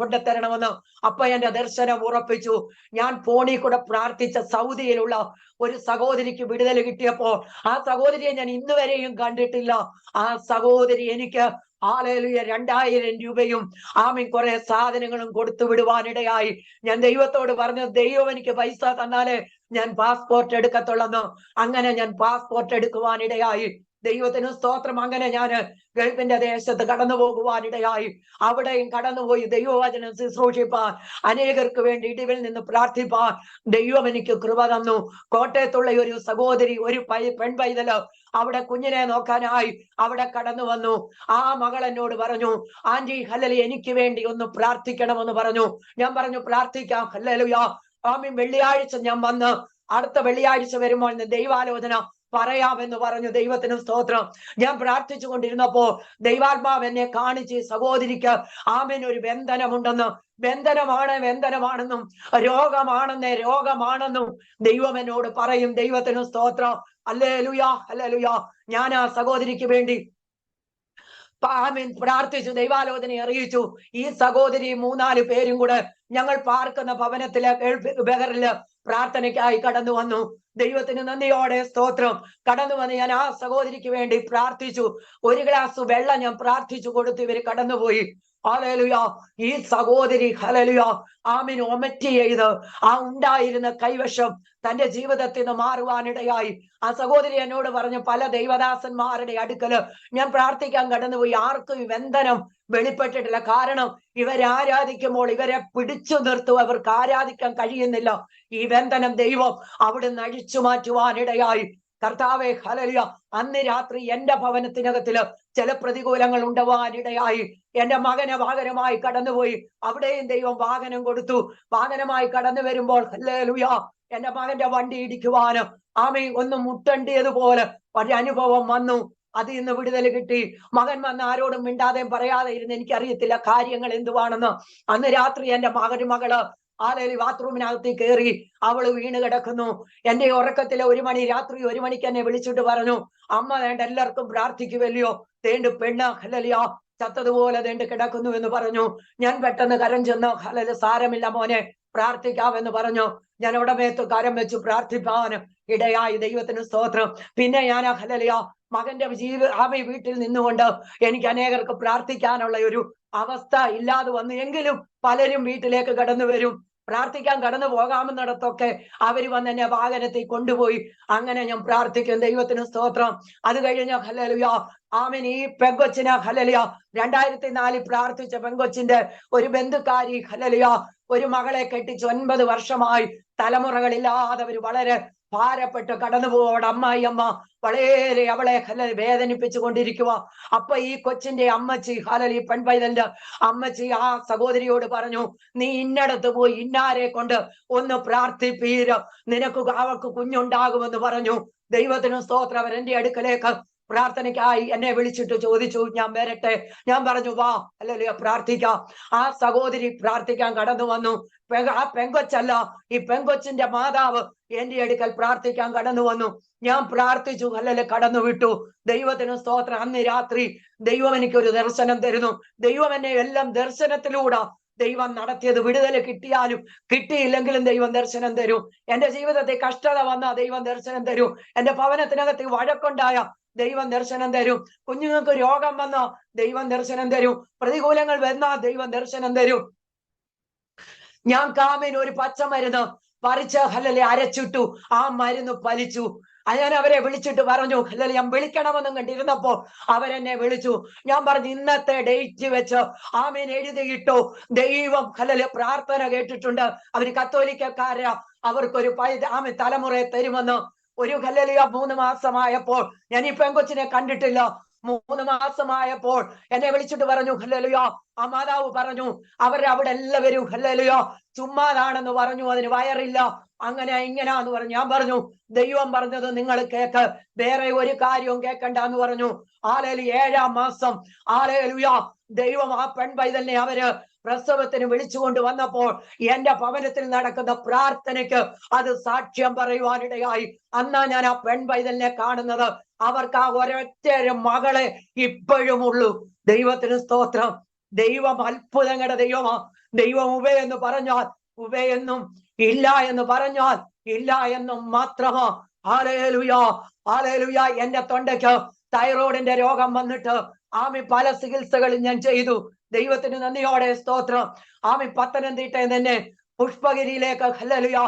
കൊണ്ടുതരണമെന്ന്. അപ്പൊ എന്റെ ദർശനം ഉറപ്പിച്ചു. ഞാൻ ഫോണിൽ കൂടെ പ്രാർത്ഥിച്ച സൗദിയിലുള്ള ഒരു സഹോദരിക്ക് വിടുതൽ കിട്ടിയപ്പോൾ ആ സഹോദരിയെ ഞാൻ ഇന്ന് വരെയും കണ്ടിട്ടില്ല. ആ സഹോദരി എനിക്ക് ഹല്ലേലൂയ 2000 രൂപയും ആമീൻ കുറെ സാധനങ്ങളും കൊടുത്തു വിടുവാനിടയായി. ഞാൻ ദൈവത്തോട് പറഞ്ഞു, ദൈവം എനിക്ക് പൈസ തന്നാലേ ഞാൻ പാസ്പോർട്ട് എടുക്കത്തുള്ളെന്ന്. അങ്ങനെ ഞാൻ പാസ്പോർട്ട് എടുക്കുവാനിടയായി. ദൈവത്തിന് സ്തോത്രം. അങ്ങനെ ഞാൻ ഗൾഫിന്റെ ദേശത്ത് കടന്നു പോകുവാനിടയായി. അവിടെയും കടന്നുപോയി ദൈവവചനം ശുശ്രൂഷിപ്പാൻ, അനേകർക്ക് വേണ്ടി ഇടിവിൽ നിന്ന് പ്രാർത്ഥിപ്പാൻ ദൈവം എനിക്ക് കൃപ തന്നു. കോട്ടയത്തുള്ള ഒരു സഹോദരി, ഒരു പെൺപൈതല് അവിടെ കുഞ്ഞിനെ നോക്കാനായി അവിടെ കടന്നു വന്നു. ആ മകൾ എന്നോട് പറഞ്ഞു, ആന്റി ഹല്ലേലൂയ എനിക്ക് വേണ്ടി ഒന്ന് പ്രാർത്ഥിക്കണമെന്ന് പറഞ്ഞു. ഞാൻ പറഞ്ഞു, പ്രാർത്ഥിക്കാം. ഹല്ലേലൂയ ആമീൻ. വെള്ളിയാഴ്ച ഞാൻ വന്ന് അടുത്ത വെള്ളിയാഴ്ച വരുമ്പോൾ ദൈവാലോചന പറയാമെന്ന് പറഞ്ഞു. ദൈവത്തിന് സ്തോത്രം. ഞാൻ പ്രാർത്ഥിച്ചു കൊണ്ടിരുന്നപ്പോ ദൈവാത്മാവ് എന്നെ കാണിച്ച് സഹോദരിക്ക് ആമേൻ ഒരു ബന്ധനമുണ്ടെന്ന്, ബന്ധനമാണെന്നും രോഗമാണെന്നും ദൈവം എന്നോട് പറയും. ദൈവത്തിന് സ്തോത്രം. Hallelujah hallelujah. ഞാൻ ആ സഹോദരിക്ക് വേണ്ടി പ്രാർത്ഥിച്ചു, ദൈവാലോചന അറിയിച്ചു. ഈ സഹോദരി 3-4 പേരും കൂടെ ഞങ്ങൾ പാർക്കുന്ന ഭവനത്തിലെ ബഹറില് പ്രാർത്ഥനയ്ക്കായി കടന്നു വന്നു. ദൈവത്തിന് നന്ദിയോടെ സ്തോത്രം. കടന്നു വന്ന് ഞാൻ ആ സഹോദരിക്ക് വേണ്ടി പ്രാർത്ഥിച്ചു. 1 ഗ്ലാസ് വെള്ളം ഞാൻ പ്രാർത്ഥിച്ചു കൊടുത്തു. ഇവര് കടന്നുപോയി. ഹല്ലേലൂയ, ഈ സഹോദരി ഹല്ലേലൂയ ആമീൻ ഒമറ്റ് ചെയ്ത് ആ ഉണ്ടായിരുന്ന കൈവശം തന്റെ ജീവിതത്തിൽ നിന്ന് മാറുവാനിടയായി. ആ സഹോദരി എന്നോട് പറഞ്ഞു, പല ദൈവദാസന്മാരുടെ അടുക്കല് ഞാൻ പ്രാർത്ഥിക്കാൻ കടന്നുപോയി, ആർക്കും ഈ ബന്ധനം വെളിപ്പെട്ടിട്ടില്ല. കാരണം ഇവരെ ആരാധിക്കുമ്പോൾ ഇവരെ പിടിച്ചു നിർത്തുക, അവർക്ക് ആരാധിക്കാൻ കഴിയുന്നില്ല. ഈ ബന്ധനം ദൈവം അവിടുന്ന് അഴിച്ചു മാറ്റുവാനിടയായി. കർത്താവേ ഹല്ലേലൂയ, അന്ന് രാത്രി എന്റെ ഭവനത്തിനകത്തില് ചില പ്രതികൂലങ്ങൾ ഉണ്ടാവാനിടയായി. എന്റെ മകന് വാഹനമായി കടന്നുപോയി, അവിടെയും ദൈവം വാഹനം കൊടുത്തു. വാഹനമായി കടന്നു വരുമ്പോൾ ഹല്ലേലൂയ എന്റെ മകന്റെ വണ്ടി ഇടിക്കുവാനും ആമീൻ ഒന്ന് മുട്ടേണ്ടിയതുപോലെ ഒരു അനുഭവം വന്നു. അതിൽ നിന്ന് വിടുതൽ കിട്ടി. മകൻ വന്ന് ആരോടും മിണ്ടാതെയും പറയാതെ ഇരുന്ന്, എനിക്കറിയത്തില്ല കാര്യങ്ങൾ എന്തുവാണെന്ന്. അന്ന് രാത്രി എന്റെ മകള് ബാത്റൂമിനകത്ത് കയറി, അവള് വീണ് കിടക്കുന്നു. എന്റെ ഉറക്കത്തിലെ രാത്രി 1 മണിക്ക് എന്നെ വിളിച്ചിട്ട് പറഞ്ഞു, അമ്മ വേണ്ട എല്ലാവർക്കും പ്രാർത്ഥിക്കുമല്ലയോ, തേണ്ട് പെണ്ണ് ഹല്ലേലൂയ ചത്തതുപോലെ തേണ്ട് കിടക്കുന്നു എന്ന് പറഞ്ഞു. ഞാൻ പെട്ടെന്ന് കരം ചെന്ന്, ഹല്ലേലൂയ സാരമില്ല മോനെ പ്രാർത്ഥിക്കാമെന്ന് പറഞ്ഞു. ഞാൻ അവിടെ മേത്ത് കരം വെച്ചു പ്രാർത്ഥിപ്പാൻ ഇടയായി. ദൈവത്തിന് സ്തോത്രം. പിന്നെ ഞാൻ ഹല്ലേലൂയ മകന്റെ വീട്ടിൽ നിന്നുകൊണ്ട് എനിക്ക് അനേകർക്ക് പ്രാർത്ഥിക്കാനുള്ള ഒരു അവസ്ഥ ഇല്ലാതെ വന്നു. എങ്കിലും പലരും വീട്ടിലേക്ക് കടന്നു വരും. പ്രാർത്ഥിക്കാൻ കടന്നു പോകാമെന്നിടത്തൊക്കെ അവര് വന്ന് എന്നെ വാഹനത്തിൽ കൊണ്ടുപോയി. അങ്ങനെ ഞാൻ പ്രാർത്ഥിക്കും. ദൈവത്തിന് സ്തോത്രം. അത് കഴിഞ്ഞ ഹല്ലേലൂയ ആമീൻ ഈ പെങ്കൊച്ചിന് ഹല്ലേലൂയ 2004 പ്രാർത്ഥിച്ച പെങ്കൊച്ചിന്റെ ഒരു ബന്ധുക്കാരി ഹല്ലേലൂയ ഒരു മകളെ കെട്ടിച്ച് 9 വർഷമായി തലമുറകളില്ലാതെ അവര് വളരെ ഭാരപ്പെട്ട് കടന്നു പോവോടെ അമ്മായിയമ്മ വളരെ അവളെ വേദനിപ്പിച്ചു കൊണ്ടിരിക്കുക. അപ്പൊ ഈ കൊച്ചിന്റെ അമ്മച്ചി ഹല്ലേലൂയ പെൺപൈതലിന്റെ അമ്മച്ചി ആ സഹോദരിയോട് പറഞ്ഞു, നീ ഇന്നടത്ത് പോയി ഇന്നാരെ കൊണ്ട് ഒന്ന് പ്രാർത്ഥിപ്പീര്, നിനക്ക് അവൾക്ക് കുഞ്ഞുണ്ടാകുമെന്ന് പറഞ്ഞു. ദൈവത്തിന് സ്തോത്രം. അവർ എന്റെ അടുക്കലേക്ക് പ്രാർത്ഥനയ്ക്കായി എന്നെ വിളിച്ചിട്ട് ചോദിച്ചു, ഞാൻ വരട്ടെ? ഞാൻ പറഞ്ഞു, വാ ഹല്ലേലൂയ പ്രാർത്ഥിക്കാം. ആ സഹോദരി പ്രാർത്ഥിക്കാൻ കടന്നു വന്നു. ആ പെങ്കൊച്ചല്ല, ഈ പെങ്കൊച്ചിന്റെ മാതാവ് എന്റെ അടുക്കൽ പ്രാർത്ഥിക്കാൻ കടന്നു വന്നു. ഞാൻ പ്രാർത്ഥിച്ചു, ഹല്ലേലൂയ കടന്നു വിട്ടു. ദൈവത്തിന് സ്തോത്രം. അന്ന് രാത്രി ദൈവം എനിക്കൊരു ദർശനം തരുന്നു. ദൈവം എന്നെ എല്ലാം ദർശനത്തിലൂടെ ദൈവം നടത്തിയത്. വിടുതൽ കിട്ടിയാലും കിട്ടിയില്ലെങ്കിലും ദൈവം ദർശനം തരും. എന്റെ ജീവിതത്തിൽ കഷ്ടത വന്ന ദൈവം ദർശനം തരും. എന്റെ ഭവനത്തിനകത്ത് വഴക്കുണ്ടായ ദൈവം ദർശനം തരും. കുഞ്ഞുങ്ങൾക്ക് രോഗം വന്ന ദൈവം ദർശനം തരും. പ്രതികൂലങ്ങൾ വന്ന ദൈവം ദർശനം തരും. ഞാൻ കാമിന് ഒരു പച്ചമരുന്ന് പറിച്ച് ഹല്ലേലൂയ അരച്ചിട്ടു. ആ മരുന്ന് ഫലിച്ചു. ഞാൻ അവരെ വിളിച്ചിട്ട് പറഞ്ഞു, ഹല്ലേലൂയ ഞാൻ വിളിക്കണമെന്നും കണ്ടിരുന്നപ്പോ അവരെന്നെ വിളിച്ചു. ഞാൻ പറഞ്ഞു, ഇന്നത്തെ ഡേറ്റ് വെച്ച് ആമീൻ എഴുതിയിട്ടു. ദൈവം ഹല്ലേലൂയ പ്രാർത്ഥന കേട്ടിട്ടുണ്ട്. അവര് കത്തോലിക്കക്കാരാ, അവർക്കൊരു ആമീൻ തലമുറയെ തരുമെന്ന്. ഒരു ഹല്ലേലൂയ 3 മാസമായപ്പോൾ, ഞാൻ ഈ പെങ്കൊച്ചിനെ കണ്ടിട്ടില്ല. 3 മാസമായപ്പോൾ എന്നെ വിളിച്ചിട്ട് പറഞ്ഞു, ഹല്ലേലൂയ ആ മാതാവ് പറഞ്ഞു, അവിടെ എല്ലാവരും ഹല്ലേലൂയ ചുമ്മാതാണെന്ന് പറഞ്ഞു, അതിന് വയറില്ല, അങ്ങനെ ഇങ്ങനാന്ന് പറഞ്ഞു. ഞാൻ പറഞ്ഞു, ദൈവം പറഞ്ഞത് നിങ്ങൾ കേക്ക്, വേറെ ഒരു കാര്യവും കേൾക്കണ്ട എന്ന് പറഞ്ഞു. ഹല്ലേലൂയ 7-ാം മാസം ഹല്ലേലൂയ ദൈവം ആ പെൺപൈതലിനെ അവര് പ്രസവത്തിന് വിളിച്ചുകൊണ്ട് വന്നപ്പോൾ എന്റെ ഭവനത്തിൽ നടക്കുന്ന പ്രാർത്ഥനയ്ക്ക് അത് സാക്ഷ്യം പറയുവാനിടയായി. അന്നാ ഞാൻ ആ പെൺപൈതലിനെ കാണുന്നത്. അവർക്ക് ആ ഒരൊറ്റ മകളെ ഇപ്പോഴും ഉള്ളൂ. ദൈവത്തിന് സ്തോത്രം. ദൈവം അത്ഭുതങ്ങളുടെ ദൈവമാ. ദൈവം ഉവയെന്ന് പറഞ്ഞാൽ ഉവയെന്നും, ഇല്ല എന്ന് പറഞ്ഞാൽ ഇല്ല എന്നും മാത്രമാ. Hallelujah hallelujah. എന്റെ തൊണ്ടയ്ക്ക് തൈറോയിഡിന്റെ രോഗം വന്നിട്ട് പല ചികിത്സകളും ഞാൻ ചെയ്തു. ദൈവത്തിന് നന്ദിയോടെ സ്തോത്രം. പത്തനംതിട്ടയിൽ തന്നെ പുഷ്പഗിരിയിലേക്ക് ഹല്ലേലൂയ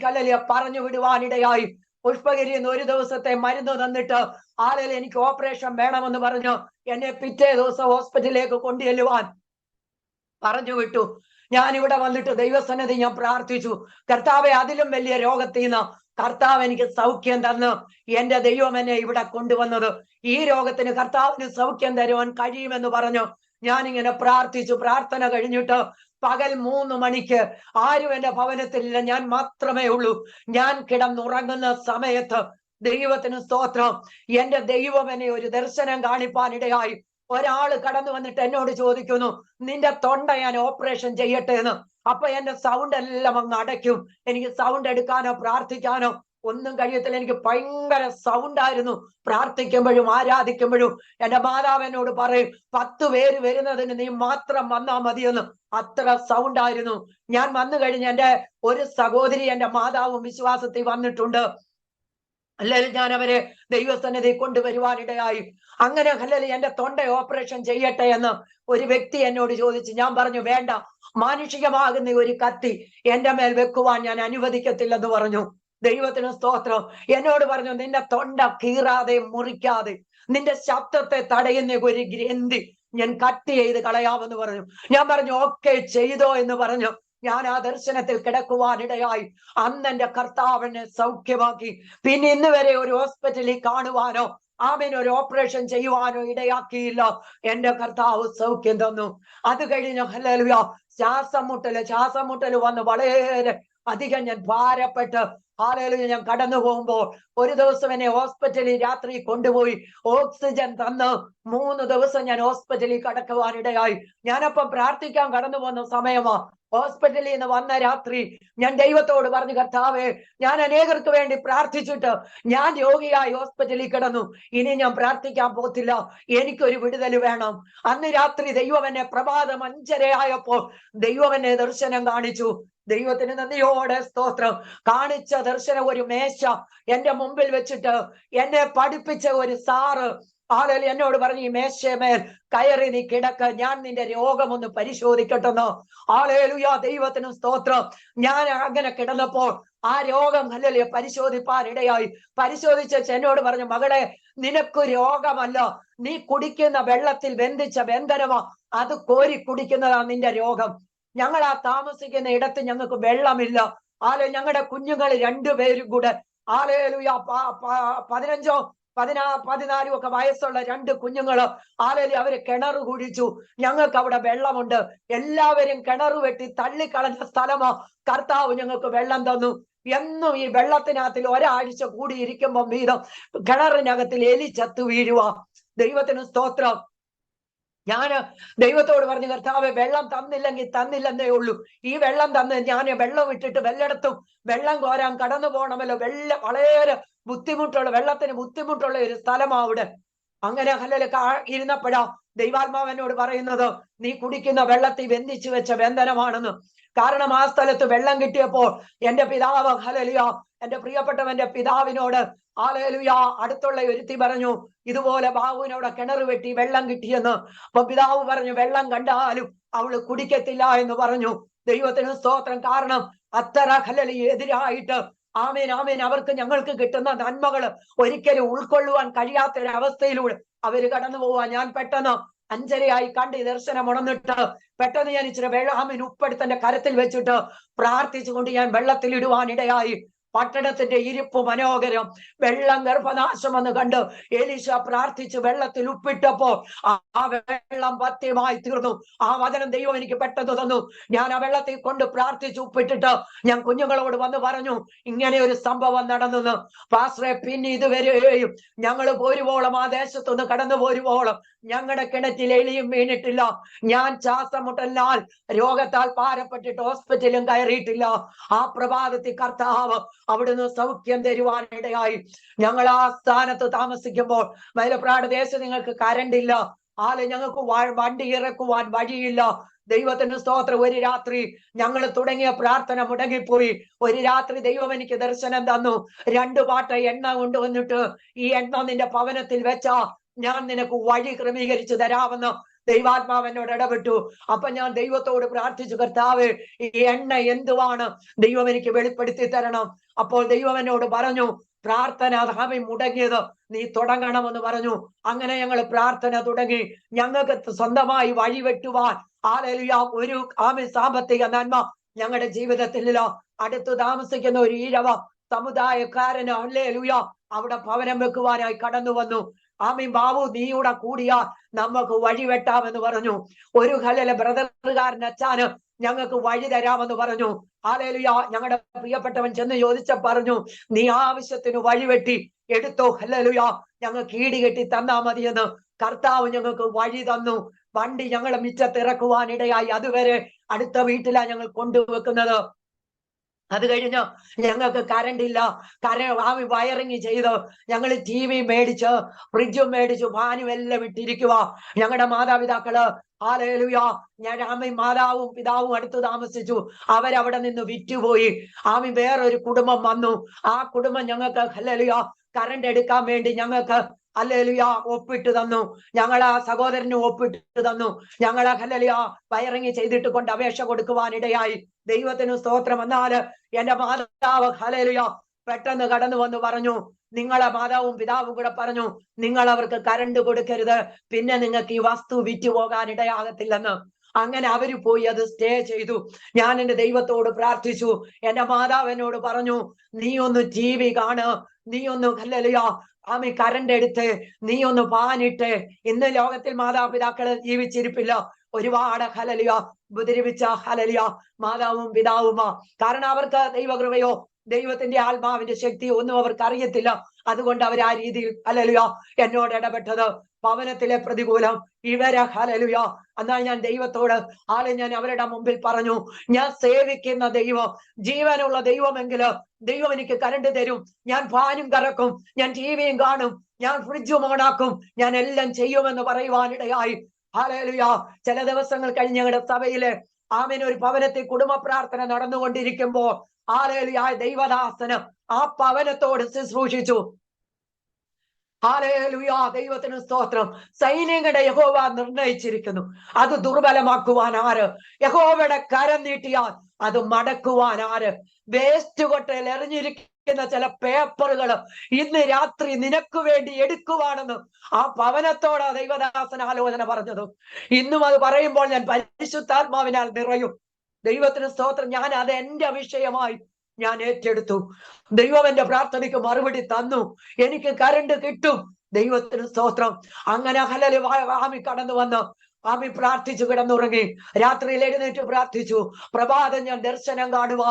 ഹല്ലേലൂയ പറഞ്ഞു വിടുവാനിടയായി. പുഷ്പഗിരിയിൽ നിന്ന് ഒരു ദിവസത്തെ മരുന്ന് തന്നിട്ട് ആളുകൾ എനിക്ക് ഓപ്പറേഷൻ വേണമെന്ന് പറഞ്ഞു എന്നെ പിറ്റേ ദിവസം ഹോസ്പിറ്റലിലേക്ക് കൊണ്ടുചെല്ലുവാൻ പറഞ്ഞു വിട്ടു. ഞാൻ ഇവിടെ വന്നിട്ട് ദൈവസന്നിധി ഞാൻ പ്രാർത്ഥിച്ചു, കർത്താവെ അതിലും വലിയ രോഗത്തിൽ നിന്ന് കർത്താവ് എനിക്ക് സൗഖ്യം തന്ന് എന്റെ ദൈവം എന്നെ ഇവിടെ കൊണ്ടുവന്നത്. ഈ രോഗത്തിന് കർത്താവിന് സൗഖ്യം തരുവാൻ കഴിയുമെന്ന് പറഞ്ഞു. ഞാനിങ്ങനെ പ്രാർത്ഥിച്ചു. പ്രാർത്ഥന കഴിഞ്ഞിട്ട് പകൽ 3 മണിക്ക് ആരും എന്റെ ഭവനത്തിലില്ല, ഞാൻ മാത്രമേ ഉള്ളൂ. ഞാൻ കിടന്നുറങ്ങുന്ന സമയത്ത് ദൈവത്തിന് സ്തോത്രം, എന്റെ ദൈവം എന്നെ ഒരു ദർശനം കാണിപ്പാനിടയായി. ഒരാള് കടന്നു വന്നിട്ട് എന്നോട് ചോദിക്കുന്നു, നിന്റെ തൊണ്ട ഞാൻ ഓപ്പറേഷൻ ചെയ്യട്ടെ എന്ന്. അപ്പൊ എന്റെ സൗണ്ട് എല്ലാം അങ്ങ് അടയ്ക്കും. എനിക്ക് സൗണ്ട് എടുക്കാനോ പ്രാർത്ഥിക്കാനോ ഒന്നും കഴിയത്തില്ല. എനിക്ക് ഭയങ്കര സൗണ്ടായിരുന്നു. പ്രാർത്ഥിക്കുമ്പോഴും ആരാധിക്കുമ്പോഴും എന്റെ മാതാവ് എന്നോട് പറയും, 10 പേര് വരുന്നതിന് നീ മാത്രം വന്നാ മതിയെന്ന്. അത്ര സൗണ്ടായിരുന്നു. ഞാൻ വന്നു കഴിഞ്ഞ് എന്റെ ഒരു സഹോദരി, എന്റെ മാതാവും വിശ്വാസത്തിൽ വന്നിട്ടുണ്ട്. അല്ലെങ്കിൽ ഞാൻ അവരെ ദൈവസന്നിധി കൊണ്ടുവരുവാനിടയായി. അങ്ങനെ അല്ലെങ്കിൽ എന്റെ തൊണ്ട ഓപ്പറേഷൻ ചെയ്യട്ടെ എന്ന് ഒരു വ്യക്തി എന്നോട് ചോദിച്ചു. ഞാൻ പറഞ്ഞു, വേണ്ട, മാനുഷികമാകുന്ന ഒരു കത്തി എന്റെ മേൽ വെക്കുവാൻ ഞാൻ അനുവദിക്കത്തില്ലെന്ന് പറഞ്ഞു. ദൈവത്തിന് സ്തോത്രം. എന്നോട് പറഞ്ഞു, നിന്റെ തൊണ്ട കീറാതെ മുറിക്കാതെ നിന്റെ ശബ്ദത്തെ തടയുന്ന ഒരു ഗ്രന്ഥി ഞാൻ കട്ട് ചെയ്ത് കളയാമെന്ന് പറഞ്ഞു. ഞാൻ പറഞ്ഞു, ഓക്കെ, ചെയ്തോ എന്ന് പറഞ്ഞു. ഞാൻ ആ ദർശനത്തിൽ കിടക്കുവാനിടയായി. അന്ന് എന്റെ കർത്താവിനെ സൗഖ്യമാക്കി. പിന്നെ ഇന്ന് വരെ ഒരു ഹോസ്പിറ്റലിൽ കാണുവാനോ ഒരു ഓപ്പറേഷൻ ചെയ്യുവാനോ ഇടയാക്കിയില്ല. എന്റെ കർത്താവ് സൗഖ്യം തന്നു. അത് കഴിഞ്ഞ് ഹല്ലേലൂയ, ശ്വാസം മുട്ടല് വന്ന് വളരെ അധികം ഞാൻ ഭാരപ്പെട്ട് ഹല്ലേലൂയ ഞാൻ കടന്നു പോകുമ്പോൾ ഒരു ദിവസം എന്നെ ഹോസ്പിറ്റലിൽ രാത്രി കൊണ്ടുപോയി ഓക്സിജൻ തന്ന് 3 ദിവസം ഞാൻ ഹോസ്പിറ്റലിൽ കിടക്കുവാനിടയായി. ഞാനപ്പം പ്രാർത്ഥിക്കാൻ കടന്നു പോകുന്ന സമയമാ. ഹോസ്പിറ്റലിൽ നിന്ന് വന്ന രാത്രി ഞാൻ ദൈവത്തോട് പറഞ്ഞു, കർത്താവേ, ഞാൻ അനേകർക്ക് വേണ്ടി പ്രാർത്ഥിച്ചിട്ട് ഞാൻ രോഗിയായി ഹോസ്പിറ്റലിൽ കിടന്നു. ഇനി ഞാൻ പ്രാർത്ഥിക്കാൻ പോത്തില്ല. എനിക്കൊരു വിടുതൽ വേണം. അന്ന് രാത്രി ദൈവം എന്നെ പ്രഭാതം 5:30 ആയപ്പോൾ ദൈവം എന്നെ ദർശനം കാണിച്ചു. ദൈവത്തിന് നന്ദിയോടെ സ്തോത്രം. കാണിച്ച ദർശനം ഒരു മേശ എന്റെ മുമ്പിൽ വെച്ചിട്ട് എന്നെ പഠിപ്പിച്ച ഒരു സാറ് എന്നോട് പറഞ്ഞു, ഈ മേശമേൽ കയറി നീ കിടക്ക, ഞാൻ നിന്റെ രോഗമൊന്ന് പരിശോധിക്കട്ടെന്ന്. ഹല്ലേലൂയ, ദൈവത്തിന് സ്തോത്രം. ഞാൻ അങ്ങനെ കിടന്നപ്പോൾ ആ രോഗം പരിശോധിപ്പാനിടയായി. പരിശോധിച്ച് എന്നോട് പറഞ്ഞു, മകളെ, നിനക്ക് രോഗമല്ല, നീ കുടിക്കുന്ന വെള്ളത്തിൽ ബന്ധിച്ച ബന്ധനമാ, അത് കോരി കുടിക്കുന്നതാ നിന്റെ രോഗം. ഞങ്ങൾ ആ താമസിക്കുന്ന ഇടത്ത് ഞങ്ങൾക്ക് വെള്ളമില്ല. ഞങ്ങളുടെ കുഞ്ഞുങ്ങൾ 2 പേരും കൂടെ 15, 14 ഒക്കെ വയസ്സുള്ള 2 കുഞ്ഞുങ്ങള് അവര് കിണർ കുഴിച്ചു. ഞങ്ങൾക്ക് അവിടെ വെള്ളമുണ്ട്. എല്ലാവരും കിണർ വെട്ടി തള്ളിക്കളഞ്ഞ സ്ഥലമാ. കർത്താവ് ഞങ്ങൾക്ക് വെള്ളം തന്നു. എന്നും ഈ വെള്ളത്തിനകത്തിൽ ഒരാഴ്ച കൂടിയിരിക്കുമ്പം വീതം കിണറിനകത്തിൽ എലി ചത്തു വീഴുക. ദൈവത്തിന് സ്തോത്രം. ഞാന് ദൈവത്തോട് പറഞ്ഞു, കർത്താവെ, വെള്ളം തന്നില്ലെങ്കിൽ തന്നില്ലെന്നേ ഉള്ളൂ. ഈ വെള്ളം തന്ന് ഞാൻ വെള്ളം ഇട്ടിട്ട് വല്ലയിടത്തും വെള്ളം കോരാൻ കടന്നു പോകണമല്ലോ. വളരെ വെള്ളത്തിന് ബുദ്ധിമുട്ടുള്ള ഒരു സ്ഥലമാ അവിടെ. അങ്ങനെ ഇരുന്നപ്പോഴാ ദൈവാത്മാവനോട് പറയുന്നത്, നീ കുടിക്കുന്ന വെള്ളത്തിൽ ബന്ധിച്ചു വെച്ച ബന്ധനമാണെന്ന്. കാരണം ആ സ്ഥലത്ത് വെള്ളം കിട്ടിയപ്പോൾ എന്റെ പിതാവ് എന്റെ പ്രിയപ്പെട്ടവന്റെ പിതാവിനോട് അടുത്തുള്ള ഒരുത്തി പറഞ്ഞു, ഇതുപോലെ ബാബുവിനോട് കിണർ വെട്ടി വെള്ളം കിട്ടിയെന്ന്. അപ്പൊ പിതാവ് പറഞ്ഞു, വെള്ളം കണ്ടാലും അവള് കുടിക്കത്തില്ല എന്ന് പറഞ്ഞു. ദൈവത്തിന് സ്തോത്രം. കാരണം അത്ര എതിരായിട്ട് ആമേൻ അവർക്ക് ഞങ്ങൾക്ക് കിട്ടുന്ന നന്മകൾ ഒരിക്കലും ഉൾക്കൊള്ളുവാൻ കഴിയാത്തൊരവസ്ഥയിലൂടെ അവര് കടന്നു പോവാ. ഞാൻ പെട്ടെന്ന് 5:30 കണ്ട് ദർശനം ഉണർന്നിട്ട് പെട്ടെന്ന് ഞാൻ ഇച്ചിരി വെള്ളം ഉപ്പെടുത്ത് എന്റെ കരത്തിൽ വെച്ചിട്ട് പ്രാർത്ഥിച്ചുകൊണ്ട് ഞാൻ വെള്ളത്തിൽ ഇടുവാനിടയായി. പട്ടണത്തിന്റെ ഇരിപ്പ് മനോഹരം. വെള്ളം ഗർഭനാശം എന്ന് കണ്ട് എലീശ പ്രാർത്ഥിച്ച് വെള്ളത്തിൽ ഉപ്പിട്ടപ്പോ ആ വെള്ളം പത്യമായി തീർന്നു. ആ വചനം ദൈവം എനിക്ക് പെട്ടെന്ന് തന്നു. ഞാൻ ആ വെള്ളത്തിൽ കൊണ്ട് പ്രാർത്ഥിച്ച് ഉപ്പിട്ടിട്ട് ഞാൻ കുഞ്ഞുങ്ങളോട് വന്ന് പറഞ്ഞു, ഇങ്ങനെ ഒരു സംഭവം നടന്നെന്ന്. പാസ്റ്ററെ, പിന്നെ ഇതുവരെയും ഞങ്ങൾ പോരുവോളം, ആ ദേശത്തൊന്ന് കടന്നു പോരുവോളം ഞങ്ങളുടെ കിണറ്റിൽ എലിയും വീണിട്ടില്ല. ഞാൻ ശ്വാസമുട്ടലാൽ രോഗത്താൽ ഭാരപ്പെട്ടിട്ട് ഹോസ്പിറ്റലും കയറിയിട്ടില്ല. ആ പ്രഭാതത്തിൽ കർത്താവ് അവിടുന്ന് സൗഖ്യം തരുവാനിടയായി. ഞങ്ങൾ ആ സ്ഥാനത്ത് താമസിക്കുമ്പോൾ മൈലപ്രാട് ദേശം നിങ്ങൾക്ക് കറണ്ട് ഇല്ല. ഞങ്ങൾക്ക് വണ്ടി ഇറക്കുവാൻ വഴിയില്ല. ദൈവത്തിന് സ്തോത്രം. ഒരു രാത്രി ഞങ്ങൾ തുടങ്ങിയ പ്രാർത്ഥന മുടങ്ങിപ്പോയി. ഒരു രാത്രി ദൈവം എനിക്ക് ദർശനം തന്നു. 2 പാട്ട എണ്ണ കൊണ്ടുവന്നിട്ട്, ഈ എണ്ണ നിന്റെ ഭവനത്തിൽ വെച്ചാ ഞാൻ നിനക്ക് വഴി ക്രമീകരിച്ചു തരാമെന്ന് ദൈവാത്മാവനോട് ഇടപെട്ടു. അപ്പൊ ഞാൻ ദൈവത്തോട് പ്രാർത്ഥിച്ചു, കർത്താവ്, ഈ എണ്ണ എന്തുവാണ്? ദൈവം എനിക്ക് വെളിപ്പെടുത്തി തരണം. അപ്പോൾ ദൈവം എന്നോട് പറഞ്ഞു, പ്രാർത്ഥന മുടങ്ങിയത് നീ തുടങ്ങണമെന്ന് പറഞ്ഞു. അങ്ങനെ ഞങ്ങൾ പ്രാർത്ഥന തുടങ്ങി. ഞങ്ങൾക്ക് സ്വന്തമായി വഴി വെട്ടുവാൻ ഒരു സാമ്പത്തിക നന്മ ഞങ്ങളുടെ ജീവിതത്തിലില്ല. അടുത്ത് താമസിക്കുന്ന ഒരു ഈഴവ സമുദായക്കാരന് അവിടെ ഭവനം വെക്കുവാനായി കടന്നു വന്നു. ബാബു, നീയുടെ കൂടിയാ നമുക്ക് വഴി വെട്ടാമെന്ന് പറഞ്ഞു. ഒരു ബ്രദറുകാരൻ അച്ഛന് ഞങ്ങൾക്ക് വഴി തരാമെന്ന് പറഞ്ഞു. ഞങ്ങളുടെ പ്രിയപ്പെട്ടവൻ ചെന്ന് ചോദിച്ച പറഞ്ഞു, നീ ആവശ്യത്തിന് വഴിവെട്ടി എടുത്തോ, ഞങ്ങൾക്ക് ഈടുകെട്ടി തന്നാ മതിയെന്ന്. കർത്താവ് ഞങ്ങൾക്ക് വഴി തന്നു. വണ്ടി ഞങ്ങളെ മിറ്റത്തിറക്കുവാനിടയായി. അതുവരെ അടുത്ത വീട്ടിലാ ഞങ്ങൾ കൊണ്ടുവെക്കുന്നത്. അത് കഴിഞ്ഞ് ഞങ്ങൾക്ക് കറണ്ട് ഇല്ല. വയറിങ് ചെയ്ത് ഞങ്ങൾ TV മേടിച്ച്, ഫ്രിഡ്ജും മേടിച്ചു, ഫാനും എല്ലാം ഇട്ടിരിക്കുക. ഞങ്ങളുടെ മാതാപിതാക്കള് ഞാൻ മാതാവും പിതാവും അടുത്ത് താമസിച്ചു. അവരവിടെ നിന്ന് വിറ്റുപോയി. വേറൊരു കുടുംബം വന്നു. ആ കുടുംബം ഞങ്ങൾക്ക് കറണ്ട് എടുക്കാൻ വേണ്ടി ഞങ്ങൾക്ക് ഹല്ലേലൂയ ഒപ്പിട്ട് തന്നു. ഞങ്ങൾ ആ സഹോദരന് ഒപ്പിട്ട് തന്നു. ഞങ്ങൾ ഹല്ലേലൂയ വയറിങ് ചെയ്തിട്ട് കൊണ്ട് അപേക്ഷ കൊടുക്കുവാനിടയായി. ദൈവത്തിന് സ്തോത്രം. എന്നാല് എന്റെ മാതാവ് ഹല്ലേലൂയ പെട്ടെന്ന് കടന്നു വന്ന് പറഞ്ഞു, നിങ്ങളെ മാതാവും പിതാവും കൂടെ പറഞ്ഞു, നിങ്ങൾ അവർക്ക് കറണ്ട് കൊടുക്കരുത്, പിന്നെ നിങ്ങൾക്ക് ഈ വസ്തു വിറ്റു പോകാൻ ഇടയാകത്തില്ലെന്ന്. അങ്ങനെ അവര് പോയി അത് സ്റ്റേ ചെയ്തു. ഞാൻ എന്റെ ദൈവത്തോട് പ്രാർത്ഥിച്ചു. എന്റെ മാതാവ് എന്നോട് പറഞ്ഞു, നീ ഒന്ന് TV കാണ്, നീ ഒന്ന് ഹല്ലേലൂയ കറണ്ട് എടുത്ത് നീ ഒന്ന് പാനിട്ട്. ഇന്ന് ലോകത്തിൽ മാതാപിതാക്കള് ജീവിച്ചിരിപ്പില്ല. ഒരുപാട് ഹല്ലേലൂയ ഉപദ്രവിച്ച ഹല്ലേലൂയ മാതാവും പിതാവുമാ. കാരണം അവർക്ക് ദൈവകൃപയോ ദൈവത്തിന്റെ ആത്മാവിന്റെ ശക്തിയോ ഒന്നും അവർക്ക് അറിയത്തില്ല. അതുകൊണ്ട് അവർ ആ രീതിയിൽ ഹല്ലേലൂയ എന്നോട് ഇടപെട്ടത്. ഭവനത്തിലെ പ്രതികൂലം ഇവരെ ഹല്ലേലൂയ. എന്നാൽ ഞാൻ ദൈവത്തോട് ഞാൻ അവരുടെ മുമ്പിൽ പറഞ്ഞു, ഞാൻ സേവിക്കുന്ന ദൈവം ജീവനുള്ള ദൈവമെങ്കില് ദൈവം എനിക്ക് കറണ്ട് തരും. ഞാൻ ഫാനും കറക്കും, ഞാൻ TVയും കാണും, ഞാൻ ഫ്രിഡ്ജും ഓണാക്കും, ഞാൻ എല്ലാം ചെയ്യുമെന്ന് പറയുവാനിടയായി. ഹല്ലേലൂയ. ചില ദിവസങ്ങൾ കഴിഞ്ഞ് ഞങ്ങളുടെ സഭയില് ഒരു ഭവനത്തിൽ കുടുംബ പ്രാർത്ഥന നടന്നുകൊണ്ടിരിക്കുമ്പോ ഹല്ലേലൂയ ദൈവദാസന് ആ ഭവനത്തോട് ശുശ്രൂഷിച്ചു. ഹല്ലേലൂയ. ദൈവത്തിന് സ്തോത്രം. സൈന്യങ്ങളുടെ യഹോവ നിർണയിച്ചിരിക്കുന്നു, അത് ദുർബലമാക്കുവാൻ ആര്? യഹോവയുടെ കരം നീട്ടിയാൽ അത് മടക്കുവാൻ ആര്? വേസ്റ്റ് കൊട്ടയിൽ എറിഞ്ഞിരിക്കുന്ന ചില പേപ്പറുകൾ ഇന്ന് രാത്രി നിനക്ക് വേണ്ടി എടുക്കുവാണെന്ന് ആ ഭവനത്തോട് ദൈവദാസൻ ആലോചന പറഞ്ഞത്. ഇന്നും അത് പറയുമ്പോൾ ഞാൻ പരിശുദ്ധാത്മാവിനാൽ നിറയും. ദൈവത്തിന് സ്തോത്രം. ഞാൻ അത് എന്റെ വിഷയമായി ഞാൻ ഏറ്റെടുത്തു. ദൈവം എന്റെ പ്രാർത്ഥനയ്ക്ക് മറുപടി തന്നു. എനിക്ക് കറണ്ട് കിട്ടും. ദൈവത്തിന് സ്തോത്രം. അങ്ങനെ ഹല്ലേലൂയ കടന്നു വന്ന് പ്രാർത്ഥിച്ചു കിടന്നുറങ്ങി. രാത്രിയിൽ എഴുന്നേറ്റ് പ്രാർത്ഥിച്ചു. പ്രഭാതം ഞാൻ ദർശനം കാണുക.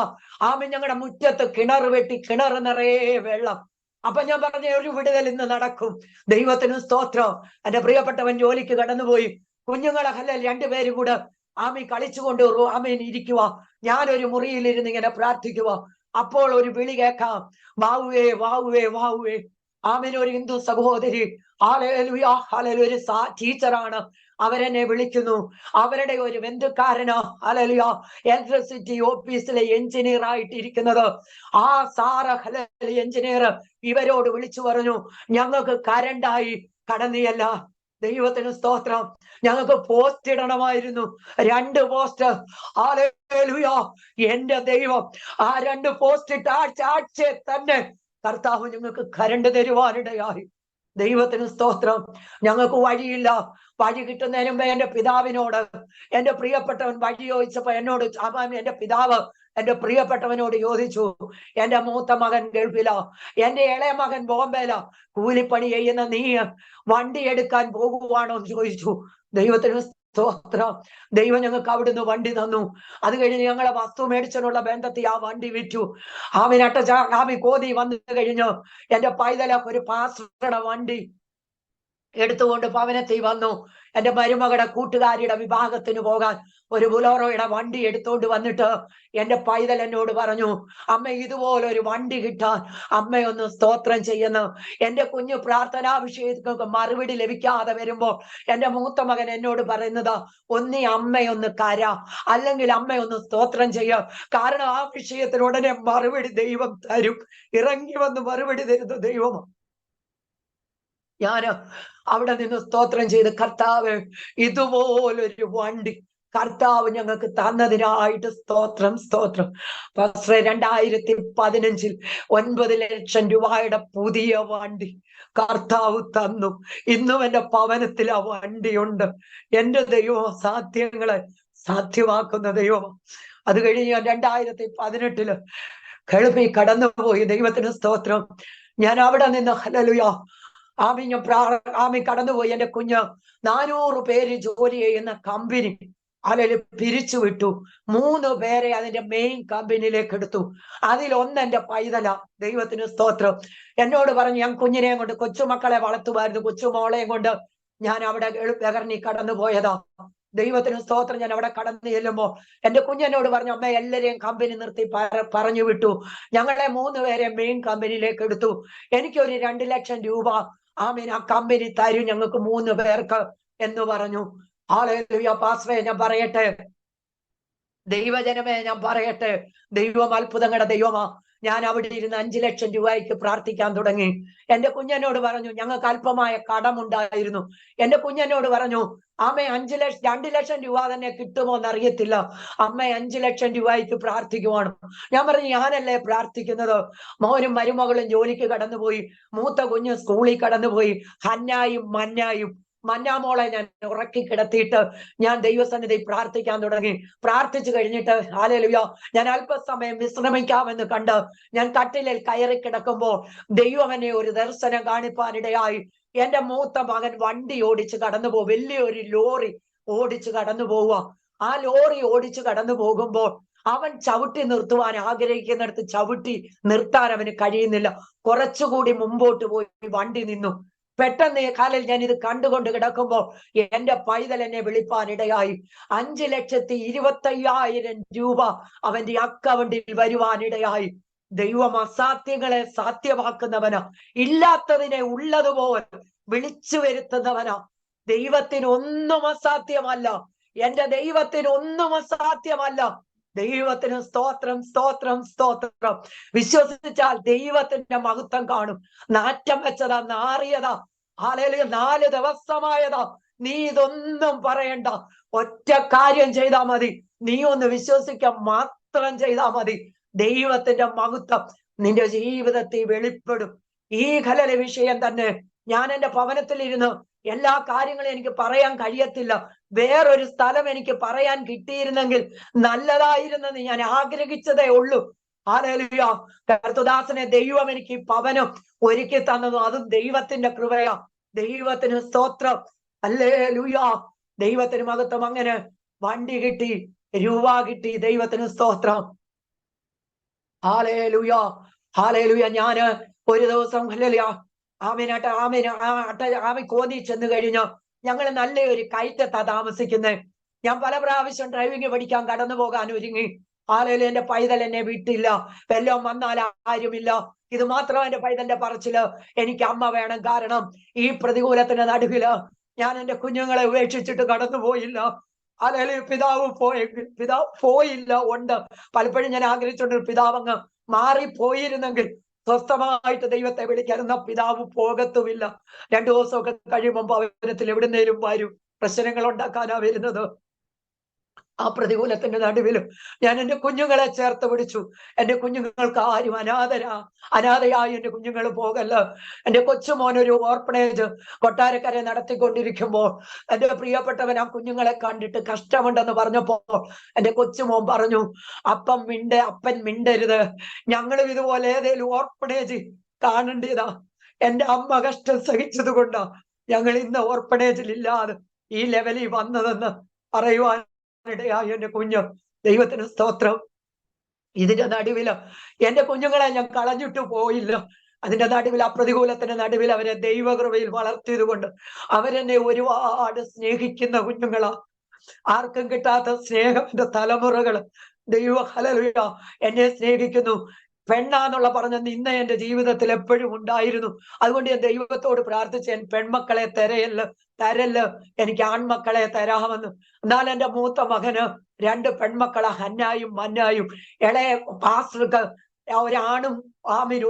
ഞങ്ങളുടെ മുറ്റത്ത് കിണർ വെട്ടി, കിണർ നിറയെ വെള്ളം. അപ്പൊ ഞാൻ പറഞ്ഞ ഒരു വിടുതൽ ഇന്ന് നടക്കും. ദൈവത്തിന് സ്തോത്രം. എന്റെ പ്രിയപ്പെട്ടവൻ ജോലിക്ക് കടന്നുപോയി. കുഞ്ഞുങ്ങളെ രണ്ടുപേരും കൂടെ കളിച്ചുകൊണ്ട് ഇരിക്കുക. ഞാനൊരു മുറിയിലിരുന്ന് ഇങ്ങനെ പ്രാർത്ഥിക്കുക. അപ്പോൾ ഒരു വിളി കേൾക്കാം, വാവുവേ വാവുവേ വാവുവേ. ഒരു ഹിന്ദു സഹോദരി ഹല്ലേലൂയ ഹല്ലേലൂയ ഒരു ടീച്ചറാണ്. അവരെന്നെ വിളിക്കുന്നു. അവരുടെ ഒരു ബന്ധുക്കാരന് ഹല്ലേലൂയ ഇലക്ട്രിസിറ്റി ഓഫീസിലെ എഞ്ചിനീയർ ആയിട്ടിരിക്കുന്നത് ആ സാറ് ഹല്ലേലൂയ എഞ്ചിനീയർ ഇവരോട് വിളിച്ചു പറഞ്ഞു, ഞങ്ങൾക്ക് കരണ്ടായി കടന്നിയല്ല. ദൈവത്തിന് സ്തോത്രം. ഞങ്ങൾക്ക് പോസ്റ്റ് ഇടണമായിരുന്നു, 2 പോസ്റ്റ്. ഹല്ലേലൂയ. എന്റെ ദൈവം ആ 2 പോസ്റ്റ് ഇട്ട ആഴ്ച തന്നെ കർത്താവ് ഞങ്ങൾക്ക് കരണ്ട് തരുവാനിടയായി. ദൈവത്തിന് സ്തോത്രം. ഞങ്ങൾക്ക് വഴിയില്ല. വഴി കിട്ടുന്നതിന് മുമ്പേ എന്റെ പിതാവിനോട്, എന്റെ പ്രിയപ്പെട്ടവൻ വഴി ചോദിച്ചപ്പോ എന്നോട് എന്റെ പിതാവ് എന്റെ പ്രിയപ്പെട്ടവനോട് ചോദിച്ചു, എന്റെ മൂത്ത മകൻ ഗൾഫില, എന്റെ ഇളയ മകൻ ബോംബെയില, കൂലിപ്പണി ചെയ്യുന്ന നീ വണ്ടി എടുക്കാൻ പോകുവാണോ എന്ന് ചോദിച്ചു. ദൈവത്തിന് സ്തോത്രം. ദൈവം ഞങ്ങൾക്ക് അവിടുന്ന് വണ്ടി തന്നു. അത് കഴിഞ്ഞ് ഞങ്ങളെ വസ്തു മേടിച്ചതിനുള്ള ബന്ധത്തിൽ ആ വണ്ടി വിറ്റു. കോതി വന്നു കഴിഞ്ഞു. എന്റെ പൈതല ഒരു പാസ്റ്ററുടെ വണ്ടി എടുത്തുകൊണ്ട് ഭവനത്തിൽ വന്നു. എന്റെ മരുമകളുടെ കൂട്ടുകാരിയുടെ വിഭാഗത്തിന് പോകാൻ ഒരു ബുലോറോയുടെ വണ്ടി എടുത്തോണ്ട് വന്നിട്ട് എന്റെ പൈതൽ എന്നോട് പറഞ്ഞു, അമ്മ ഇതുപോലൊരു വണ്ടി കിട്ടാൻ അമ്മയൊന്ന് സ്തോത്രം ചെയ്യുന്നു. എന്റെ കുഞ്ഞു പ്രാർത്ഥനാ വിഷയങ്ങൾക്ക് മറുപടി ലഭിക്കാതെ വരുമ്പോൾ എന്റെ മൂത്ത മകൻ എന്നോട് പറയുന്നത്, ഒന്നി അമ്മയൊന്ന് കര, അല്ലെങ്കിൽ അമ്മയൊന്ന് സ്തോത്രം ചെയ്യ. കാരണം ആ വിഷയത്തിന് ഉടനെ മറുപടി ദൈവം തരും. ഇറങ്ങി വന്ന് മറുപടി തരുന്ന ദൈവമാണ്. ഞാൻ അവിടെ നിന്ന് സ്തോത്രം ചെയ്ത്, കർത്താവ് ഇതുപോലൊരു വണ്ടി കർത്താവ് ഞങ്ങൾക്ക് തന്നതിനായിട്ട് സ്തോത്രം സ്തോത്രം. 2015 9 ലക്ഷം രൂപയുടെ പുതിയ വണ്ടി കർത്താവ് തന്നു. ഇന്നും എന്റെ ഭവനത്തിൽ ആ വണ്ടിയുണ്ട്. എന്റെ ദൈവം സാധ്യങ്ങളെ സാധ്യമാക്കുന്ന ദൈവം. അത് കഴിഞ്ഞ് ഞാൻ 2018 ഗൾഫിൽ കടന്നുപോയി. ദൈവത്തിന് സ്തോത്രം. ഞാൻ അവിടെ നിന്ന് ഹല്ലേലൂയ കടന്നുപോയി. എന്റെ കുഞ്ഞ് 400 പേര് ജോലി ചെയ്യുന്ന കമ്പനി പിരിച്ചുവിട്ടു. 3 പേരെ അതിന്റെ മെയിൻ കമ്പനിയിലേക്ക് എടുത്തു. അതിലൊന്ന് എന്റെ പൈതല. ദൈവത്തിന് സ്തോത്രം. എന്നോട് പറഞ്ഞു, ഞാൻ കുഞ്ഞിനെയും കൊണ്ട്, കൊച്ചുമക്കളെ വളർത്തുമായിരുന്നു, കൊച്ചുമോളെയും കൊണ്ട് ഞാൻ അവിടെ ബഹറിനി കടന്നു പോയതാ. ദൈവത്തിന് സ്തോത്രം. ഞാൻ അവിടെ കടന്നു ചെല്ലുമ്പോ എന്റെ കുഞ്ഞെന്നോട് പറഞ്ഞു, അമ്മ എല്ലാരെയും കമ്പനി നിർത്തി പറഞ്ഞു വിട്ടു, ഞങ്ങളെ 3 പേരെ മെയിൻ കമ്പനിയിലേക്ക് എടുത്തു. എനിക്കൊരു 2 ലക്ഷം രൂപ ആ കമ്പനി തരും ഞങ്ങൾക്ക് 3 പേർക്ക് എന്ന് പറഞ്ഞു. ഹല്ലേലൂയ. പാസ്റ്ററെ ഞാൻ പറയട്ടെ, ദൈവജനമേ ഞാൻ പറയട്ടെ, ദൈവം അത്ഭുതങ്ങളുടെ ദൈവമാ. ഞാൻ അവിടെ ഇരുന്ന് 5 ലക്ഷം രൂപയ്ക്ക് പ്രാർത്ഥിക്കാൻ തുടങ്ങി. എന്റെ കുഞ്ഞനോട് പറഞ്ഞു, ഞങ്ങൾക്ക് അല്പമായ കടമുണ്ടായിരുന്നു. എന്റെ കുഞ്ഞനോട് പറഞ്ഞു, അമ്മ 2 ലക്ഷം രൂപ തന്നെ കിട്ടുമോ എന്നറിയത്തില്ല, അമ്മ 5 ലക്ഷം രൂപയ്ക്ക് പ്രാർത്ഥിക്കുവാണ്. ഞാൻ പറഞ്ഞു, ഞാനല്ലേ പ്രാർത്ഥിക്കുന്നത്. മോനും മരുമകളും ജോലിക്ക് കടന്നുപോയി, മൂത്ത കുഞ്ഞ് സ്കൂളിൽ കടന്നുപോയി. ഹന്നായും മന്നാമോളെ ഞാൻ ഉറക്കി കിടത്തിയിട്ട് ഞാൻ ദൈവസന്നിധി പ്രാർത്ഥിക്കാൻ തുടങ്ങി. പ്രാർത്ഥിച്ചു കഴിഞ്ഞിട്ട് ഹല്ലേലൂയ, ഞാൻ അല്പസമയം വിശ്രമിക്കാമെന്ന് കണ്ട് ഞാൻ കട്ടിലിൽ കയറി കിടക്കുമ്പോൾ ദൈവം എന്നെ ഒരു ദർശനം കാണിപ്പാനിടയായി. എന്റെ മൂത്ത മകൻ വണ്ടി ഓടിച്ച് കടന്നു പോകും, വലിയൊരു ലോറി ഓടിച്ച് കടന്നു പോവുക. ആ ലോറി ഓടിച്ച് കടന്നു പോകുമ്പോൾ അവൻ ചവിട്ടി നിർത്തുവാൻ ആഗ്രഹിക്കുന്നിടത്ത് ചവിട്ടി നിർത്താൻ അവന് കഴിയുന്നില്ല. കുറച്ചുകൂടി മുമ്പോട്ട് പോയി വണ്ടി നിന്നു. പെട്ടെന്ന് കാലിൽ ഞാൻ ഇത് കണ്ടുകൊണ്ട് കിടക്കുമ്പോ എന്റെ പൈതൽ എന്നെ വിളിപ്പാനിടയായി. 5,25,000 രൂപ അവന്റെ അക്കൗണ്ടിൽ വരുവാനിടയായി. ദൈവം അസാധ്യങ്ങളെ സാധ്യമാക്കുന്നവനാ, ഇല്ലാത്തതിനെ ഉള്ളതുപോലെ വിളിച്ചു വരുത്തുന്നവനാ. ദൈവത്തിന് ഒന്നും അസാധ്യമല്ല. എന്റെ ദൈവത്തിന് ഒന്നും അസാധ്യമല്ല. ദൈവത്തിന് സ്തോത്രം, സ്തോത്രം, സ്തോത്രം. വിശ്വസിച്ചാൽ ദൈവത്തിന്റെ മഹത്വം കാണും. നാറ്റം വെച്ചതാ, നാറിയതാ, ഹല്ലേലൂയ, 4 ദിവസമായതാ. നീ ഇതൊന്നും പറയണ്ട, ഒറ്റ കാര്യം ചെയ്താൽ മതി. നീ ഒന്ന് വിശ്വസിക്കാൻ മാത്രം ചെയ്താൽ മതി. ദൈവത്തിന്റെ മഹത്വം നിന്റെ ജീവിതത്തിൽ വെളിപ്പെടും. ഈ ഖലല വിഷയം തന്നെ ഞാൻ എന്റെ ഭവനത്തിലിരുന്ന് എല്ലാ കാര്യങ്ങളും എനിക്ക് പറയാൻ കഴിയത്തില്ല. വേറൊരു സ്ഥലം എനിക്ക് പറയാൻ കിട്ടിയിരുന്നെങ്കിൽ നല്ലതായിരുന്നെന്ന് ഞാൻ ആഗ്രഹിച്ചതേ ഉള്ളൂ. ഹല്ലേലൂയ, കർത്തദാസനെ ദൈവം എനിക്ക് ഭവനം ഒരുക്കി തന്നതും അതും ദൈവത്തിന്റെ കൃപയാ. ദൈവത്തിന് സ്തോത്രം, ഹല്ലേലൂയ, ദൈവത്തിന് മഹത്വം. അങ്ങനെ വണ്ടി കിട്ടി, രൂപ കിട്ടി, ദൈവത്തിന് സ്തോത്രം. Hallelujah, hallelujah. ഞാന് ഒരു ദിവസം ഹല്ലേലൂയ ആമി കോന്നി ചെന്ന് കഴിഞ്ഞു. ഞങ്ങൾ നല്ലൊരു കയറ്റത്താ താമസിക്കുന്നത്. ഞാൻ പല പ്രാവശ്യം ഡ്രൈവിംഗ് പഠിക്കാൻ കടന്നു പോകാൻ ഒരുങ്ങി. ഹല്ലേലൂയ, എന്റെ പൈതൽ എന്നെ വിട്ടില്ല. വല്ലതും വന്നാൽ ആരുമില്ല. ഇത് മാത്രം എന്റെ പൈതലിന്റെ പറച്ചില്, എനിക്ക് അമ്മ വേണം. കാരണം ഈ പ്രതികൂലത്തിന്റെ നടുവില് ഞാൻ എന്റെ കുഞ്ഞുങ്ങളെ ഉപേക്ഷിച്ചിട്ട് കടന്നുപോയില്ല. ഹല്ലേലൂയ, പിതാവ് പോയില്ല, ഉണ്ട്. പലപ്പോഴും ഞാൻ ആഗ്രഹിച്ചുകൊണ്ട് പിതാവ് അങ്ങ് മാറിപ്പോയിരുന്നെങ്കിൽ സ്വസ്ഥമായിട്ട് ദൈവത്തെ വിളിക്കാറുന്ന പിതാവ് പോകത്തുമില്ല. 2 ദിവസമൊക്കെ കഴിയുമ്പോൾ ഭവനത്തിൽ എവിടുന്നേലും വരും. പ്രശ്നങ്ങൾ ഉണ്ടാക്കാനാ വരുന്നത്. ആ പ്രതികൂലത്തിന്റെ നടുവിലും ഞാൻ എന്റെ കുഞ്ഞുങ്ങളെ ചേർത്ത് പിടിച്ചു. എന്റെ കുഞ്ഞുങ്ങൾക്ക് ആരും അനാഥയായി എന്റെ കുഞ്ഞുങ്ങൾ പോകല്ല. എന്റെ കൊച്ചുമോൻ ഒരു ഓർഫണേജ് കൊട്ടാരക്കര നടത്തിക്കൊണ്ടിരിക്കുമ്പോൾ എന്റെ പ്രിയപ്പെട്ടവൻ ആ കുഞ്ഞുങ്ങളെ കണ്ടിട്ട് കഷ്ടമുണ്ടെന്ന് പറഞ്ഞപ്പോ എന്റെ കൊച്ചുമോൻ പറഞ്ഞു, അപ്പൻ മിണ്ടരുത്, ഞങ്ങളും ഇതുപോലെ ഏതേലും ഓർഫണേജ് കാണേണ്ടതാ. എന്റെ അമ്മ കഷ്ടം സഹിച്ചത് കൊണ്ടാ ഞങ്ങൾ ഇന്ന് ഓർഫണേജിൽ ഇല്ലാതെ ഈ ലെവലിൽ വന്നതെന്ന് പറയുവാൻ ഇടയായി. എന്റെ കുഞ്ഞ്, ദൈവത്തിന് സ്തോത്രം. ഇതിന്റെ നടുവില് എന്റെ കുഞ്ഞുങ്ങളെ ഞാൻ കളഞ്ഞിട്ട് പോയില്ല. അതിന്റെ നടുവിൽ, ആ പ്രതികൂലത്തിന്റെ നടുവിൽ അവരെ ദൈവകൃപയിൽ വളർത്തിയത് കൊണ്ട് അവരെന്നെ ഒരുപാട് സ്നേഹിക്കുന്ന കുഞ്ഞുങ്ങളാ. ആർക്കും കിട്ടാത്ത സ്നേഹം എന്റെ തലമുറകള് ഹല്ലേലൂയ എന്നെ സ്നേഹിക്കുന്നു. പെണ്ണാന്നുള്ള പറഞ്ഞ നിന്ന എന്റെ ജീവിതത്തിൽ എപ്പോഴും ഉണ്ടായിരുന്നു. അതുകൊണ്ട് ഞാൻ ദൈവത്തോട് പ്രാർത്ഥിച്ച് എൻ പെൺമക്കളെ തരല്ല്, എനിക്ക് ആൺമക്കളെ തരാമെന്ന്. എന്നാൽ എന്റെ മൂത്ത മകന് 2 പെൺമക്കളാ, ഹന്നായും മന്നായും. ഇളയ പാസ്റ്റർക്ക് ഒരാണും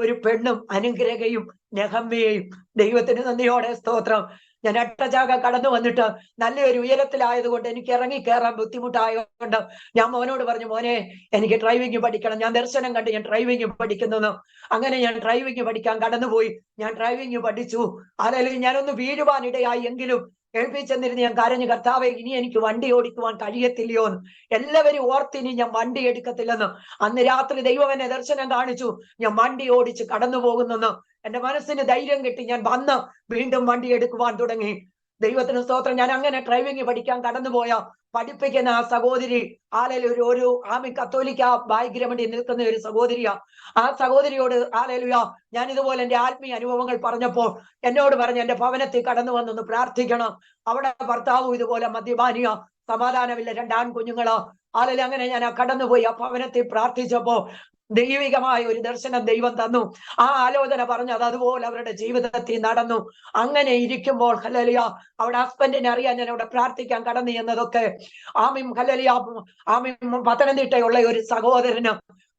ഒരു പെണ്ണും, അനുഗ്രഹയും നെഹമ്യയും. ദൈവത്തിന് നന്ദിയോടെ സ്തോത്രം. ഞാൻ അട്ടചാക കടന്നു വന്നിട്ട് നല്ലൊരു ഉയരത്തിലായതുകൊണ്ട് എനിക്ക് ഇറങ്ങി കയറാൻ ബുദ്ധിമുട്ടായതുകൊണ്ട് ഞാൻ മോനോട് പറഞ്ഞു, മോനെ എനിക്ക് ഡ്രൈവിംഗ് പഠിക്കണം. ഞാൻ ദർശനം കണ്ട് ഞാൻ ഡ്രൈവിംഗ് പഠിക്കുന്നു. അങ്ങനെ ഞാൻ ഡ്രൈവിംഗ് പഠിക്കാൻ കടന്നുപോയി. ഞാൻ ഡ്രൈവിംഗ് പഠിച്ചു. അല്ലെങ്കിൽ ഞാനൊന്ന് വീഴുവാനിടയായി. എങ്കിലും എഴുപ്പിച്ചെന്നിരുന്ന് ഞാൻ കരഞ്ഞു, കർത്താവേ, ഇനി എനിക്ക് വണ്ടി ഓടിക്കുവാൻ കഴിയത്തില്ലയോ എന്ന്. എല്ലാവരും ഓർത്തിനി ഞാൻ വണ്ടി എടുക്കത്തില്ലെന്ന്. അന്ന് രാത്രി ദൈവം എന്നെ ദർശനം കാണിച്ചു, ഞാൻ വണ്ടി ഓടിച്ച് കടന്നു പോകുന്നെന്ന്. എന്റെ മനസ്സിന് ധൈര്യം കിട്ടി. ഞാൻ വന്ന് വീണ്ടും വണ്ടി എടുക്കുവാൻ തുടങ്ങി. ദൈവത്തിന് സ്തോത്രം. ഞാൻ അങ്ങനെ ഡ്രൈവിംഗ് പഠിക്കാൻ കടന്നുപോയ പഠിപ്പിക്കുന്ന ആ സഹോദരി ഒരു കത്തോലിക്ക ബാക്ക്ഗ്രൗണ്ടിൽ നിൽക്കുന്ന ഒരു സഹോദരിയാ. ആ സഹോദരിയോട് ഞാൻ ഇതുപോലെ എന്റെ ആത്മീയ അനുഭവങ്ങൾ പറഞ്ഞപ്പോൾ എന്നോട് പറഞ്ഞു, എന്റെ ഭവനത്തിൽ കടന്നു വന്നൊന്ന് പ്രാർത്ഥിക്കണം. അവിടെ ഭർത്താവും ഇതുപോലെ മദ്യപാനിയ, സമാധാനമില്ല, 2 ആൺകുഞ്ഞുങ്ങളാ. അങ്ങനെ ഞാൻ കടന്നുപോയി ആ ഭവനത്തിൽ പ്രാർത്ഥിച്ചപ്പോ ദൈവികമായ ഒരു ദർശനം ദൈവം തന്നു. ആ ആലോചന പറഞ്ഞു, അത് അതുപോലെ അവരുടെ ജീവിതത്തിൽ നടന്നു. അങ്ങനെ ഇരിക്കുമ്പോൾ ഹല്ലേലൂയ അവിടെ ഹസ്ബൻഡിനെ അറിയാൻ ഞാൻ അവിടെ പ്രാർത്ഥിക്കാൻ കടന്നു എന്നതൊക്കെ പത്തനംതിട്ടയുള്ള ഒരു സഹോദരന്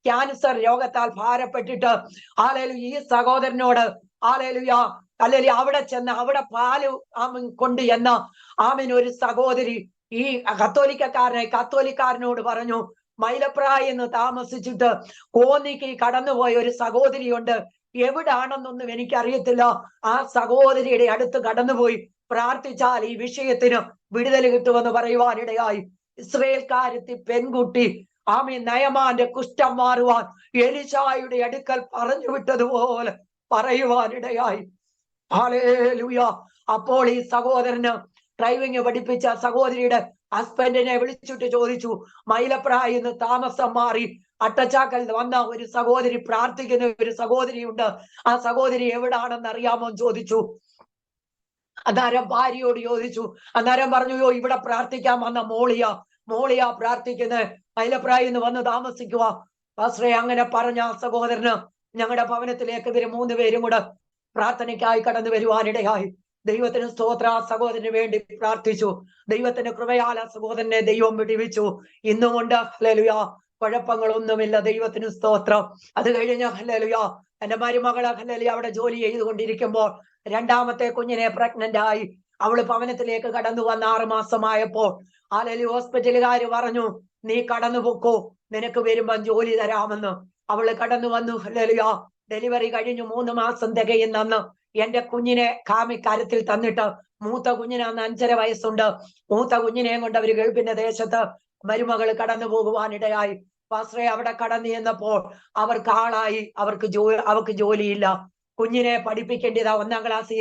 ക്യാൻസർ രോഗത്താൽ ഭാരപ്പെട്ടിട്ട് ഹല്ലേലൂയ ഈ സഹോദരനോട് ഹല്ലേലൂയ ഹല്ലേലൂയ അവിടെ ചെന്ന് അവിടെ പാല് കൊണ്ട് എന്ന ഒരു സഹോദരി ഈ കത്തോലിക്കാരനോട് പറഞ്ഞു, മൈലപ്രായ എന്ന് താമസിച്ചിട്ട് കോന്നിക്ക് കടന്നുപോയ ഒരു സഹോദരിയുണ്ട്, എവിടാണെന്നൊന്നും എനിക്കറിയത്തില്ല. ആ സഹോദരിയുടെ അടുത്ത് കടന്നുപോയി പ്രാർത്ഥിച്ചാൽ ഈ വിഷയത്തിന് വിടുതൽ കിട്ടുമെന്ന് പറയുവാനിടയായി. ഇസ്രയേൽക്കാരത്തി പെൺകുട്ടി നയമാന്റെ കുഷ്ഠം മാറുവാൻ എലീശായുടെ അടുക്കൽ പറഞ്ഞു വിട്ടതുപോലെ പറയുവാനിടയായി. ഹല്ലേലൂയ. അപ്പോൾ ഈ സഹോദരന് ഡ്രൈവിംഗ് പഠിപ്പിച്ച സഹോദരിയുടെ ഹസ്ബൻഡിനെ വിളിച്ചിട്ട് ചോദിച്ചു, മൈലപ്രായിന്ന് താമസം മാറി അട്ടച്ചാക്കൽ വന്ന ഒരു സഹോദരി, പ്രാർത്ഥിക്കുന്ന ഒരു സഹോദരിയുണ്ട്, ആ സഹോദരി എവിടാണെന്ന് അറിയാമോ എന്ന് ചോദിച്ചു. അന്നേരം ഭാര്യയോട് ചോദിച്ചു. അന്നേരം പറഞ്ഞു, ഇവിടെ പ്രാർത്ഥിക്കാൻ വന്ന മോളിയാ പ്രാർത്ഥിക്കുന്നത്, മൈലപ്രായിന്ന് വന്ന് താമസിക്കുക. പാസ്റ്ററെ അങ്ങനെ പറഞ്ഞ ആ സഹോദരന് ഞങ്ങളുടെ ഭവനത്തിലേക്ക് ഇവര് 3 പേരും കൂടെ പ്രാർത്ഥനയ്ക്കായി കടന്നു വരുവാനിടയായി. ദൈവത്തിന് സ്തോത്ര. ആ സഹോദരന് വേണ്ടി പ്രാർത്ഥിച്ചു. ദൈവത്തിന്റെ കൃപയാൽ ആ സഹോദരനെ ദൈവം വിടിവിച്ചു. ഇന്നും കൊണ്ട് ഹല്ലേലൂയ കുഴപ്പങ്ങളൊന്നുമില്ല. ദൈവത്തിന് സ്തോത്രം. അത് കഴിഞ്ഞ ഹല്ലേലൂയ എന്റെ മരുമകള് ഹല്ലേലൂയ അവിടെ ജോലി ചെയ്തുകൊണ്ടിരിക്കുമ്പോൾ 2ാമത്തെ കുഞ്ഞിനെ പ്രഗ്നന്റ് ആയി. അവള് ഭവനത്തിലേക്ക് കടന്നു വന്ന 6 മാസമായപ്പോൾ ഹല്ലേലൂയ ഹോസ്പിറ്റലുകാര് പറഞ്ഞു, നീ കടന്നു പൊക്കോ, നിനക്ക് വരുമ്പോ ജോലി തരാമെന്ന്. അവള് കടന്നു വന്നു. ഹല്ലേലൂയ ഡെലിവറി കഴിഞ്ഞു 3 മാസം തികയുന്നന്ന് എന്റെ കുഞ്ഞിനെ കരത്തിൽ തന്നിട്ട്, മൂത്ത കുഞ്ഞിന് അന്ന് 5.5 വയസ്സുണ്ട്. മൂത്ത കുഞ്ഞിനെയും കൊണ്ട് അവര് ഗൾഫിന്റെ ദേശത്ത് മരുമകള് കടന്നു പോകുവാനിടയായി. പാസ്റ്ററെ അവിടെ കടന്നു ചെന്നപ്പോൾ അവർക്ക് ആളായി, അവർക്ക് ജോലിയില്ല. കുഞ്ഞിനെ പഠിപ്പിക്കേണ്ടതാ. 1ാം ക്ലാസ്സിൽ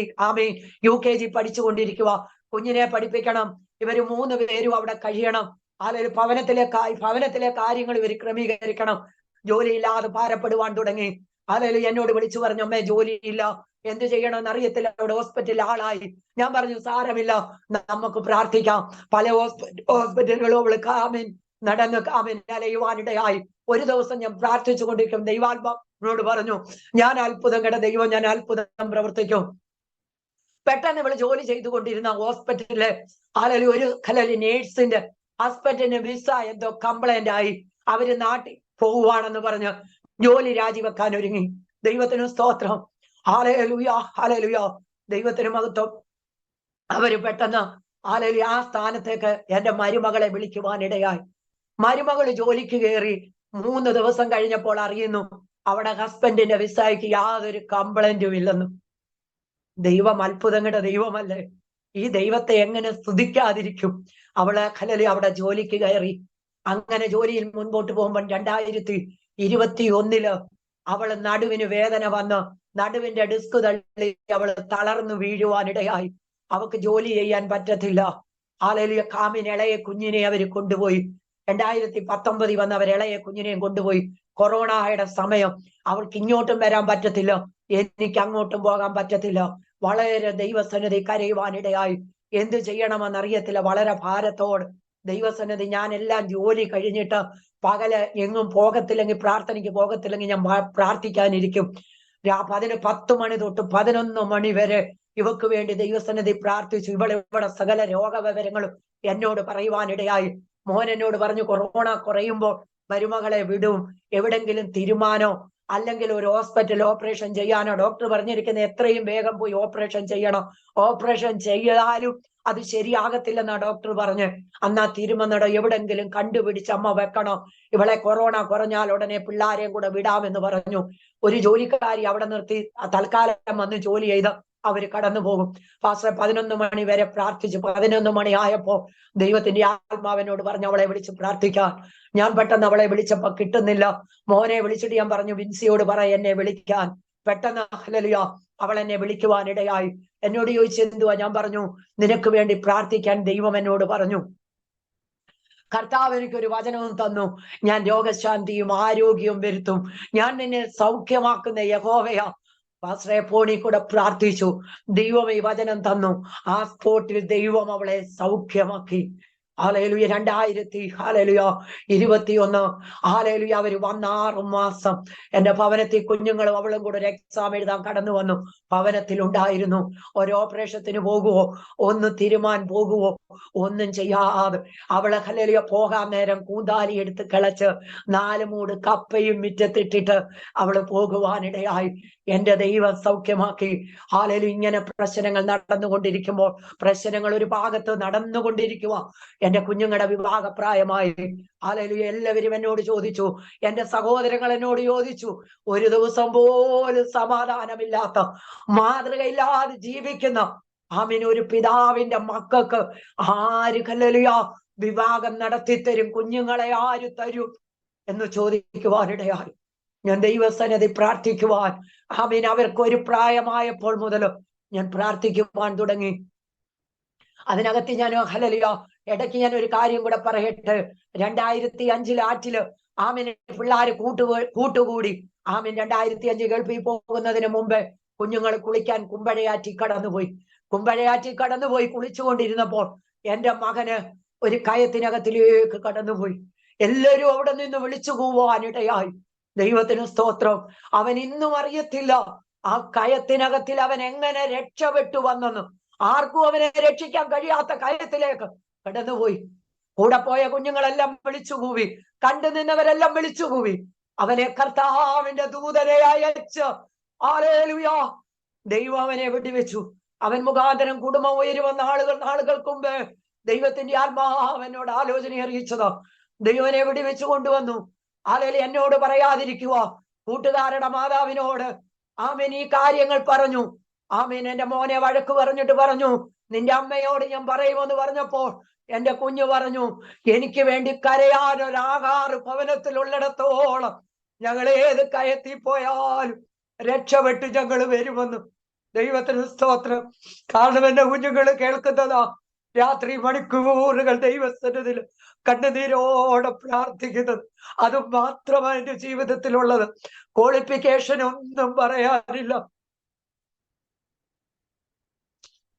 UKG പഠിച്ചുകൊണ്ടിരിക്കുക. കുഞ്ഞിനെ പഠിപ്പിക്കണം. ഇവര് 3 പേരും അവിടെ കഴിയണം. അല്ലെങ്കിൽ ഭവനത്തിലെ കാര്യങ്ങൾ ഇവർ ക്രമീകരിക്കണം. ജോലിയില്ലാതെ ഭാരപ്പെടുവാൻ തുടങ്ങി. അല്ലെങ്കിൽ എന്നോട് വിളിച്ചു പറഞ്ഞു, അമ്മേ ജോലിയില്ല, എന്ത് ചെയ്യണമെന്ന് അറിയത്തില്ല, അവിടെ ഹോസ്പിറ്റലിൽ ആളായി. ഞാൻ പറഞ്ഞു, സാരമില്ല, നമുക്ക് പ്രാർത്ഥിക്കാം. പല ഹോസ്പിറ്റലുകളും അവള് നടന്ന് അലയുവാനിടയായി. ഒരു ദിവസം ഞാൻ പ്രാർത്ഥിച്ചു കൊണ്ടിരിക്കും. ദൈവാത്മാവിനോട് പറഞ്ഞു, ഞാൻ അത്ഭുതം പ്രവർത്തിക്കും. പെട്ടെന്ന് ഇവള് ജോലി ചെയ്തുകൊണ്ടിരുന്ന ഹോസ്പിറ്റലില് ഒരു നേഴ്സിന്റെ ഹസ്ബൻഡിന് വിസ എന്തോ കംപ്ലൈന്റ് ആയി. അവര് നാട്ടിൽ പോകുവാണെന്ന് പറഞ്ഞ് ജോലി രാജിവെക്കാൻ ഒരുങ്ങി. ദൈവത്തിന് സ്തോത്രം. ഹല്ലേലൂയ ദൈവത്തിന് മഹത്വം. അവര് പെട്ടെന്ന് ആ സ്ഥാനത്തേക്ക് എന്റെ മരുമകളെ വിളിക്കുവാനിടയായി. മരുമകള് ജോലിക്ക് കയറി 3 ദിവസം കഴിഞ്ഞപ്പോൾ അറിയുന്നു അവിടെ ഹസ്ബൻഡിന്റെ വിസയ്ക്ക് യാതൊരു കംപ്ലൈന്റും ഇല്ലെന്ന്. ദൈവം അത്ഭുതങ്ങളുടെ ദൈവമല്ലേ? ഈ ദൈവത്തെ എങ്ങനെ സ്തുതിക്കാതിരിക്കും? അവള് അവിടെ ജോലിക്ക് കയറി. അങ്ങനെ ജോലിയിൽ മുൻപോട്ട് പോകുമ്പോൾ 2021 അവള് നടുവിന് വേദന വന്ന് നടുവിന്റെ ഡിസ്ക് തള്ളി അവള് തളർന്നു വീഴുവാനിടയായി. അവക്ക് ജോലി ചെയ്യാൻ പറ്റത്തില്ല. ഇളയ കുഞ്ഞിനെ അവര് കൊണ്ടുപോയി. 2019 വന്ന് അവർ ഇളയ കുഞ്ഞിനെയും കൊണ്ടുപോയി. കൊറോണയുടെ സമയം. അവൾക്ക് ഇങ്ങോട്ടും വരാൻ പറ്റത്തില്ല, എനിക്ക് അങ്ങോട്ടും പോകാൻ പറ്റത്തില്ല. വളരെ ദൈവസന്നിധി കരയുവാനിടയായി. എന്ത് ചെയ്യണമെന്നറിയത്തില്ല. വളരെ ഭാരത്തോട് ദൈവസന്നിധി. ഞാൻ എല്ലാം ജോലി കഴിഞ്ഞിട്ട് പകല് എങ്ങും പോകത്തില്ലെങ്കിൽ, പ്രാർത്ഥനയ്ക്ക് പോകത്തില്ലെങ്കിൽ ഞാൻ പ്രാർത്ഥിക്കാനിരിക്കും. 10 മണി തൊട്ട് 11 മണി വരെ ഇവക്ക് വേണ്ടി ദൈവസന്നിധി പ്രാർത്ഥിച്ചു. ഇവിടെ സകല രോഗവിവരങ്ങളും എന്നോട് പറയുവാനിടയായി. മോൻ എന്നോട് പറഞ്ഞു, കൊറോണ കുറയുമ്പോൾ മരുമകളെ വിടും, എവിടെങ്കിലും തീരുമാനോ അല്ലെങ്കിൽ ഒരു ഹോസ്പിറ്റൽ ഓപ്പറേഷൻ ചെയ്യാനോ ഡോക്ടർ പറഞ്ഞിരിക്കുന്ന എത്രയും വേഗം പോയി ഓപ്പറേഷൻ ചെയ്യണം. ഓപ്പറേഷൻ ചെയ്താലും അത് ശരിയാകത്തില്ലെന്നാ ഡോക്ടർ പറഞ്ഞ്. അന്നാ തീരുമാനം എവിടെങ്കിലും കണ്ടുപിടിച്ച് അമ്മ വെക്കണം. ഇവളെ കൊറോണ കുറഞ്ഞാൽ ഉടനെ പിള്ളാരെയും കൂടെ വിടാമെന്ന് പറഞ്ഞു. ഒരു ജോലിക്കാരി അവിടെ നിർത്തി തൽക്കാലം വന്ന് ജോലി ചെയ്ത് അവര് കടന്നു പോകും. പാസ്റ്റർ 11 മണി വരെ പ്രാർത്ഥിച്ചു. 11 മണി ആയപ്പോ ദൈവത്തിന്റെ ആത്മാവിനോട് പറഞ്ഞു അവളെ വിളിച്ച് പ്രാർത്ഥിക്കാൻ. ഞാൻ പെട്ടെന്ന് അവളെ വിളിച്ചപ്പോ കിട്ടുന്നില്ല. മോനെ വിളിച്ചിട്ട് ഞാൻ പറഞ്ഞു, വിൻസിയോട് പറ എന്നെ വിളിക്കാൻ. പെട്ടെന്ന് ഹല്ലേലൂയ അവൾ എന്നെ വിളിക്കുവാനിടയായി. എന്നോട് ചോദിച്ചു, എന്തുവാ? ഞാൻ പറഞ്ഞു, നിനക്ക് വേണ്ടി പ്രാർത്ഥിക്കാൻ ദൈവം എന്നോട് പറഞ്ഞു. കർത്താവ് എനിക്കൊരു വചനവും തന്നു. ഞാൻ രോഗശാന്തിയും ആരോഗ്യവും വരുത്തും. ഞാൻ നിന്നെ സൗഖ്യമാക്കുന്ന യഹോവയാ. പാസ്റ്ററെ ഫോണിൽ കൂടെ പ്രാർത്ഥിച്ചു. ദൈവം ഈ വചനം തന്നു. ആ സ്പോട്ടിൽ ദൈവം അവളെ സൗഖ്യമാക്കി. ഹല്ലേലൂയ 2021 ഹല്ലേലൂയ അവര് വന്ന 6 മാസം എന്റെ ഭവനത്തിൽ കുഞ്ഞുങ്ങളും അവളും കൂടെ ഒരു എക്സാം എഴുതാൻ കടന്നു വന്നു. ഭവനത്തിൽ ഉണ്ടായിരുന്നു. ഒരു ഓപ്പറേഷത്തിന് പോകുവോ, ഒന്ന് തിരുമാൻ പോകുവോ, ഒന്നും ചെയ്യാതെ അവളെ ഹല്ലേലൂയ പോകാൻ നേരം കൂന്താലി എടുത്ത് കിളച്ച് 4 മൂട് കപ്പയും മുറ്റത്തിട്ടിട്ട് അവള് പോകുവാനിടയായി. എന്റെ ദൈവം സൗഖ്യമാക്കി. ഹല്ലേലൂയ ഇങ്ങനെ പ്രശ്നങ്ങൾ നടന്നുകൊണ്ടിരിക്കുമ്പോൾ, പ്രശ്നങ്ങൾ ഒരു ഭാഗത്ത് നടന്നുകൊണ്ടിരിക്കുക, എന്റെ കുഞ്ഞുങ്ങളുടെ വിവാഹപ്രായമായി. ഹല്ലേലൂയ എല്ലാവരും എന്നോട് ചോദിച്ചു, എന്റെ സഹോദരങ്ങൾ എന്നോട് ചോദിച്ചു, ഒരു ദിവസം പോലും സമാധാനമില്ലാത്ത, മാതൃകയില്ലാതെ ജീവിക്കുന്ന ആമീൻ ഒരു പിതാവിന്റെ മക്കൾക്ക് ആര് ഹല്ലേലൂയ വിവാഹം നടത്തിത്തരും, കുഞ്ഞുങ്ങളെ ആര് തരും എന്ന് ചോദിക്കുവാനിടയായി. ഞാൻ ദൈവസന്നിധി പ്രാർത്ഥിക്കുവാൻ ആമീൻ അവർക്ക് ഒരു പ്രായമായപ്പോൾ മുതൽ ഞാൻ പ്രാർത്ഥിക്കുവാൻ തുടങ്ങി. അതിനകത്ത് ഞാൻ ഹല്ലേലൂയ ഇടയ്ക്ക് ഞാൻ ഒരു കാര്യം കൂടെ പറയട്ടെ. 2005 ആറ്റില് ആമീന് പിള്ളേര് കൂട്ടുകൂടി. ആമീൻ 2005 ഗൾഫിൽ പോകുന്നതിന് മുമ്പ് കുഞ്ഞുങ്ങൾ കുളിക്കാൻ കുമ്പഴയാറ്റി കടന്നുപോയി കുളിച്ചുകൊണ്ടിരുന്നപ്പോൾ എന്റെ മകന് ഒരു കയത്തിനകത്തിലേക്ക് കടന്നുപോയി. എല്ലാവരും അവിടെ നിന്ന് വിളിച്ചു കൂവാനിടയായി. ദൈവത്തിന് സ്തോത്രം. അവൻ ഇന്നും അറിയത്തില്ല ആ കയത്തിനകത്തിൽ അവൻ എങ്ങനെ രക്ഷപ്പെട്ടു വന്നെന്ന്. ആർക്കും അവനെ രക്ഷിക്കാൻ കഴിയാത്ത കയത്തിലേക്ക് കടന്നുപോയി. കൂടെ പോയ കുഞ്ഞുങ്ങളെല്ലാം വിളിച്ചുകൂവി, കണ്ടു നിന്നവരെല്ലാം വിളിച്ചുകൂവി. അവനെ കർത്താവിന്റെ ദൂതനെ അയച്ച് ഹല്ലേലൂയ ദൈവം അവനെ വെടിവെച്ചു. അവൻ മുഖാന്തരം കുടുംബം ഉയരുമെന്ന നാളുകൾക്ക് മുമ്പ് ദൈവത്തിന്റെ ആത്മാവനോട് ആലോചന അറിയിച്ചത്. ദൈവനെ വെടിവെച്ചു കൊണ്ടുവന്നു. ഹല്ലേലൂയ എന്നോട് പറയാതിരിക്കുക, കൂട്ടുകാരുടെ മാതാവിനോട് ആമേൻ ഈ കാര്യങ്ങൾ പറഞ്ഞു. ആമേൻ എന്റെ മോനെ വഴക്ക് പറഞ്ഞിട്ട് പറഞ്ഞു, നിന്റെ അമ്മയോട് ഞാൻ പറയുമെന്ന് പറഞ്ഞപ്പോൾ എന്റെ കുഞ്ഞു പറഞ്ഞു, എനിക്ക് വേണ്ടി കരയാൻ ഒരാകാറ് ഭവനത്തിലുള്ളിടത്തോളം ഞങ്ങൾ ഏത് കയത്തിൽ പോയാലും രക്ഷപ്പെട്ട് ഞങ്ങൾ വരുമെന്ന്. ദൈവത്തിന് സ്തോത്രം. കാരണം എന്റെ കുഞ്ഞുങ്ങൾ കേൾക്കുന്നതാ, രാത്രി മണിക്കൂറുകൾ ദൈവസന്നിധിയിൽ കണ്ണുനീരോടെ പ്രാർത്ഥിക്കുന്നത്. അത് മാത്രമാണ് എന്റെ ജീവിതത്തിലുള്ളത്. ക്വാളിഫിക്കേഷൻ ഒന്നും പറയാനില്ല.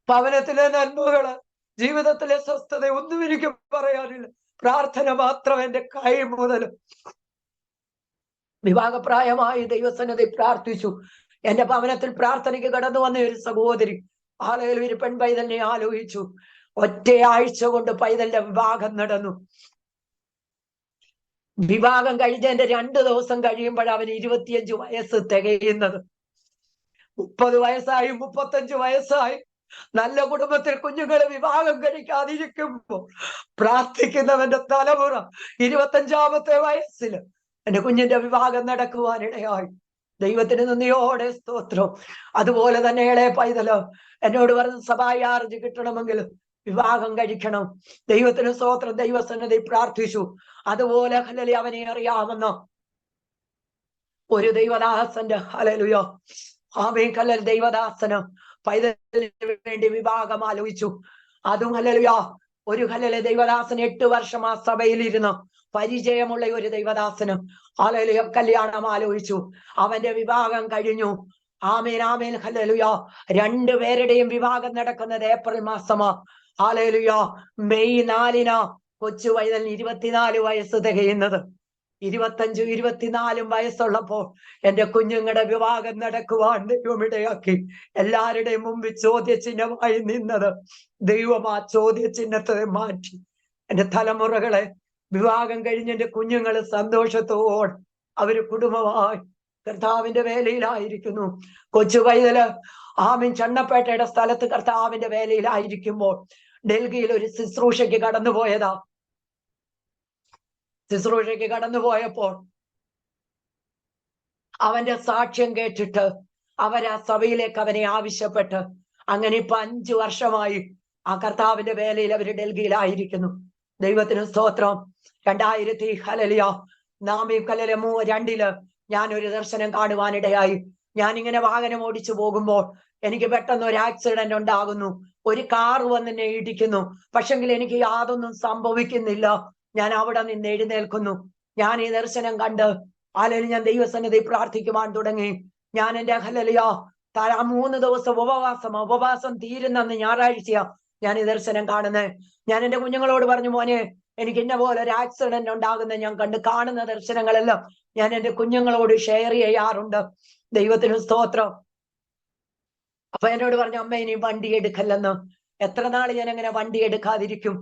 ഭവനത്തിലെ നന്മകള്, ജീവിതത്തിലെ സ്വസ്ഥത ഒന്നും എനിക്ക് പറയാനില്ല. പ്രാർത്ഥന മാത്രം എന്റെ കൈ മുതൽ. വിവാഹപ്രായമായി ദൈവസന്നിധി പ്രാർത്ഥിച്ചു. എന്റെ ഭവനത്തിൽ പ്രാർത്ഥനയ്ക്ക് കടന്നു വന്ന ഒരു സഹോദരി ഹല്ലേലൂയ ഒരു പെൺ പൈതലിനെ ആലോചിച്ചു. ഒറ്റയാഴ്ച കൊണ്ട് പൈതലിന്റെ വിവാഹം നടന്നു. വിവാഹം കഴിഞ്ഞതിന്റെ 2 ദിവസം കഴിയുമ്പോൾ അവന് 25 വയസ്സ് തികയുന്നത്. 30 വയസ്സായി, 35 വയസ്സായി. നല്ല കുടുംബത്തിൽ കുഞ്ഞുങ്ങളെ വിവാഹം കഴിക്കാതിരിക്കുമ്പോ പ്രാർത്ഥിക്കുന്നവന്റെ തലമുറ 25-ാമത്തെ വയസ്സിൽ എന്റെ കുഞ്ഞിന്റെ വിവാഹം നടക്കുവാനിടയായി. ദൈവത്തിന് നന്ദിയോടെ സ്തോത്രം. അതുപോലെ തന്നെ ഇളയ പൈതല് എന്നോട് പറഞ്ഞ സഭായാർജ് കിട്ടണമെങ്കിൽ വിവാഹം കഴിക്കണം. ദൈവത്തിന് സ്തോത്രം. ദൈവസന്നിധി പ്രാർത്ഥിച്ചു. അതുപോലെ ഹല്ലേലൂയ അവനെ അറിയാമെന്ന ഒരു ദൈവദാസന്റെ ഹല്ലേലൂയ ആമേൻ കല്ലൽ ദൈവദാസന് പൈതലിന് വേണ്ടി വിവാഹം ആലോചിച്ചു. അതും ഹല്ലേലൂയ ഒരു ഹല്ലേലൂയ ദൈവദാസന് 8 വർഷം ആ സഭയിലിരുന്ന് പരിചയമുള്ള ഒരു ദൈവദാസന് ഹല്ലേലൂയ കല്യാണം ആലോചിച്ചു. അവന്റെ വിവാഹം കഴിഞ്ഞു. ആമേൻ ആമേൻ ഹല്ലേലൂയ. 2 പേരുടെയും വിവാഹം നടക്കുന്നത് ഏപ്രിൽ മാസമാ. ഹല്ലേലൂയ മെയ് 4 കൊച്ചു പൈതലിന് 24 വയസ്സ് തികയുന്നത്. 25, 24 വയസ്സുള്ളപ്പോൾ എന്റെ കുഞ്ഞുങ്ങളുടെ വിവാഹം നടക്കുവാൻ ദൈവമിടയാക്കി. എല്ലാവരുടെയും മുമ്പിൽ ചോദ്യചിഹ്നമായി നിന്നത് ദൈവം ആ ചോദ്യചിഹ്നത്തെ മാറ്റി. എന്റെ തലമുറകളെ വിവാഹം കഴിഞ്ഞ് എന്റെ കുഞ്ഞുങ്ങള് സന്തോഷത്തോടെ അവര് കുടുംബമായി കർത്താവിന്റെ വേലയിലായിരിക്കുന്നു. കൊച്ചു പൈതല് ആമീൻ ചണ്ണപ്പേട്ടയുടെ സ്ഥലത്ത് കർത്താവിന്റെ വേലയിലായിരിക്കുമ്പോൾ ഡൽഹിയിൽ ഒരു ശുശ്രൂഷയ്ക്ക് കടന്നുപോയപ്പോൾ അവന്റെ സാക്ഷ്യം കേട്ടിട്ട് അവരാ സഭയിലേക്ക് അവനെ ആവശ്യപ്പെട്ട് അങ്ങനെ ഇപ്പൊ 5 വർഷമായി ആ കർത്താവിന്റെ വേലയിൽ അവര് ഡൽഹിയിലായിരിക്കുന്നു. ദൈവത്തിന് സ്തോത്രം. 2002 ഞാനൊരു ദർശനം കാണുവാനിടയായി. ഞാനിങ്ങനെ വാഹനം ഓടിച്ചു പോകുമ്പോൾ എനിക്ക് പെട്ടെന്ന് ഒരു ആക്സിഡന്റ് ഉണ്ടാകുന്നു. ഒരു കാർ വന്നെന്നെ ഇടിക്കുന്നു. പക്ഷെങ്കിൽ എനിക്ക് യാതൊന്നും സംഭവിക്കുന്നില്ല. ഞാൻ അവിടെ നിന്ന് എഴുന്നേൽക്കുന്നു. ഞാൻ ഈ ദർശനം കണ്ട് അല്ലെങ്കിൽ ഞാൻ ദൈവസന്നിധി പ്രാർത്ഥിക്കുവാൻ തുടങ്ങി. ഞാൻ എന്റെ ഹല്ലേലൂയ 3 ദിവസം ഉപവാസം തീരുന്ന ഞായറാഴ്ച ഞാൻ ഈ ദർശനം കാണുന്നത്. ഞാൻ എന്റെ കുഞ്ഞുങ്ങളോട് പറഞ്ഞു, മോനെ എനിക്ക് ഇന്ന പോലെ ഒരു ആക്സിഡന്റ് ഉണ്ടാകുന്ന ഞാൻ കാണുന്ന ദർശനങ്ങളെല്ലാം ഞാൻ എന്റെ കുഞ്ഞുങ്ങളോട് ഷെയർ ചെയ്യാറുണ്ട്. ദൈവത്തിന് സ്തോത്രം. അപ്പൊ എന്നോട് പറഞ്ഞു, അമ്മ ഇനി വണ്ടി എടുക്കല്ലെന്ന്. എത്ര നാൾ ഞാൻ അങ്ങനെ വണ്ടി എടുക്കാതിരിക്കും?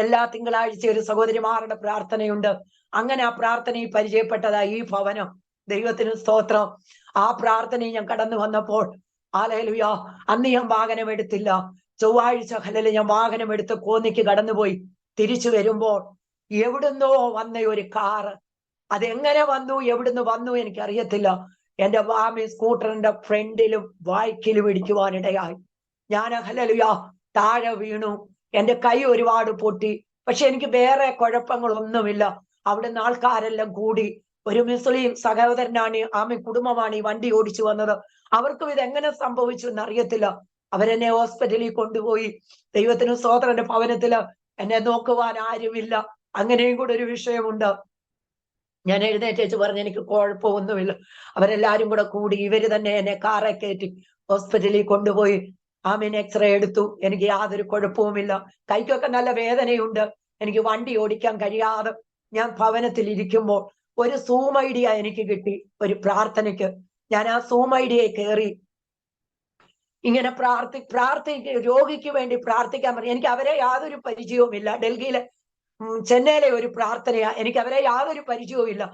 എല്ലാ തിങ്കളാഴ്ച ഒരു സഹോദരിമാരുടെ പ്രാർത്ഥനയുണ്ട്. അങ്ങനെ ആ പ്രാർത്ഥനയിൽ പരിചയപ്പെട്ടതാ ഈ ഭവനം. ദൈവത്തിന് സ്തോത്രം. ആ പ്രാർത്ഥനയിൽ ഞാൻ കടന്നു വന്നപ്പോൾ ഹല്ലേലൂയ, അന്ന് ഞാൻ വാഹനം എടുത്തില്ല. ചൊവ്വാഴ്ച ഹല്ലേലൂയ ഞാൻ വാഹനം എടുത്ത് കോന്നിക്ക് കടന്നുപോയി. തിരിച്ചു വരുമ്പോൾ എവിടുന്നോ വന്ന ഒരു കാറ്. അതെങ്ങനെ വന്നു, എവിടുന്ന് വന്നു എനിക്കറിയത്തില്ല. എന്റെ സ്കൂട്ടറിന്റെ ഫ്രണ്ടിലും ബാക്കിലും ഇടിക്കുവാനിടയായി. ഞാൻ ഹല്ലേലൂയ താഴെ വീണു. എന്റെ കൈ ഒരുപാട് പൊട്ടി. പക്ഷെ എനിക്ക് വേറെ കുഴപ്പങ്ങളൊന്നുമില്ല. അവിടുന്ന് ആൾക്കാരെല്ലാം കൂടി, ഒരു മുസ്ലിം സഹോദരനാണ്, കുടുംബമാണ് ഈ വണ്ടി ഓടിച്ചു വന്നത്. അവർക്കും ഇത് എങ്ങനെ സംഭവിച്ചു എന്നറിയത്തില്ല. അവരെന്നെ ഹോസ്പിറ്റലിൽ കൊണ്ടുപോയി. ദൈവത്തിന് സ്തോത്രന്റെ ഭവനത്തില് എന്നെ നോക്കുവാൻ ആരുമില്ല. അങ്ങനെയും കൂടെ ഒരു വിഷയമുണ്ട്. ഞാൻ എഴുന്നേറ്റേച്ച് പറഞ്ഞു, എനിക്ക് കുഴപ്പമൊന്നുമില്ല. അവരെല്ലാരും കൂടെ കൂടി ഇവര് തന്നെ എന്നെ കാറെ കയറ്റി ഹോസ്പിറ്റലിൽ കൊണ്ടുപോയി. എക്സ്റേ എടുത്തു. എനിക്ക് യാതൊരു കുഴപ്പവുമില്ല. കൈക്കൊക്കെ നല്ല വേദനയുണ്ട്. എനിക്ക് വണ്ടി ഓടിക്കാൻ കഴിയാതെ ഞാൻ ഭവനത്തിൽ ഇരിക്കുമ്പോൾ ഒരു സൂം ഐഡിയ എനിക്ക് കിട്ടി ഒരു പ്രാർത്ഥനയ്ക്ക്. ഞാൻ ആ സൂം ഐഡിയയിൽ കയറി ഇങ്ങനെ രോഗിക്ക് വേണ്ടി പ്രാർത്ഥിക്കാൻ പറഞ്ഞു. എനിക്ക് അവരെ യാതൊരു പരിചയവുമില്ല. ഡൽഹിയിലെ ചെന്നൈയിലെ ഒരു പ്രാർത്ഥനയാ. എനിക്ക് അവരെ യാതൊരു പരിചയവും ഇല്ല.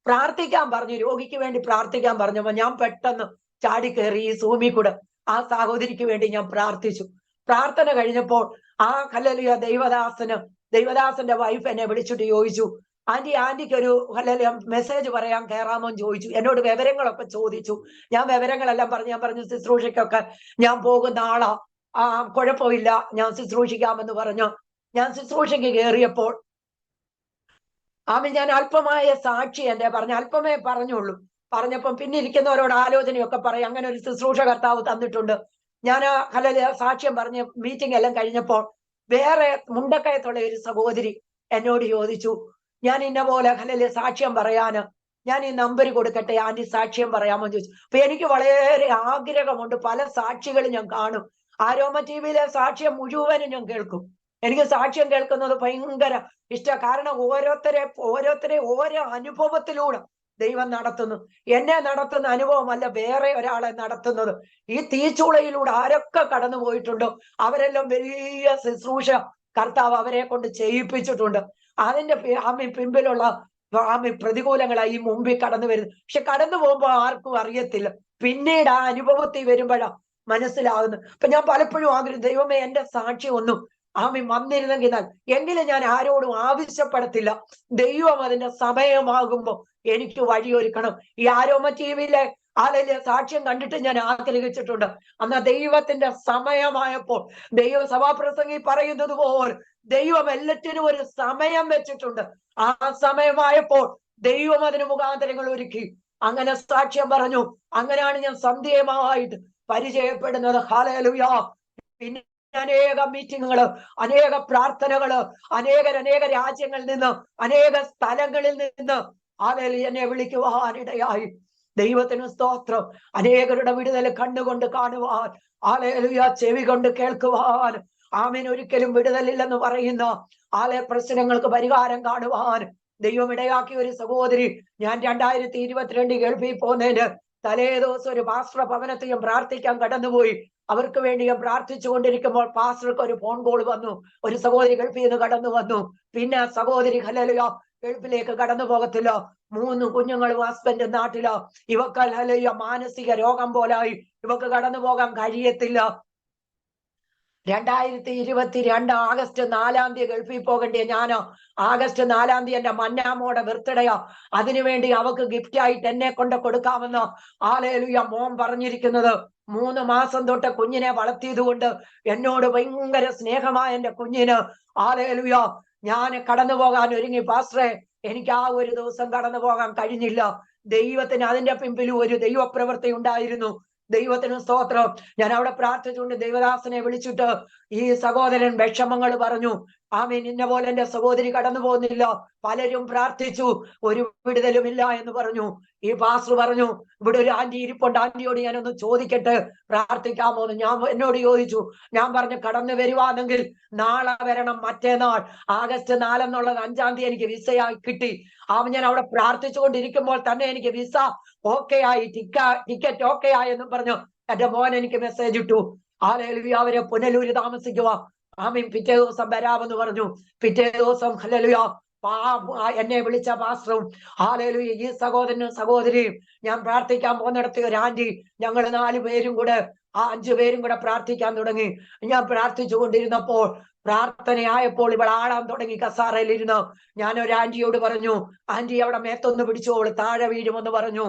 പ്രാർത്ഥിക്കാൻ പറഞ്ഞു, രോഗിക്ക് വേണ്ടി പ്രാർത്ഥിക്കാൻ പറഞ്ഞപ്പോ ഞാൻ പെട്ടെന്ന് ചാടി കയറി ഈ സൂമിൽ കൂടെ ആ സഹോദരിക്ക് വേണ്ടി ഞാൻ പ്രാർത്ഥിച്ചു. പ്രാർത്ഥന കഴിഞ്ഞപ്പോൾ ആ ഹല്ലേലൂയ ദൈവദാസന്റെ വൈഫ് എന്നെ വിളിച്ചിട്ട് ചോദിച്ചു, ആന്റിക്ക് ഒരു ഹല്ലേലൂയ മെസ്സേജ് പറയാൻ കയറാമോ എന്ന് ചോദിച്ചു. എന്നോട് വിവരങ്ങളൊക്കെ ചോദിച്ചു. ഞാൻ വിവരങ്ങളെല്ലാം ഞാൻ പറഞ്ഞു ശുശ്രൂഷയ്ക്കൊക്കെ ഞാൻ പോകുന്ന ആളാ, കുഴപ്പമില്ല, ഞാൻ ശുശ്രൂഷിക്കാമെന്ന് പറഞ്ഞു. ഞാൻ ശുശ്രൂഷയ്ക്ക് കയറിയപ്പോൾ ഞാൻ അല്പമായ സാക്ഷി അല്പമേ പറഞ്ഞുള്ളൂ. പറഞ്ഞപ്പം പിന്നെ ഇരിക്കുന്നവരോട് ആലോചനയൊക്കെ പറയും. അങ്ങനെ ഒരു ശുശ്രൂഷ കർത്താവ് തന്നിട്ടുണ്ട്. ഞാൻ ഹല്ലേലൂയ സാക്ഷ്യം പറഞ്ഞ് മീറ്റിംഗ് എല്ലാം കഴിഞ്ഞപ്പോൾ വേറെ മുണ്ടക്കയത്തുള്ള ഒരു സഹോദരി എന്നോട് ചോദിച്ചു, ഞാൻ ഇന്ന പോലെ ഹല്ലേലൂയ സാക്ഷ്യം പറയാന് ഞാൻ ഈ നമ്പർ കൊടുക്കട്ടെ, ആന്റി സാക്ഷ്യം പറയാമോ എന്ന് ചോദിച്ചു. അപ്പൊ എനിക്ക് വളരെ ആഗ്രഹമുണ്ട്. പല സാക്ഷികളും ഞാൻ കാണും. ആരോമ ടിവിയിലെ സാക്ഷ്യം മുഴുവനും ഞാൻ കേൾക്കും. എനിക്ക് സാക്ഷ്യം കേൾക്കുന്നത് ഭയങ്കര ഇഷ്ടമാണ്. കാരണം ഓരോരുത്തരെ ഓരോ അനുഭവത്തിലൂടെ ദൈവം നടത്തുന്നു. എന്നെ നടത്തുന്ന അനുഭവമല്ല വേറെ ഒരാളെ നടത്തുന്നത്. ഈ തീച്ചൂളയിലൂടെ ആരൊക്കെ കടന്നു പോയിട്ടുണ്ടോ അവരെല്ലാം വലിയ ശുശ്രൂഷ കർത്താവ് അവരെ കൊണ്ട് ചെയ്യിപ്പിച്ചിട്ടുണ്ട്. അതിന്റെ പിമ്പിലുള്ള പ്രതികൂലങ്ങളായി ഈ മുമ്പിൽ കടന്നു വരുന്നത്. പക്ഷെ കടന്നു പോകുമ്പോൾ ആർക്കും അറിയത്തില്ല. പിന്നീട് ആ അനുഭവത്തിൽ വരുമ്പോഴാ മനസ്സിലാകുന്നു. അപ്പൊ ഞാൻ പലപ്പോഴും ആഗ്രഹിക്കും, ദൈവമേ എന്റെ സാക്ഷി ഒന്നും വന്നിരുന്നെങ്കിൽ എങ്കിലും ഞാൻ ആരോടും ആവശ്യപ്പെടത്തില്ല. ദൈവം അതിന്റെ സമയമാകുമ്പോ എനിക്ക് വഴിയൊരുക്കണം. ഈ ആരോമ ടിവിയിലെ സാക്ഷ്യം കണ്ടിട്ട് ഞാൻ ആഗ്രഹിച്ചിട്ടുണ്ട്. അന്ന് ദൈവത്തിന്റെ സമയമായപ്പോൾ സഭാപ്രസംഗി പറയുന്നത് പോലെ ദൈവം എല്ലാറ്റിനും ഒരു സമയം വെച്ചിട്ടുണ്ട്. ആ സമയമായപ്പോൾ ദൈവം അതിന് മുഖാന്തരങ്ങൾ ഒരുക്കി. അങ്ങനെ സാക്ഷ്യം പറഞ്ഞു. അങ്ങനെയാണ് ഞാൻ സന്ധ്യമായിട്ട് പരിചയപ്പെടുന്നത്. ഹല്ലേലൂയ. പിന്നെ അനേക മീറ്റിങ്ങുകള്, അനേക പ്രാർത്ഥനകള്, അനേക രാജ്യങ്ങളിൽ നിന്ന്, അനേക സ്ഥലങ്ങളിൽ നിന്ന് ഹല്ലേലൂയ എന്നെ വിളിക്കുവാനിടയായി. ദൈവത്തിന് സ്തോത്രം. അനേകരുടെ വിടുതൽ കണ്ണുകൊണ്ട് കാണുവാൻ, ഹല്ലേലൂയ ചെവി കൊണ്ട് കേൾക്കുവാൻ, ഒരിക്കലും വിടുതലില്ലെന്ന് പറയുന്ന പ്രശ്നങ്ങൾക്ക് പരിഹാരം കാണുവാൻ ദൈവം ഇടയാക്കിയ ഒരു സഹോദരി. ഞാൻ 2022 ഗൾഫിൽ പോകുന്നതിന് തലേ ദിവസം ഒരു പാസ്റ്റർ ഭവനത്തിൽ ഞാൻ പ്രാർത്ഥിക്കാൻ കടന്നുപോയി. അവർക്ക് വേണ്ടി ഞാൻ പ്രാർത്ഥിച്ചു കൊണ്ടിരിക്കുമ്പോൾ പാസ്റ്റർക്ക് ഒരു ഫോൺ കോൾ വന്നു. ഒരു സഹോദരി ഗൾഫിൽ നിന്ന് കടന്നു വന്നു. പിന്നെ സഹോദരി ഹല്ലേലൂയ ഗൾഫിലേക്ക് കടന്നു പോകത്തില്ല. 3 കുഞ്ഞുങ്ങളും ഹസ്ബൻഡ് നാട്ടിലോ. ഇവക്ക് ഹല്ലേലൂയ മാനസിക രോഗം പോലായി. ഇവക്ക് കടന്നു പോകാൻ കഴിയത്തില്ല. 2022 ആഗസ്റ്റ് 4 ഗൾഫിൽ പോകണ്ടേ ഞാനോ ആഗസ്റ്റ് 4 എന്റെ മന്നാമോടെ ബർത്ത്ഡേയോ. അതിനുവേണ്ടി അവക്ക് ഗിഫ്റ്റ് ആയിട്ട് എന്നെ കൊണ്ട് കൊടുക്കാമെന്നോ ഹല്ലേലൂയ മോൻ പറഞ്ഞിരിക്കുന്നത്. 3 മാസം തൊട്ട് കുഞ്ഞിനെ വളർത്തിയത് കൊണ്ട് എന്നോട് ഭയങ്കര സ്നേഹമായ എന്റെ കുഞ്ഞിന് ഹല്ലേലൂയ ഞാൻ കടന്നു പോകാൻ ഒരുങ്ങി. പാസ്റ്ററെ എനിക്ക് ആ ഒരു ദിവസം കടന്നു പോകാൻ കഴിഞ്ഞില്ല. ദൈവത്തിന് അതിന്റെ പിമ്പിൽ ഒരു ദൈവപ്രവൃത്തി ഉണ്ടായിരുന്നു. ദൈവത്തിന് സ്തോത്രം. ഞാൻ അവിടെ പ്രാർത്ഥിച്ചുകൊണ്ട് ദൈവദാസനെ വിളിച്ചിട്ട് ഈ സഹോദരൻ വിഷമങ്ങൾ പറഞ്ഞു. ആമീൻ. ഇന്ന പോലെ എന്റെ സഹോദരി കടന്നു പോകുന്നില്ല, പലരും പ്രാർത്ഥിച്ചു, ഒരു വിടുതലുമില്ല എന്ന് പറഞ്ഞു. ഈ പാസ്റ്റർ പറഞ്ഞു, ഇവിടെ ഒരു ആന്റി ഇരിപ്പുണ്ട്, ആന്റിയോട് ഞാനൊന്ന് ചോദിക്കട്ടെ, പ്രാർത്ഥിക്കാമോ എന്ന്. എന്നോട് ചോദിച്ചു. ഞാൻ പറഞ്ഞു, കടന്നു വരുവാണെങ്കിൽ നാളെ വരണം, മറ്റേനാൾ ആഗസ്റ്റ് 4 എന്നുള്ളത് 5-ാം തീയതി എനിക്ക് വിസയായി കിട്ടി. ഞാൻ അവിടെ പ്രാർത്ഥിച്ചുകൊണ്ടിരിക്കുമ്പോൾ തന്നെ എനിക്ക് വിസ ഓക്കെ ആയി, ടിക്കറ്റ് ഓക്കെ ആയി എന്നും പറഞ്ഞു എന്റെ മോൻ എനിക്ക് മെസ്സേജ് ഇട്ടു. ഹല്ലേലൂയ, അവരെ പുനലൂര് താമസിക്കുക. ആമീൻ. പിറ്റേ ദിവസം വരാമെന്ന് പറഞ്ഞു. പിറ്റേ ദിവസം ഹല്ലേലൂയ എന്നെ വിളിച്ച പാസ്റ്ററും ഹല്ലേലൂയ ഈ സഹോദരനും സഹോദരിയും ഞാൻ പ്രാർത്ഥിക്കാൻ പോകുന്നിടത്ത് ഒരു ആന്റി, ഞങ്ങൾ 4 പേരും കൂടെ 5 പേരും കൂടെ പ്രാർത്ഥിക്കാൻ തുടങ്ങി. ഞാൻ പ്രാർത്ഥിച്ചു കൊണ്ടിരുന്നപ്പോൾ പ്രാർത്ഥനയായപ്പോൾ ഇവൾ ആടാൻ തുടങ്ങി കസാറയിലിരുന്ന്. ഞാൻ ഒരു ആന്റിയോട് പറഞ്ഞു, ആന്റി അവിടെ മേത്തൊന്ന് പിടിച്ചോളൂ, താഴെ വീഴുമെന്ന് പറഞ്ഞു.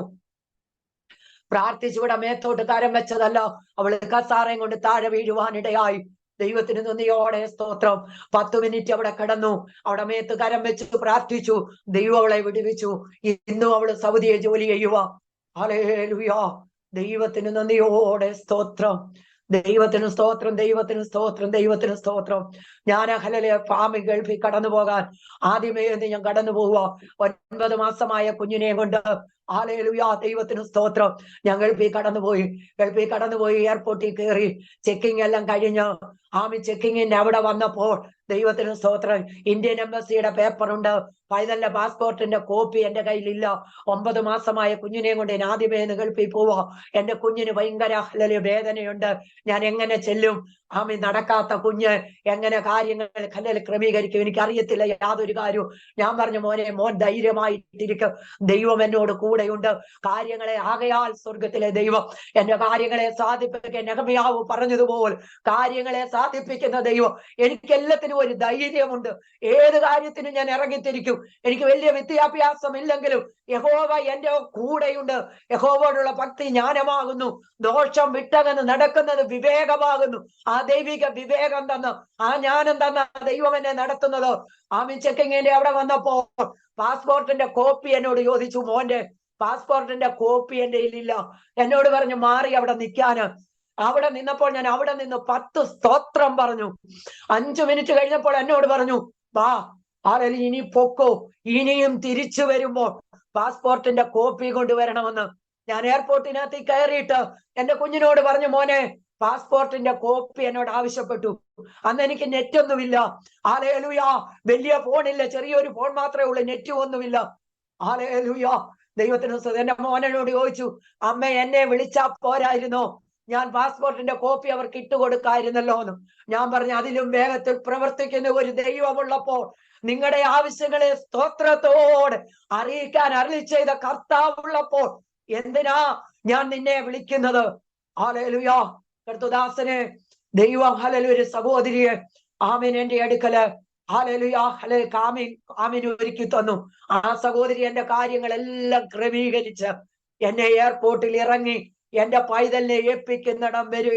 പ്രാർത്ഥിച്ചിവിടെ മേത്തോട്ട് കരം വെച്ചതല്ല, അവള് കസാറയും കൊണ്ട് താഴെ വീഴുവാനിടയായി. ദൈവത്തിന് നന്ദിയോടെ സ്തോത്രം. 10 മിനിറ്റ് അവിടെ കിടന്നു, അവിടെ മേത്ത് കരം വെച്ച് പ്രാർത്ഥിച്ചു. ദൈവം അവളെ വിടുവിച്ചു. ഇന്നും അവള് സൗദിയെ ജോലി ചെയ്യുക. ഹല്ലേലൂയ, ദൈവത്തിന് നന്ദിയോടെ സ്തോത്രം. ദൈവത്തിന് സ്തോത്രം, ദൈവത്തിന് സ്തോത്രം, ദൈവത്തിന് സ്തോത്രം. ഞാൻ ഫാമിൽ ഗൾഫിൽ കടന്നു പോകാൻ ആദ്യമേ ഞാൻ കടന്നു പോവുക 9 മാസമായ കുഞ്ഞിനെ കൊണ്ട്. ഹല്ലേലൂയ, ദൈവത്തിന് സ്തോത്രം. ഞാൻ ഗൾഫിൽ കടന്നുപോയി എയർപോർട്ടിൽ കയറി ചെക്കിങ് എല്ലാം കഴിഞ്ഞ് ചെക്കിങ്ങിന്റെ അവിടെ വന്നപ്പോൾ ദൈവത്തിന് സ്തോത്രം, ഇന്ത്യൻ എംബസിയുടെ പേപ്പറുണ്ട്, പൈതലിന്റെ പാസ്പോർട്ടിന്റെ കോപ്പി എന്റെ കയ്യിലില്ല. 9 മാസമായ കുഞ്ഞിനെയും കൊണ്ട് ഞാൻ ആദ്യമേ ഗൾഫിൽ പോവാ. എന്റെ കുഞ്ഞിന് ഭയങ്കര വേദനയുണ്ട്. ഞാൻ എങ്ങനെ ചെല്ലും? നടക്കാത്ത കുഞ്ഞ്, എങ്ങനെ കാര്യങ്ങൾ ക്രമീകരിക്കും? എനിക്കറിയത്തില്ല യാതൊരു കാര്യവും. ഞാൻ പറഞ്ഞു, മോൻ ധൈര്യമായിട്ടിരിക്കും, ദൈവം എന്നോട് കൂടെയുണ്ട്. കാര്യങ്ങളെ ആകയാൽ സ്വർഗത്തിലെ ദൈവം എന്റെ കാര്യങ്ങളെ സാധിപ്പിക്കാൻ, നെഹമ്യാവ് പറഞ്ഞതുപോലെ കാര്യങ്ങളെ സാധിപ്പിക്കുന്ന ദൈവം. എനിക്ക് എല്ലാത്തിനും ഒരു ധൈര്യമുണ്ട്. ഏത് കാര്യത്തിനും ഞാൻ ഇറങ്ങിത്തിരിക്കും. എനിക്ക് വലിയ വിദ്യാഭ്യാസം ഇല്ലെങ്കിലും യഹോവ എന്റെ കൂടെയുണ്ട്. യഹോവയോടുള്ള ഭക്തി ജ്ഞാനമാകുന്നു, ദോഷം വിട്ടകന്ന് നടക്കുന്നത് വിവേകമാകുന്നു. ആ ദൈവിക വിവേകം തന്ന്, ആ ജ്ഞാനം തന്ന ദൈവം എന്നെ നടത്തുന്നത്. ചെക്കിങ്ങിന്റെ അവിടെ വന്നപ്പോ പാസ്പോർട്ടിന്റെ കോപ്പി എന്നോട് ചോദിച്ചു. മോന്റെ പാസ്പോർട്ടിന്റെ കോപ്പി എന്റെ കയ്യിലില്ല. എന്നോട് പറഞ്ഞു മാറി അവിടെ നിൽക്കാന്. അവിടെ നിന്നപ്പോൾ ഞാൻ അവിടെ നിന്ന് 10 സ്തോത്രം പറഞ്ഞു. 5 മിനിറ്റ് കഴിഞ്ഞപ്പോൾ എന്നോട് പറഞ്ഞു, വാ ആരെങ്കിലും ഇനി പൊക്കോ, ഇനിയും തിരിച്ചു വരുമ്പോൾ പാസ്പോർട്ടിന്റെ കോപ്പി കൊണ്ടുവരണമെന്ന്. ഞാൻ എയർപോർട്ടിനകത്ത് കയറിയിട്ട് എന്റെ കുഞ്ഞിനോട് പറഞ്ഞു, മോനെ പാസ്പോർട്ടിന്റെ കോപ്പി എന്നോട് ആവശ്യപ്പെട്ടു. അന്ന് എനിക്ക് നെറ്റ് ഒന്നുമില്ല. ഹല്ലേലൂയ, വലിയ ഫോണില്ല, ചെറിയൊരു ഫോൺ മാത്രമേ ഉള്ളൂ, നെറ്റ് ഒന്നുമില്ല. ഹല്ലേലൂയ, ദൈവത്തിന് എന്റെ മോനോട് ചോദിച്ചു, അമ്മ എന്നെ വിളിച്ചാ പോരായിരുന്നോ? ഞാൻ പാസ്പോർട്ടിന്റെ കോപ്പി അവർക്ക് ഇട്ടുകൊടുക്കായിരുന്നല്ലോ എന്ന്. ഞാൻ പറഞ്ഞു, അതിലും വേഗത്തിൽ പ്രവർത്തിക്കുന്ന ഒരു ദൈവമുള്ളപ്പോൾ, നിങ്ങളുടെ ആവശ്യങ്ങളെ സ്തോത്രത്തോടെ അറിയിക്കാൻ അരുളി ചെയ്ത കർത്താവുള്ളപ്പോൾ എന്തിനാ ഞാൻ നിന്നെ വിളിക്കുന്നത്? ഹല്ലേലൂയ, കർത്തദാസനെ ദൈവം ഹല്ലേലൂയ ഒരു സഹോദരിയെ എന്റെ അടുക്കല് ആമീൻ ഒരുക്കി തന്നു. ആ സഹോദരി എന്റെ കാര്യങ്ങളെല്ലാം ക്രമീകരിച്ച് എന്നെ എയർപോർട്ടിൽ ഇറങ്ങി എന്റെ പൈതലിനെ ഏൽപ്പിക്കുന്നിടം വരെ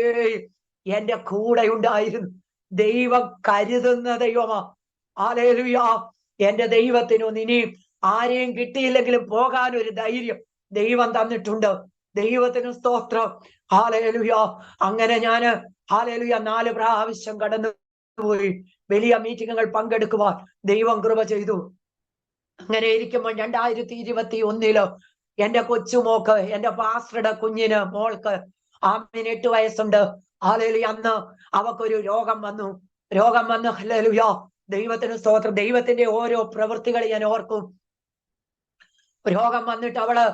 എന്റെ കൂടെ ഉണ്ടായിരുന്നു. ദൈവം കരുതുന്ന ദൈവമാ. ഹല്ലേലൂയ, എന്റെ ദൈവത്തിനൊന്ന് ഇനിയും ആരെയും കിട്ടിയില്ലെങ്കിലും പോകാൻ ഒരു ധൈര്യം ദൈവം തന്നിട്ടുണ്ട്. ദൈവത്തിന് സ്തോത്രം. ഹല്ലേലൂയ. അങ്ങനെ ഞാന് 4 പ്രാവശ്യം കടന്നുപോയി വലിയ മീറ്റിങ്ങുകൾ പങ്കെടുക്കുവാൻ ദൈവം കൃപ ചെയ്തു. അങ്ങനെ ഇരിക്കുമ്പോൾ 2021 എന്റെ കൊച്ചുമോക്ക്, എന്റെ പാസ്റ്ററുടെ കുഞ്ഞിന് മോൾക്ക് 8 വയസ്സുണ്ട്. ഹല്ലേലൂയ. അന്ന് അവക്കൊരു രോഗം വന്നു. ഹല്ലേലൂയ, ദൈവത്തിന് സ്തോത്രം. ദൈവത്തിന്റെ ഓരോ പ്രവൃത്തികൾ ഞാൻ ഓർക്കും. രോഗം വന്നിട്ട് അവള്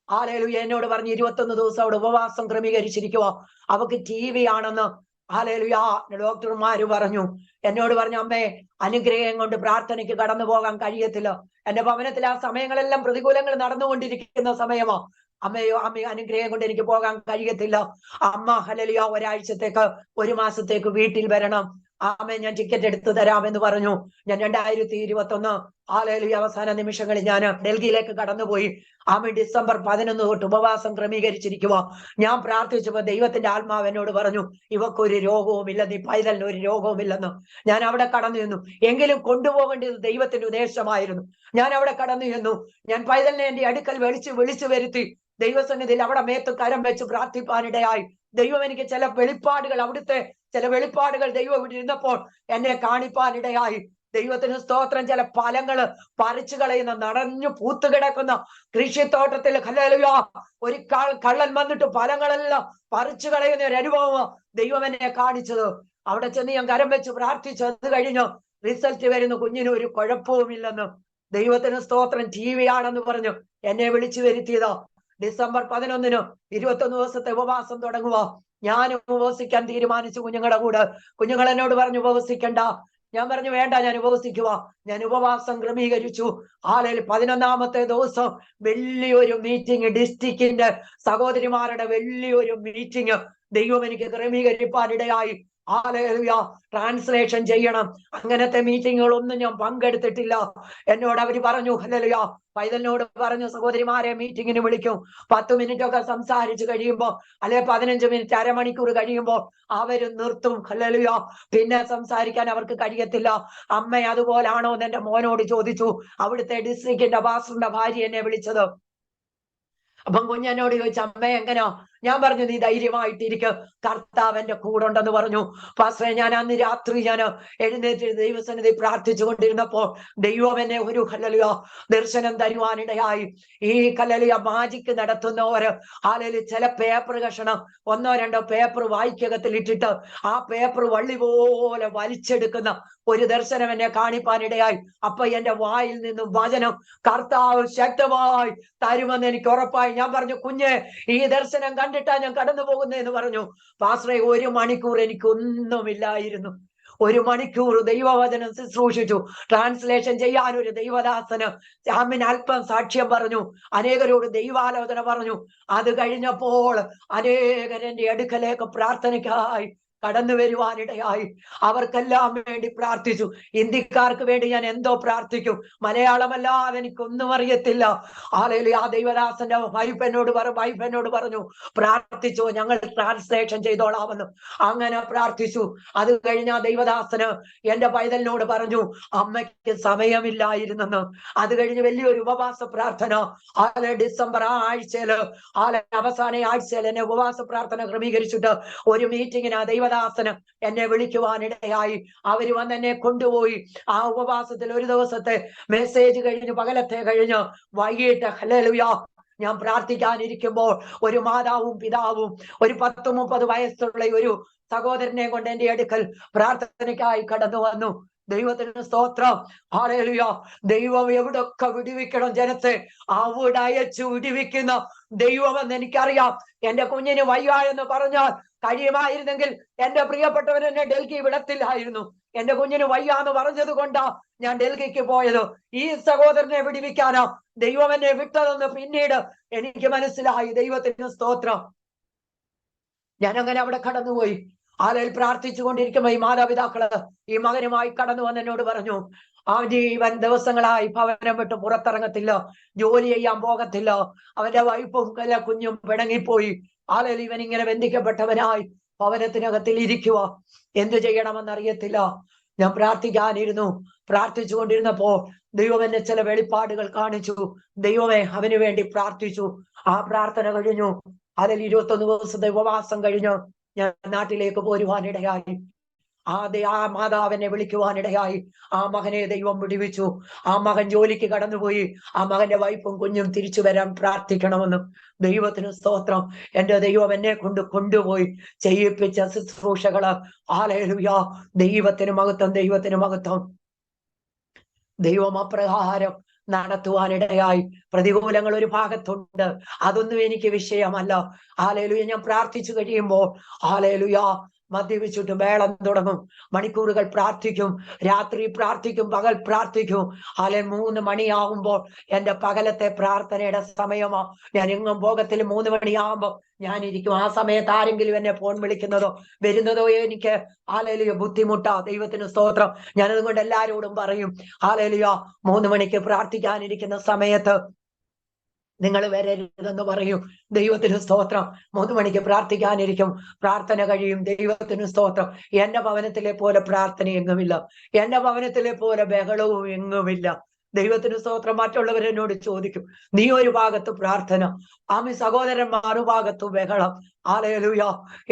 ഹല്ലേലൂയ എന്നോട് പറഞ്ഞു 21 ദിവസം അവിടെ ഉപവാസം ക്രമീകരിച്ചിരിക്കുക. അവക്ക് TV ആണെന്ന് ഹല്ലേലൂയ ഡോക്ടർമാര് പറഞ്ഞു. എന്നോട് പറഞ്ഞു, അമ്മേ അനുഗ്രഹം കൊണ്ട് പ്രാർത്ഥനയ്ക്ക് കടന്നു പോകാൻ കഴിയത്തില്ല. എന്റെ ഭവനത്തിൽ ആ സമയങ്ങളെല്ലാം പ്രതികൂലങ്ങൾ നടന്നുകൊണ്ടിരിക്കുന്ന സമയമാ. അമ്മയോ അനുഗ്രഹം കൊണ്ട് എനിക്ക് പോകാൻ കഴിയത്തില്ല. അമ്മ ഹല്ലേലൂയ ഒരാഴ്ചത്തേക്ക് 1 മാസത്തേക്ക് വീട്ടിൽ വരണം. ഞാൻ ടിക്കറ്റ് എടുത്തു തരാമെന്ന് പറഞ്ഞു. ഞാൻ 2021 ഹല്ലേലൂയ അവസാന നിമിഷങ്ങളിൽ ഞാൻ ഡൽഹിയിലേക്ക് കടന്നുപോയി. ഡിസംബർ 11 തൊട്ട് ഉപവാസം ക്രമീകരിച്ചിരിക്കുക. ഞാൻ പ്രാർത്ഥിച്ചപ്പോ ദൈവത്തിന്റെ ആത്മാവ് എന്നോട് പറഞ്ഞു, ഇവക്കൊരു രോഗവുമില്ല, നീ പൈതലിന് ഒരു രോഗവുമില്ലെന്ന്. ഞാൻ അവിടെ കടന്നു ചെന്നു. എങ്കിലും കൊണ്ടുപോകേണ്ടത് ദൈവത്തിന്റെ ഉദ്ദേശമായിരുന്നു. ഞാൻ അവിടെ കടന്നു ചെന്നു. ഞാൻ പൈതലിനെ എന്റെ അടുക്കൽ വിളിച്ചു വരുത്തി ദൈവസന്നിധിയിൽ അവിടെ മേത്ത് കരം വെച്ച് പ്രാർത്ഥിപ്പാനിടയായി. ദൈവം എനിക്ക് ചില വെളിപ്പാടുകൾ, അവിടുത്തെ ചില വെളിപ്പാടുകൾ ദൈവം ഇവിടെ ഇരുന്നപ്പോൾ എന്നെ കാണിപ്പാനിടയായി. ദൈവത്തിന് സ്തോത്രം. ചില ഫലങ്ങള് പറിച്ചു കളയുന്ന, നടഞ്ഞു പൂത്തുകിടക്കുന്ന കൃഷിത്തോട്ടത്തിൽ ഹല്ലേലൂയ ഒരു കള്ളൻ വന്നിട്ട് ഫലങ്ങളെല്ലാം പറിച്ചു കളയുന്ന ഒരു അനുഭവം ദൈവം എന്നെ കാണിച്ചത്. അവിടെ ചെന്ന് ഞാൻ കരം വെച്ച് പ്രാർത്ഥിച്ചു. അത് കഴിഞ്ഞു റിസൾട്ട് വരുന്നു, കുഞ്ഞിന് ഒരു കുഴപ്പവുമില്ലെന്ന്. ദൈവത്തിന് സ്തോത്രം. TV ആണെന്ന് പറഞ്ഞു എന്നെ വിളിച്ചു വരുത്തിയതാ. ഡിസംബർ 11-ന് 21 ദിവസത്തെ ഉപവാസം തുടങ്ങുക. ഞാൻ ഉപവസിക്കാൻ തീരുമാനിച്ചു കുഞ്ഞുങ്ങളുടെ കൂടെ. കുഞ്ഞുങ്ങൾ എന്നോട് പറഞ്ഞു ഉപവസിക്കണ്ട. ഞാൻ പറഞ്ഞു വേണ്ട, ഞാൻ ഉപവസിക്കുക. ഞാൻ ഉപവാസം ക്രമീകരിച്ചു. ആലയിൽ 11ാമത്തെ ദിവസം വലിയൊരു മീറ്റിംഗ്, ഡിസ്ട്രിക്റ്റിന്റെ സഹോദരിമാരുടെ വലിയൊരു മീറ്റിംഗ് ദൈവം എനിക്ക് ക്രമീകരിപ്പാനിടയായി. ഹല്ലേലൂയ. ട്രാൻസ്ലേഷൻ ചെയ്യണം. അങ്ങനത്തെ മീറ്റിങ്ങുകളൊന്നും ഞാൻ പങ്കെടുത്തിട്ടില്ല. എന്നോട് അവര് പറഞ്ഞു, ഹല്ലേലൂയ, പൈതലിനോട് പറഞ്ഞു സഹോദരിമാരെ മീറ്റിങ്ങിന് വിളിക്കും. 10 മിനിറ്റ് ഒക്കെ സംസാരിച്ചു കഴിയുമ്പോ, അല്ലെ 15 മിനിറ്റ്, അരമണിക്കൂർ കഴിയുമ്പോൾ അവര് നിർത്തും. ഹല്ലേലൂയ. പിന്നെ സംസാരിക്കാൻ അവർക്ക് കഴിയത്തില്ല. അമ്മ അതുപോലാണോ എന്ന് എന്റെ മോനോട് ചോദിച്ചു. അവിടുത്തെ ഡിസ്ട്രിക്റ്റിന്റെ പാസ്റ്ററിന്റെ ഭാര്യ എന്നെ വിളിച്ചത്. അപ്പം കുഞ്ഞെന്നോട് ചോദിച്ചു, അമ്മ എങ്ങനെയാ? ഞാൻ പറഞ്ഞു, നീ ധൈര്യമായിട്ടിരിക്കുക, കർത്താവ് എന്റെ കൂടെ ഉണ്ടെന്ന് പറഞ്ഞു. പാസ്റ്ററെ, ഞാൻ അന്ന് രാത്രി ഞാൻ എഴുന്നേറ്റ് ദൈവസന്നിധി പ്രാർത്ഥിച്ചു കൊണ്ടിരുന്നപ്പോൾ ദൈവം എന്നെ ഒരു ഹല്ലേലൂയ ദർശനം തരുവാനിടയായി. ഈ ഹല്ലേലൂയ മാജിക്ക് നടത്തുന്നവര് ഹല്ലേലൂയ ചില പേപ്പർ കഷണം 1-2 പേപ്പർ വായിക്കകത്തിൽ ഇട്ടിട്ട് ആ പേപ്പർ വള്ളി പോലെ വലിച്ചെടുക്കുന്ന ഒരു ദർശനം എന്നെ കാണിപ്പാനിടയായി. അപ്പൊ എന്റെ വായിൽ നിന്നും വചനം കർത്താവ് ശക്തമായി തരുമെന്ന് എനിക്ക് ഉറപ്പായി. ഞാൻ പറഞ്ഞു, കുഞ്ഞെ, ഈ ദർശനം കണ്ടിട്ടാ ഞാൻ കടന്നു പോകുന്നതെന്ന് പറഞ്ഞു. പാസ്റ്ററെ, 1 മണിക്കൂർ എനിക്കൊന്നുമില്ലായിരുന്നു. 1 മണിക്കൂർ ദൈവവചനം ശുശ്രൂഷിച്ചു. ട്രാൻസ്ലേഷൻ ചെയ്യാൻ ഒരു ദൈവദാസന് അല്പം സാക്ഷ്യം പറഞ്ഞു, അനേകരോട് ദൈവാലോചന പറഞ്ഞു. അത് കഴിഞ്ഞപ്പോൾ അനേകരെന്റെ അടുക്കലേക്ക് പ്രാർത്ഥനയ്ക്കായി കടന്നു വരുവാനിടയായി. അവർക്കെല്ലാം വേണ്ടി പ്രാർത്ഥിച്ചു. ഹിന്ദിക്കാർക്ക് വേണ്ടി ഞാൻ എന്തോ പ്രാർത്ഥിക്കും, മലയാളമല്ലാതെ എനിക്കൊന്നും അറിയത്തില്ല. ഹല്ലേലൂയ. ആ ദൈവദാസന്റെ വൈഫ് എന്നോട് പറഞ്ഞു പ്രാർത്ഥിച്ചു, ഞങ്ങൾ ട്രാൻസ്ലേഷൻ ചെയ്തോളാമെന്ന്. അങ്ങനെ പ്രാർത്ഥിച്ചു. അത് കഴിഞ്ഞ ആ ദൈവദാസന് എന്റെ പൈതലിനോട് പറഞ്ഞു അമ്മയ്ക്ക് സമയമില്ലായിരുന്നെന്ന്. അത് കഴിഞ്ഞ് വലിയൊരു ഉപവാസ പ്രാർത്ഥന ഡിസംബർ ആഴ്ചയില് അവസാന ആഴ്ചയിൽ എന്നെ ഉപവാസ പ്രാർത്ഥന ക്രമീകരിച്ചിട്ട് ഒരു മീറ്റിങ്ങിന് ആ ദൈവദാസന് എന്നെ വിളിക്കുവാനിടയായി. അവര് വന്ന് എന്നെ കൊണ്ടുപോയി. ആ ഉപവാസത്തിൽ ഒരു ദിവസത്തെ മെസ്സേജ് കഴിഞ്ഞ്, പകലത്തെ കഴിഞ്ഞ് വൈകിട്ട് ഹല്ലേലൂയ ഞാൻ പ്രാർത്ഥിക്കാനിരിക്കുമ്പോൾ ഒരു മാതാവും പിതാവും ഒരു 10-30 വയസ്സുള്ള ഒരു സഹോദരനെ കൊണ്ട് എന്റെ അടുക്കൽ പ്രാർത്ഥനയ്ക്കായി കടന്നു വന്നു. ദൈവത്തിന് സ്തോത്രം. ഹല്ലേലൂയ. ദൈവം എവിടൊക്കെ വിടുവിക്കണം ജനത്തെ അവിടെ അയച്ചു വിടുവിക്കുന്ന ദൈവമെന്ന് എനിക്കറിയാം. എന്റെ കുഞ്ഞിന് വയ്യ എന്ന് പറഞ്ഞാൽ കഴിയുമായിരുന്നെങ്കിൽ എന്റെ പ്രിയപ്പെട്ടവൻ എന്നെ ഡൽഹി വിടത്തില്ലായിരുന്നു. എന്റെ കുഞ്ഞിന് വയ്യ എന്ന് പറഞ്ഞത് കൊണ്ടാ ഞാൻ ഡൽഹിക്ക് പോയത്. ഈ സഹോദരനെ വിടുവിക്കാനാ ദൈവം എന്നെ വിട്ടതെന്ന് പിന്നീട് എനിക്ക് മനസ്സിലായി. ദൈവത്തിന് സ്തോത്രം. ഞാൻ അങ്ങനെ അവിടെ കടന്നുപോയി. ആലയിൽ പ്രാർത്ഥിച്ചു കൊണ്ടിരിക്കുമ്പോ ഈ മാതാപിതാക്കള് ഈ മകനുമായി കടന്നു വന്ന് എന്നോട് പറഞ്ഞു, ആ ജീവൻ ദിവസങ്ങളായി ഭവനം വിട്ട് പുറത്തിറങ്ങത്തില്ല, ജോലി ചെയ്യാൻ പോകത്തില്ല, അവന്റെ വൈഫും കുഞ്ഞും പിണങ്ങിപ്പോയി. ആലയിൽ ഇവൻ ഇങ്ങനെ ബന്ധിക്കപ്പെട്ടവനായി ഭവനത്തിനകത്തിൽ ഇരിക്കുക, എന്തു ചെയ്യണമെന്നറിയത്തില്ല. ഞാൻ പ്രാർത്ഥിക്കാനിരുന്നു. പ്രാർത്ഥിച്ചു കൊണ്ടിരുന്നപ്പോ ദൈവം എന്നെ ചില വെളിപ്പാടുകൾ കാണിച്ചു. ദൈവമേ, അവന് വേണ്ടി പ്രാർത്ഥിച്ചു. ആ പ്രാർത്ഥന കഴിഞ്ഞു. അതിൽ 21 ദിവസത്തെ ഉപവാസം കഴിഞ്ഞു ഞാൻ നാട്ടിലേക്ക് പോരുവാനിടയായി. ആ മാതാവിനെ വിളിക്കുവാനിടയായി. ആ മകനെ ദൈവം വിടുവിച്ചു. ആ മകൻ ജോലിക്ക് കടന്നുപോയി. ആ മകന്റെ വൈഫും കുഞ്ഞും തിരിച്ചു വരാൻ പ്രാർത്ഥിക്കണമെന്ന്. ദൈവത്തിന് സ്തോത്രം. എന്റെ ദൈവം എന്നെ കൊണ്ട് കൊണ്ടുപോയി ചെയ്യിപ്പിച്ച ശുശ്രൂഷകള് ഹല്ലേലൂയ. ദൈവത്തിന് മഹത്വം, ദൈവത്തിന് മഹത്വം. ദൈവം അപ്രകാരം നടത്തുവാനിടയായി. പ്രതികൂലങ്ങൾ ഒരു ഭാഗത്തുണ്ട്, അതൊന്നും എനിക്ക് വിഷയമല്ല. ഹല്ലേലൂയ. ഞാൻ പ്രാർത്ഥിച്ചു കഴിയുമ്പോൾ ഹല്ലേലൂയ മദ്യപിച്ചിട്ട് മേളം തുടങ്ങും. മണിക്കൂറുകൾ പ്രാർത്ഥിക്കും, രാത്രി പ്രാർത്ഥിക്കും, പകൽ പ്രാർത്ഥിക്കും. 3 മണിയാകുമ്പോൾ എന്റെ പകലത്തെ പ്രാർത്ഥനയുടെ സമയമാ. ഞാൻ എങ്ങും പോകത്തില്ല. 3 മണിയാകുമ്പോ ഞാനിരിക്കും. ആ സമയത്ത് ആരെങ്കിലും എന്നെ ഫോൺ വിളിക്കുന്നതോ വരുന്നതോ എനിക്ക് ഹല്ലേലൂയ ബുദ്ധിമുട്ടാ. ദൈവത്തിന് സ്തോത്രം. ഞാനതുകൊണ്ട് എല്ലാരോടും പറയും, ഹല്ലേലൂയ 3 മണിക്ക് പ്രാർത്ഥിക്കാനിരിക്കുന്ന സമയത്ത് നിങ്ങൾ വരരുതെന്ന് പറയും. ദൈവത്തിന് സ്തോത്രം. 3 മണിക്ക് പ്രാർത്ഥിക്കാനിരിക്കും. പ്രാർത്ഥന കഴിയും. ദൈവത്തിന് സ്തോത്രം. എന്റെ ഭവനത്തിലെ പോലെ പ്രാർത്ഥന എങ്ങുമില്ല. എന്റെ ഭവനത്തിലെ പോലെ ബഹളവും എങ്ങുമില്ല. ദൈവത്തിന് സ്തോത്രം. മറ്റുള്ളവരെന്നോട് ചോദിക്കും, നീ ഒരു ഭാഗത്ത് പ്രാർത്ഥന, സഹോദരൻ മറുഭാഗത്ത് ബഹളം. ഹല്ലേലൂയ,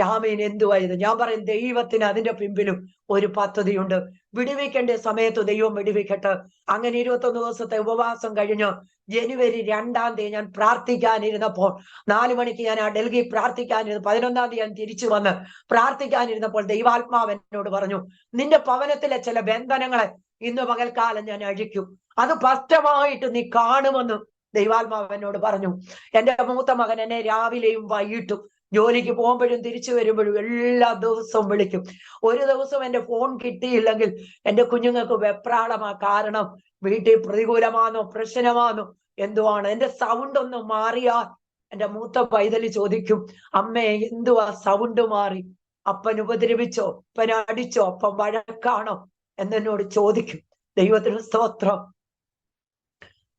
ആമേൻ. എന്തുവാ ഇത്? ഞാൻ പറയും, ദൈവത്തിന് അതിന്റെ പിമ്പിലും ഒരു പദ്ധതിയുണ്ട്. വിടുവിക്കേണ്ട സമയത്ത് ദൈവം വിടുവിക്കട്ടെ. അങ്ങനെ 21 ദിവസത്തെ ഉപവാസം കഴിഞ്ഞ് ജനുവരി 2-ാം തീയതി ഞാൻ പ്രാർത്ഥിക്കാനിരുന്നപ്പോൾ, 4 മണിക്ക് ഞാൻ ഡൽഹി പ്രാർത്ഥിക്കാനിരുന്നു. 11-ാം തീയതി ഞാൻ തിരിച്ചു വന്ന് പ്രാർത്ഥിക്കാനിരുന്നപ്പോൾ ദൈവാത്മാവ് എന്നോട് പറഞ്ഞു, നിന്റെ ഭവനത്തിലെ ചില ബന്ധനങ്ങളെ ഇന്ന് പകൽക്കാലം ഞാൻ അഴിക്കും. അത് സ്പഷ്ടമായിട്ട് നീ കാണുമെന്ന് ദൈവാത്മാവ് എന്നോട് പറഞ്ഞു. എന്റെ മൂത്ത മകൻ എന്നെ രാവിലെയും വൈകിട്ടും ജോലിക്ക് പോകുമ്പോഴും തിരിച്ചു വരുമ്പോഴും എല്ലാ ദിവസവും വിളിക്കും. ഒരു ദിവസം എന്റെ ഫോൺ കിട്ടിയില്ലെങ്കിൽ എന്റെ കുഞ്ഞുങ്ങൾക്ക് വെപ്രാളമാ. കാരണം വീട്ടിൽ പ്രതികൂലമാണോ, പ്രശ്നമാണോ, എന്തുവാണ്? എന്റെ സൗണ്ട് ഒന്ന് മാറിയാൽ എന്റെ മൂത്ത പൈതല് ചോദിക്കും, അമ്മേ എന്തുവാ സൗണ്ട് മാറി? അപ്പൻ ഉപദ്രവിച്ചോ, അപ്പൻ അടിച്ചോ, അപ്പൻ വഴക്കാണോ എന്നോട് ചോദിക്കും. ദൈവത്തിന് സ്തോത്രം.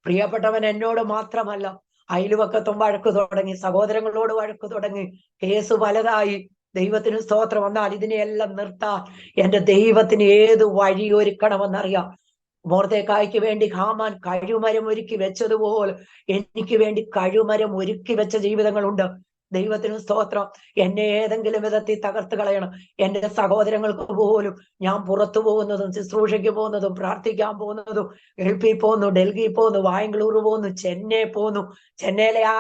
പ്രിയപ്പെട്ടവൻ എന്നോട് മാത്രമല്ല, അയൽവക്കത്തും വഴക്ക് തുടങ്ങി, സഹോദരങ്ങളോട് വഴക്ക് തുടങ്ങി, കേസ് പലതായി. ദൈവത്തിന് സ്തോത്രം. എന്നാൽ ഇതിനെയെല്ലാം നിർത്താൻ എന്റെ ദൈവത്തിന് ഏത് വഴി ഒരുക്കണമെന്നറിയാം. മൊർദെഖായിക്ക് വേണ്ടി ഹാമാൻ കഴുമരം ഒരുക്കി വെച്ചതുപോലെ എനിക്ക് വേണ്ടി കഴുമരം ഒരുക്കി വെച്ച ജീവിതങ്ങളുണ്ട്. ദൈവത്തിന് സ്തോത്രം. എന്നെ ഏതെങ്കിലും വിധത്തിൽ തകർത്ത് കളയണം. എന്റെ സഹോദരങ്ങൾക്ക് പോലും ഞാൻ പുറത്തു പോകുന്നതും ശുശ്രൂഷയ്ക്ക് പോകുന്നതും പ്രാർത്ഥിക്കാൻ പോകുന്നതും, ഗൾഫിൽ പോകുന്നു, ഡൽഹി പോകുന്നു, ബാംഗ്ലൂർ പോകുന്നു, ചെന്നൈ പോകുന്നു. ചെന്നൈയിലെ ആ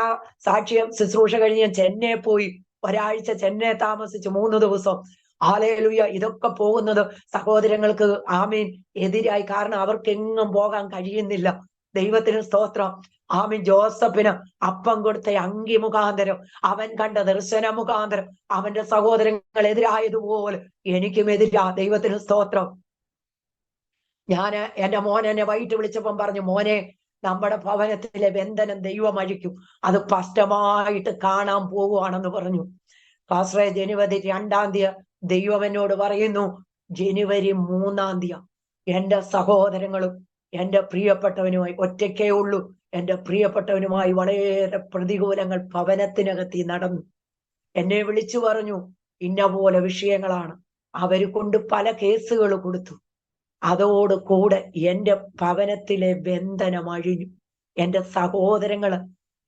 സാക്ഷ്യം ശുശ്രൂഷ കഴിഞ്ഞ് ഞാൻ ചെന്നൈ പോയി. ഒരാഴ്ച ചെന്നൈ താമസിച്ചു, 3 ദിവസം. ഹല്ലേലൂയ. ഇതൊക്കെ പോകുന്നത് സഹോദരങ്ങൾക്ക് ആമീൻ എതിരായി. കാരണം അവർക്ക് എങ്ങും പോകാൻ കഴിയുന്നില്ല. ദൈവത്തിന് സ്തോത്രം. ആമീൻ. ജോസഫിന് അപ്പം കൊടുത്ത അങ്കി മുഖാന്തരം, അവൻ കണ്ട ദർശന മുഖാന്തരം അവന്റെ സഹോദരങ്ങൾ എതിരായതുപോലെ എനിക്കും എതിരാ. ദൈവത്തിന് സ്തോത്രം. എന്റെ മോൻ എന്നെ വൈകിട്ട് വിളിച്ചപ്പം പറഞ്ഞു, മോനെ, നമ്മുടെ ഭവനത്തിലെ ബന്ധനം ദൈവം അഴിക്കും, അത് സ്പഷ്ടമായിട്ട് കാണാൻ പോവുകയാണെന്ന് പറഞ്ഞു. പാസ്റ്ററെ, ജനുവരി 2-ാം തീയതി ദൈവം എന്നോട് പറയുന്നു, ജനുവരി 3-ാം തീയതി എന്റെ സഹോദരങ്ങളും എന്റെ പ്രിയപ്പെട്ടവനുമായി, ഒറ്റയ്ക്കേ ഉള്ളൂ, എന്റെ പ്രിയപ്പെട്ടവനുമായി വളരെ പ്രതികൂലങ്ങൾ ഭവനത്തിനകത്തി നടന്നു. എന്നെ വിളിച്ചു പറഞ്ഞു, ഇന്ന പോലെ വിഷയങ്ങളാണ്. അവര് കൊണ്ട് പല കേസുകൾ കൊടുത്തു. അതോട് കൂടെ എന്റെ ഭവനത്തിലെ ബന്ധനം അഴിഞ്ഞു. എന്റെ സഹോദരങ്ങള്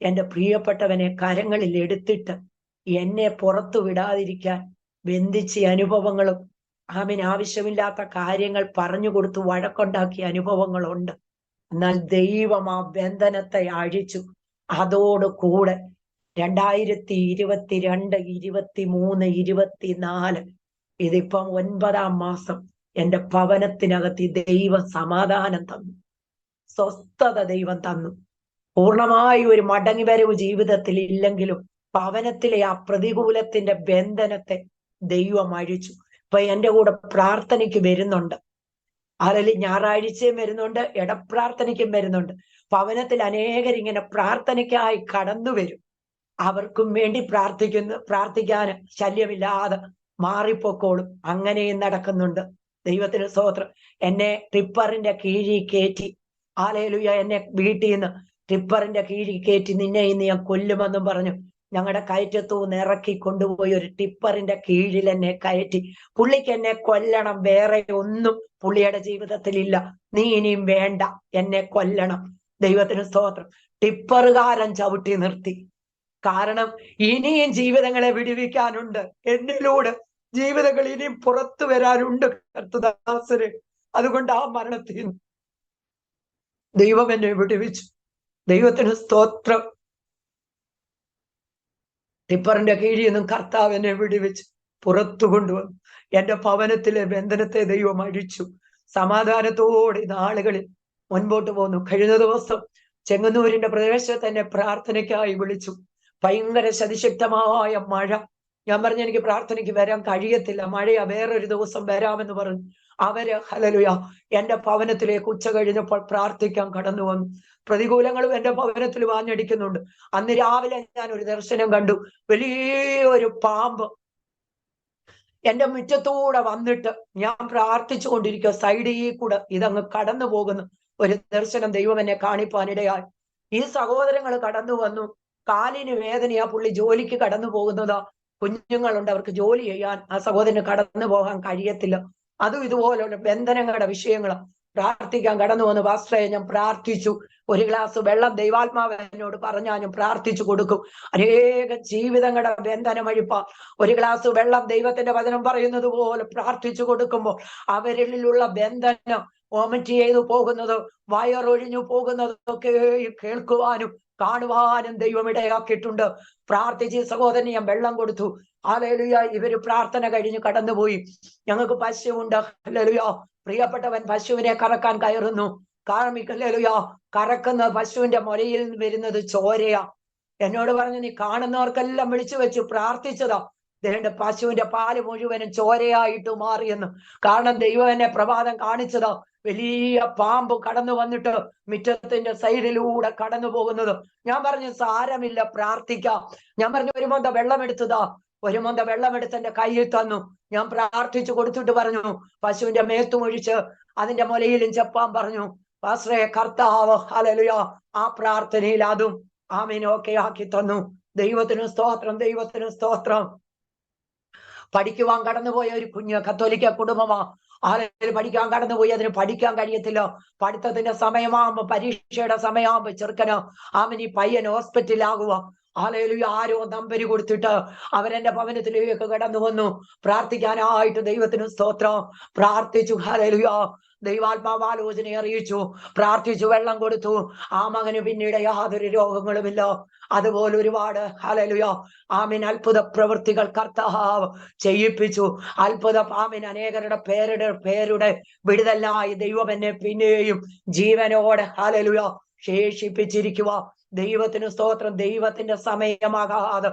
എന്റെ പ്രിയപ്പെട്ടവനെ കരങ്ങളിൽ എടുത്തിട്ട് എന്നെ പുറത്തു വിടാതിരിക്കാൻ ബന്ധിച്ച അനുഭവങ്ങളും, ആവശ്യമില്ലാത്ത കാര്യങ്ങൾ പറഞ്ഞു കൊടുത്തു വഴക്കുണ്ടാക്കിയ അനുഭവങ്ങളുണ്ട്. എന്നാൽ ദൈവം ആ ബന്ധനത്തെ അഴിച്ചു. അതോട് കൂടെ 2022, 23, 24 ഇതിപ്പം 9-ാം മാസം എന്റെ ഭവനത്തിനകത്ത് ദൈവം സമാധാനം തന്നു, സ്വസ്ഥത ദൈവം തന്നു. പൂർണ്ണമായി ഒരു മടങ്ങി വരവ് ജീവിതത്തിൽ ഇല്ലെങ്കിലും ഭവനത്തിലെ ആ പ്രതികൂലത്തിന്റെ ബന്ധനത്തെ ദൈവം അഴിച്ചു. ഇപ്പൊ എന്റെ കൂടെ പ്രാർത്ഥനയ്ക്ക് വരുന്നുണ്ട്. അതിൽ ഞായറാഴ്ചയും വരുന്നുണ്ട്, ഇടപ്രാർത്ഥനയ്ക്കും വരുന്നുണ്ട്. ഭവനത്തിൽ അനേകരിങ്ങനെ പ്രാർത്ഥനയ്ക്കായി കടന്നു വരും. അവർക്കും വേണ്ടി പ്രാർത്ഥിക്കാൻ ശല്യമില്ലാതെ മാറിപ്പോക്കോളും. അങ്ങനെയും നടക്കുന്നുണ്ട്. ദൈവത്തിന് സ്തോത്രം. എന്നെ ടിപ്പറിന്റെ കീഴിൽ കയറ്റി, ഹല്ലേലൂയ, എന്നെ വീട്ടിൽ നിന്ന് ടിപ്പറിന്റെ കീഴിൽ കയറ്റി, നിന്നെ ഇന്ന് ഞാൻ കൊല്ലുമെന്നും പറഞ്ഞു ഞങ്ങളുടെ കയറ്റത്തൂന്ന് ഇറക്കി കൊണ്ടുപോയി ഒരു ടിപ്പറിന്റെ കീഴിൽ എന്നെ കയറ്റി. പുള്ളിക്ക് എന്നെ കൊല്ലണം, വേറെ ഒന്നും പുള്ളിയുടെ ജീവിതത്തിലില്ല. നീ ഇനിയും വേണ്ട, എന്നെ കൊല്ലണം. ദൈവത്തിന് സ്തോത്രം. ടിപ്പറുകാരൻ ചവിട്ടി നിർത്തി. കാരണം ഇനിയും ജീവിതങ്ങളെ വിടുവിക്കാനുണ്ട്. എന്നിലൂടെ ജീവിതങ്ങൾ ഇനിയും പുറത്തു വരാനുണ്ട് കർത്തദാസന്. അതുകൊണ്ട് ആ മരണത്തിൽ ദൈവം എന്നെ വിടുവിച്ചു. ദൈവത്തിന് സ്തോത്രം. ടിപ്പറിന്റെ കീഴിൽ നിന്നും കർത്താവ് എന്നെ വിടുവിച്ച് പുറത്തു കൊണ്ടുവന്നു. എന്റെ ഭവനത്തിലെ ബന്ധനത്തെ ദൈവം അഴിച്ചു. സമാധാനത്തോടെ നാളുകളിൽ മുൻപോട്ട് പോന്നു. കഴിഞ്ഞ ദിവസം ചെങ്ങന്നൂരിന്റെ പ്രദേശത്ത് എന്നെ പ്രാർത്ഥനയ്ക്കായി വിളിച്ചു. ഭയങ്കര ശതിശക്തമായ മഴ. ഞാൻ പറഞ്ഞു, എനിക്ക് പ്രാർത്ഥനയ്ക്ക് വരാൻ കഴിയത്തില്ല, മഴയാ, വേറൊരു ദിവസം വരാമെന്ന് പറഞ്ഞു. അവര് ഹല്ലേലൂയ എന്റെ ഭവനത്തിലേക്ക് ഉച്ച കഴിഞ്ഞപ്പോൾ പ്രാർത്ഥിക്കാൻ കടന്നു വന്നു. പ്രതികൂലങ്ങളും എന്റെ ഭവനത്തിൽ വാഞ്ഞടിക്കുന്നുണ്ട്. അന്ന് രാവിലെ ഞാൻ ഒരു ദർശനം കണ്ടു. വലിയൊരു പാമ്പ് എന്റെ മുറ്റത്തൂടെ വന്നിട്ട് ഞാൻ പ്രാർത്ഥിച്ചു കൊണ്ടിരിക്കുക, സൈഡിൽ കൂടെ ഇതങ്ങ് കടന്നു പോകുന്നു. ഒരു ദർശനം ദൈവം എന്നെ കാണിപ്പാനിടയായി. ഈ സഹോദരങ്ങൾ കടന്നു വന്നു. കാലിന് വേദനയാ, പുള്ളി ജോലിക്ക് കടന്നു പോകുന്നതാ. കുഞ്ഞുങ്ങളുണ്ട്, അവർക്ക് ജോലി ചെയ്യാൻ ആ സഹോദരന് കടന്നു പോകാൻ കഴിയത്തില്ല. അതും ഇതുപോലുള്ള ബന്ധനങ്ങളുടെ വിഷയങ്ങളാണ്. പ്രാർത്ഥിക്കാൻ കടന്നു വന്നു. പാസ്റ്ററെ, ഞാൻ പ്രാർത്ഥിച്ചു. ഒരു ഗ്ലാസ് വെള്ളം ദൈവാത്മാവ് എന്നോട് പറഞ്ഞാൽ ഞാൻ പ്രാർത്ഥിച്ചു കൊടുക്കും. അനേക ജീവിതങ്ങളുടെ ബന്ധനമഴിപ്പ ഒരു ഗ്ലാസ് വെള്ളം ദൈവത്തിന്റെ വചനം പറയുന്നത് പോലെ പ്രാർത്ഥിച്ചു കൊടുക്കുമ്പോൾ അവരിലുള്ള ബന്ധനം വോമിറ്റ് ചെയ്തു പോകുന്നത്, വയറൊഴിഞ്ഞു പോകുന്നതൊക്കെ കേൾക്കുവാനും കാണുവാനും ദൈവം ഇടയാക്കിയിട്ടുണ്ട്. പ്രാർത്ഥിച്ച് സഹോദരൻ ഞാൻ വെള്ളം കൊടുത്തു. ഹല്ലേലൂയ. ഇവര് പ്രാർത്ഥന കഴിഞ്ഞ് കടന്നുപോയി. ഞങ്ങൾക്ക് പശുവുണ്ട്. ഹല്ലേലൂയ. പ്രിയപ്പെട്ടവൻ പശുവിനെ കറക്കാൻ കയറുന്നു. ഹല്ലേലൂയ. കറക്കുന്ന പശുവിന്റെ മുലയിൽ വരുന്നത് ചോരയാ. എന്നോട് പറഞ്ഞു, നീ കാണുന്നവർക്കെല്ലാം വിളിച്ചു വെച്ചു പ്രാർത്ഥിച്ചതാ. ദേഹന്റെ പശുവിന്റെ പാല് മുഴുവനും ചോരയായിട്ട് മാറിയെന്ന്. കാരണം ദൈവം എന്നെ പ്രഭാതം കാണിച്ചതാ. വലിയ പാമ്പ് കടന്നു വന്നിട്ട് മുറ്റത്തിന്റെ സൈഡിലൂടെ കടന്നു പോകുന്നത്. ഞാൻ പറഞ്ഞു, സാരമില്ല, പ്രാർത്ഥിക്കാം. ഞാൻ പറഞ്ഞു, ഒരു മൊന്ത വെള്ളം എടുത്തതാ. ഒരു മൊന്ത വെള്ളം എടുത്ത് എന്റെ കയ്യിൽ തന്നു. ഞാൻ പ്രാർത്ഥിച്ചു കൊടുത്തിട്ട് പറഞ്ഞു, പശുവിന്റെ മേത്തുമൊഴിച്ച് അതിന്റെ മുലയിലും ചെപ്പാൻ പറഞ്ഞു. പാസ്റ്ററെ, കർത്താവ് ഹല്ലേലൂയ ആ പ്രാർത്ഥനയിൽ അതും ആമീൻ ഓക്കെ ആക്കി തന്നു. ദൈവത്തിന് സ്തോത്രം, ദൈവത്തിന് സ്തോത്രം. പഠിക്കുവാൻ കടന്നുപോയ ഒരു കുഞ്ഞ് കത്തോലിക്ക കുടുംബമാ. ആളുകൾ പഠിക്കാൻ കടന്നുപോയി. അതിന് പഠിക്കാൻ കഴിയത്തില്ല. പഠിത്തത്തിന്റെ സമയമാകുമ്പോ, പരീക്ഷയുടെ സമയമാകുമ്പോ ചെറുക്കന് ഈ പയ്യൻ ഹോസ്പിറ്റലാകുക. ഹല്ലേലൂയ. ആരോ നമ്പര് കൊടുത്തിട്ട് അവരെന്റെ ഭവനത്തിലേക്ക് കടന്നു വന്നു പ്രാർത്ഥിക്കാനായിട്ട്. ദൈവത്തിന് സ്തോത്രം. പ്രാർത്ഥിച്ചു. ഹല്ലേലൂയ. ദൈവാത്മാവ് ആലോചന അറിയിച്ചു. പ്രാർത്ഥിച്ചു, വെള്ളം കൊടുത്തു. ആ മകന് പിന്നീട് യാതൊരു രോഗങ്ങളുമില്ല. അതുപോലെ ഒരുപാട് ഹല്ലേലൂയ അത്ഭുത പ്രവൃത്തികൾ കർത്താവ് ചെയ്യിപ്പിച്ചു. അത്ഭുത അനേകരുടെ പേരുടെ വിടുതലായി ദൈവം എന്നെ പിന്നെയും ജീവനോടെ ഹല്ലേലൂയ ശേഷിപ്പിച്ചിരിക്കുക. ദൈവത്തിന് സ്തോത്രം. ദൈവത്തിന്റെ സമയമാകാതെ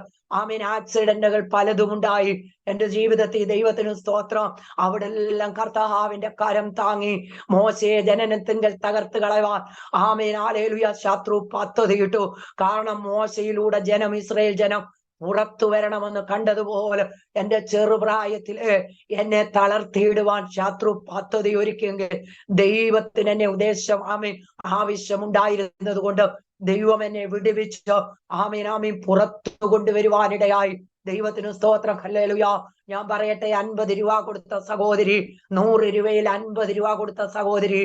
ആക്സിഡന്റുകൾ പലതും ഉണ്ടായി എന്റെ ജീവിതത്തിൽ. ദൈവത്തിന് സ്തോത്രം. അവിടെ എല്ലാം കർത്താവിന്റെ കരം താങ്ങി. മോശയെ ജനനത്തിങ്കൽ തകർത്ത് കളയുവാൻ ഹല്ലേലൂയ ശത്രു പദ്ധതിയിട്ടു. കാരണം മോശയിലൂടെ ഇസ്രായേൽ ജനം പുറത്തു വരണമെന്ന് കണ്ടതുപോലെ എന്റെ ചെറുപ്രായത്തില് എന്നെ തളർത്തിയിടുവാൻ ശത്രു പദ്ധതി ഒരുക്കിയെങ്കിൽ ദൈവത്തിന് എന്നെ ഉദ്ദേശം ആവശ്യമുണ്ടായിരുന്നത് കൊണ്ട് ദൈവം എന്നെ വിടുവിച്ച് പുറത്തു കൊണ്ടുവരുവാനിടയായി. ദൈവത്തിന് സ്തോത്രം. ഹല്ലേലൂയ. ഞാൻ പറയട്ടെ, 50 രൂപ കൊടുത്ത സഹോദരി, 100 രൂപയിൽ 50 രൂപ കൊടുത്ത സഹോദരി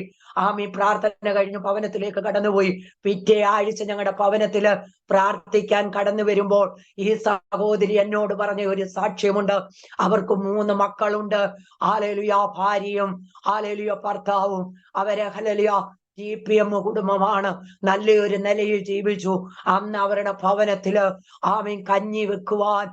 പ്രാർത്ഥന കഴിഞ്ഞ് ഭവനത്തിലേക്ക് കടന്നുപോയി. പിറ്റേ ആഴ്ച ഞങ്ങളുടെ ഭവനത്തില് പ്രാർത്ഥിക്കാൻ കടന്നു വരുമ്പോൾ ഈ സഹോദരി എന്നോട് പറഞ്ഞ ഒരു സാക്ഷ്യമുണ്ട്. അവർക്ക് 3 മക്കളുണ്ട്. ഹല്ലേലൂയ. ഭാര്യയും ഹല്ലേലൂയ ഭർത്താവും. അവരെ ഹല്ലേലൂയ GPM കുടുംബമാണ്. നല്ലൊരു നിലയിൽ ജീവിച്ചു. അന്ന് അവരുടെ ഭവനത്തില് കഞ്ഞി വെക്കുവാൻ